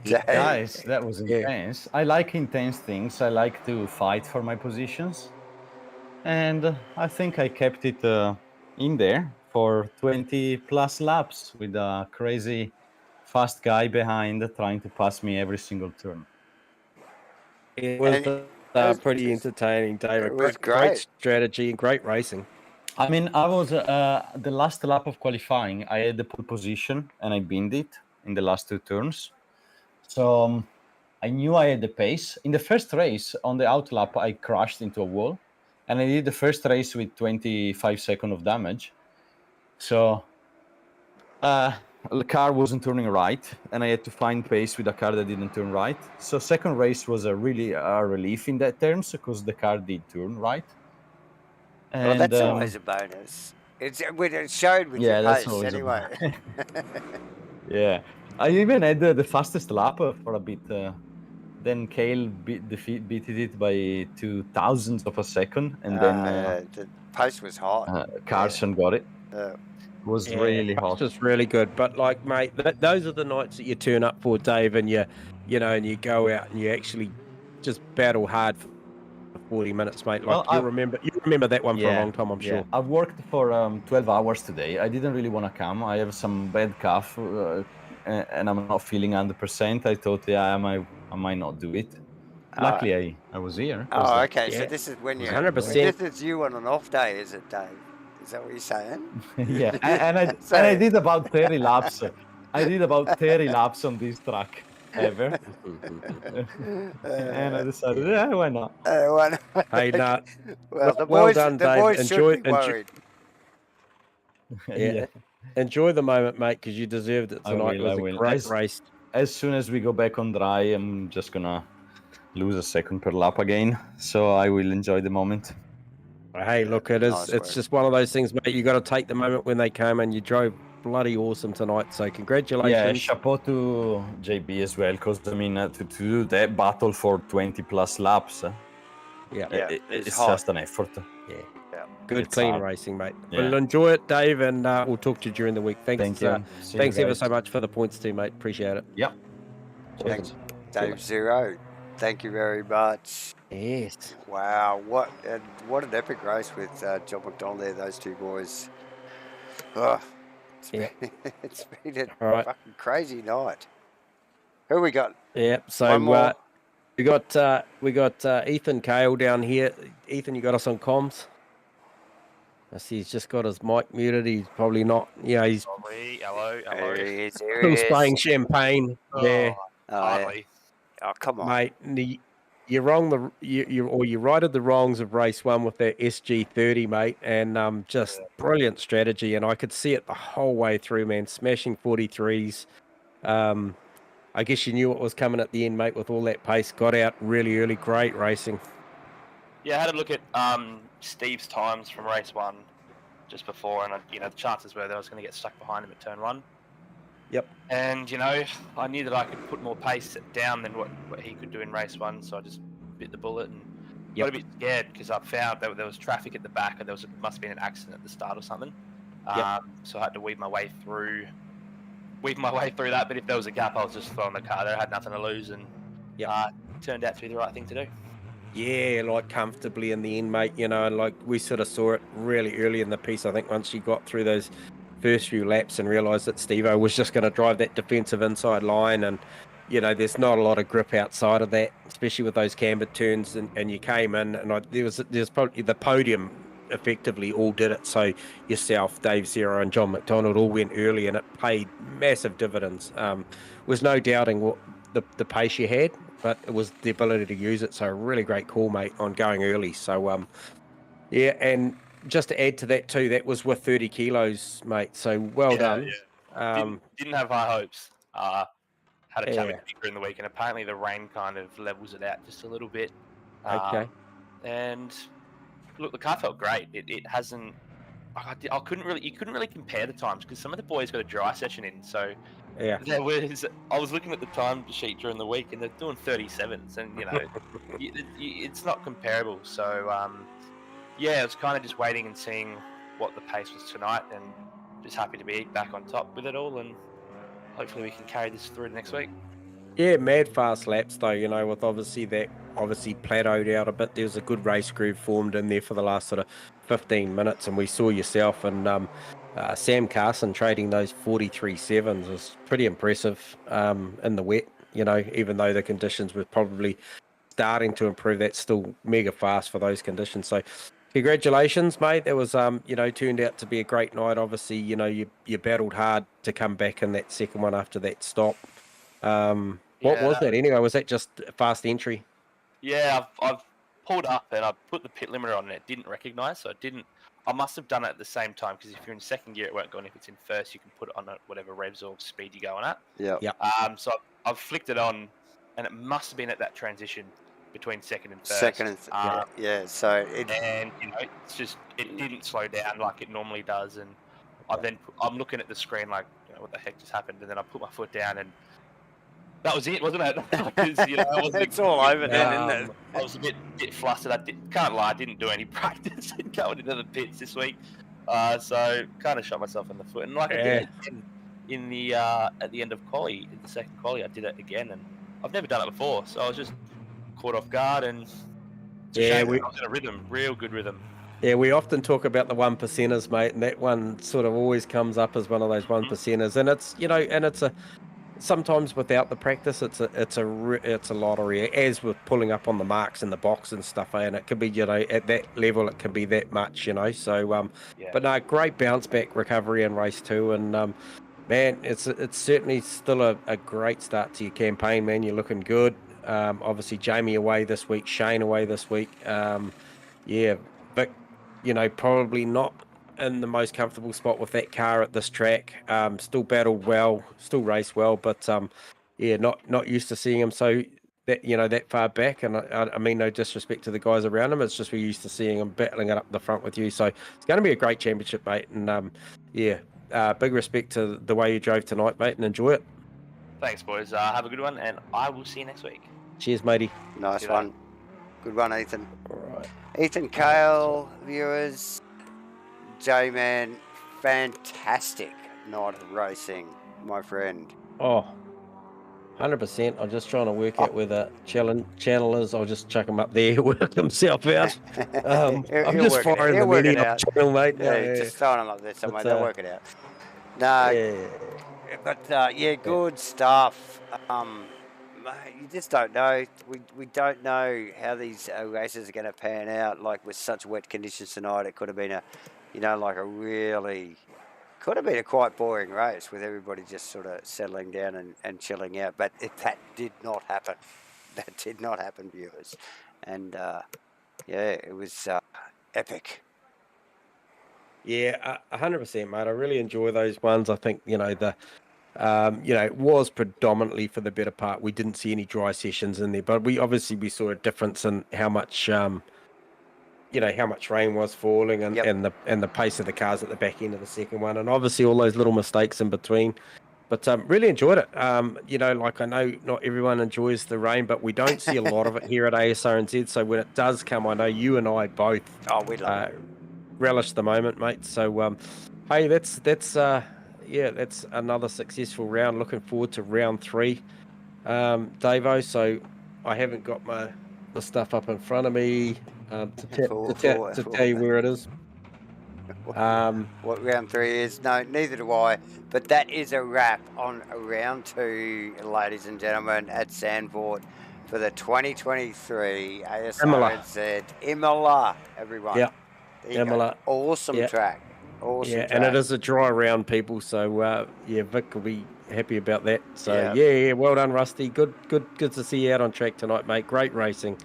Guys, that was intense. I like intense things. I like to fight for my positions. And I think I kept it in there for 20 plus laps with a crazy fast guy behind trying to pass me every single turn. It was pretty entertaining, David. It was great strategy and great racing. I mean, I was the last lap of qualifying. I had the pole position and I binned it in the last 2 turns. So I knew I had the pace. In the first race, on the out lap, I crashed into a wall. And I did the first race with 25 seconds of damage. So the car wasn't turning right. And I had to find pace with a car that didn't turn right. So second race was a relief in that terms because the car did turn right. And, well, that's always a bonus. It showed with your pace anyway. Yeah, I even had the fastest lap for a bit. Then Kale beat it by 0.02 of a second, and then the pace was hot. Carson got it. It was really hot. Just really good. But like, mate, those are the nights that you turn up for, Dave, and and you go out and you actually just battle hard for 40 minutes, mate. Like, well, you remember that one for a long time, I'm sure. I've worked for 12 hours today. I didn't really want to come. I have some bad cough, and I'm not feeling 100%. I thought, I might not do it. Luckily, I was here. Oh, okay. So this is when you 100%. This is you on an off day, is it, Dave? Is that what you're saying? Yeah, and I did about 30 laps. I did about 30 laps on this track. Ever. And I decided, why not? Hey, nah. Well, the well boys, done, the Dave. boys should be worried. Yeah. Enjoy the moment, mate, because you deserved it tonight. It was a great race. As soon as we go back on dry, I'm just gonna lose a second per lap again. So I will enjoy the moment. Hey, look, it's just one of those things, mate. You got to take the moment when they come, and you drove bloody awesome tonight. So congratulations. Yeah, chapeau to JB as well, because I mean to do that battle for 20 plus laps. It's just an effort. Yeah. Good, clean racing, mate. Yeah. Well, enjoy it, Dave, and we'll talk to you during the week. Thank you. Thanks ever so much for the points too, mate. Appreciate it. Yep. Thanks, Dave Zero. Thank you very much. Yes. Wow, what an epic race with John McDonald there, those two boys. Oh, Yeah. it's been a All right. fucking crazy night. Who we got? Yeah. So One more. we got Ethan Kale down here. Ethan, you got us on comms? I see he's just got his mic muted. He's probably not. Yeah, he's Hello. There he is. There still he is. spraying champagne there, Oh, Hardly. oh, come on. mate. You're wrong. You righted the wrongs of race one with that SG30, mate, and just brilliant strategy. And I could see it the whole way through, man. Smashing 43s. I guess you knew what was coming at the end, mate, with all that pace. Got out really early. Great racing. Yeah, I had a look at Steve's times from race one just before, and the chances were that I was going to get stuck behind him at turn one. Yep. And I knew that I could put more pace down than what he could do in race one, so I just bit the bullet and got a bit scared because I found that there was traffic at the back and must have been an accident at the start or something. So I had to weave my way through that. But if there was a gap, I was just throwing the car there. I had nothing to lose, and turned out to be the right thing to do. Yeah, like comfortably in the end, mate, and like we sort of saw it really early in the piece. I think once you got through those first few laps and realised that Steve-O was just going to drive that defensive inside line, and there's not a lot of grip outside of that, especially with those cambered turns, and you came in, and there's probably the podium effectively all did it. So yourself, Dave Zero, and John McDonald all went early, and it paid massive dividends. Was no doubting what the pace you had, but it was the ability to use it. So a really great call, mate, on going early. So yeah, and just to add to that too, that was with 30 kilos, mate. So well done. Yeah. Didn't have high hopes. Had a chat with Yeah. Victor in the week, and apparently the rain kind of levels it out just a little bit. Okay. And look, the car felt great. It hasn't. You couldn't really compare the times because some of the boys got a dry session in. So Yeah. I was looking at the time sheet during the week, and they're doing 37s, and it's not comparable. So yeah, I was kind of just waiting and seeing what the pace was tonight, and just happy to be back on top with it all, and hopefully we can carry this through next week. Yeah, mad fast laps though, with obviously plateaued out a bit. There was a good race groove formed in there for the last sort of 15 minutes, and we saw yourself and Sam Carson trading those 43.7s was pretty impressive in the wet, even though the conditions were probably starting to improve. That's still mega fast for those conditions. So congratulations, mate. That was turned out to be a great night. Obviously, you battled hard to come back in that second one after that stop. What was that anyway? Was that just fast entry? Yeah, I've pulled up and I put the pit limiter on and it didn't recognise, so I must have done it at the same time, because if you're in second gear it won't go, and if it's in first you can put it on at whatever revs or speed you're going at. Yeah. So I've flicked it on, and it must have been at that transition between second and first. Yeah. So it's just it didn't slow down like it normally does, and I'm looking at the screen like, what the heck just happened, and then I put my foot down and that was it, wasn't it? It's all over then, isn't it? I was a bit flustered. Can't lie, I didn't do any practice going into the pits this week, so kind of shot myself in the foot. And I did it in the at the end of quali, in the second quali, I did it again, and I've never done it before, so I was just caught off guard, and I was in a rhythm, real good rhythm. Yeah, we often talk about the 1%ers, mate, and that one sort of always comes up as one of those 1%ers, and it's sometimes without the practice, it's a lottery, as with pulling up on the marks in the box and stuff, and it can be, at that level, it can be that much, so, but no, great bounce back recovery in race 2, and, man, it's certainly still a great start to your campaign, man. You're looking good. Obviously Jamie away this week, Shane away this week. Vic, probably not in the most comfortable spot with that car at this track. Still battled well, still raced well, but not used to seeing him so that far back. And I mean, no disrespect to the guys around him, it's just we're used to seeing him battling it up the front with you. So it's going to be a great championship, mate. And big respect to the way you drove tonight, mate, and enjoy it. Thanks, boys. Have a good one, and I will see you next week. Cheers, matey. Nice one. Good one, Ethan. All right. Ethan Kale, viewers. J-Man, fantastic night of racing, my friend. Oh, 100%. I'm just trying to work out where the channel is. I'll just chuck him up there, work himself out. I'm He'll just work it out. firing He'll the work mini it up out. channel, mate. Yeah, just throwing them up there somewhere. They'll work it out. No, but yeah, good stuff. Mate, you just don't know. We don't know how these races are going to pan out. Like with such wet conditions tonight, it could have been could have been a quite boring race with everybody just sort of settling down and chilling out. But that did not happen. That did not happen, viewers. And yeah, it was epic. Yeah, 100%, mate. I really enjoy those ones. I think it was predominantly for the better part. We didn't see any dry sessions in there, but we saw a difference in how much how much rain was falling and the pace of the cars at the back end of the second one, and obviously all those little mistakes in between. But really enjoyed it. I know not everyone enjoys the rain, but we don't see a lot of it here at Asrnz. So when it does come, I know you and I both we love it. Relish the moment, mate. So hey, that's another successful round. Looking forward to round 3, Davo. So I haven't got the stuff up in front of me to tell you where it is. What round 3 is? No, neither do I. But that is a wrap on round 2, ladies and gentlemen, at Zandvoort for the 2023 Asrnz Imola. Everyone. Yeah. Imola. Awesome track. Awesome track. And it is a dry round, people. So Vic will be happy about that. So yeah, well done, Rusty. Good to see you out on track tonight, mate. Great racing.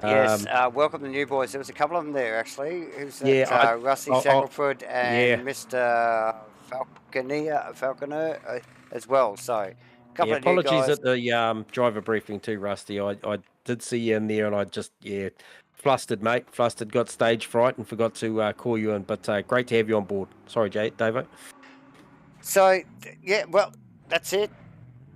Yes, welcome the new boys. There was a couple of them there actually. Who's that? Rusty Shackelford and Mr. Falconer as well. So couple of apologies new guys. at the driver briefing too, Rusty. I did see you in there, and I just flustered, mate. Flustered, got stage fright, and forgot to call you in. But great to have you on board. Sorry, Davo. So well, that's it.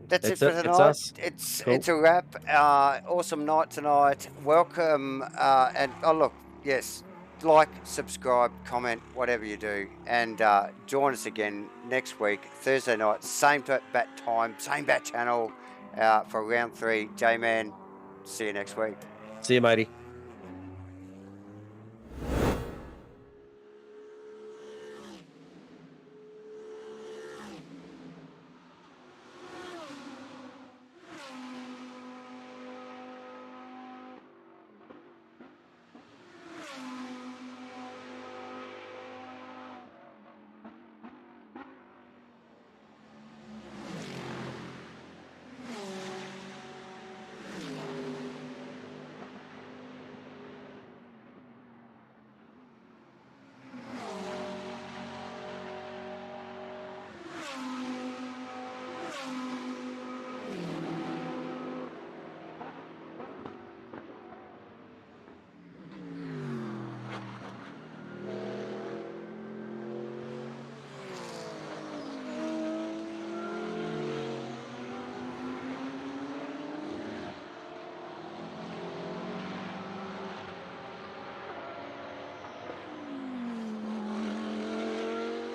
That's it for tonight. It's a wrap. Awesome night tonight. Welcome. And look, yes, like, subscribe, comment, whatever you do, and join us again next week, Thursday night, same bat time, same bat channel for round 3. J-Man, see you next week. See you, matey.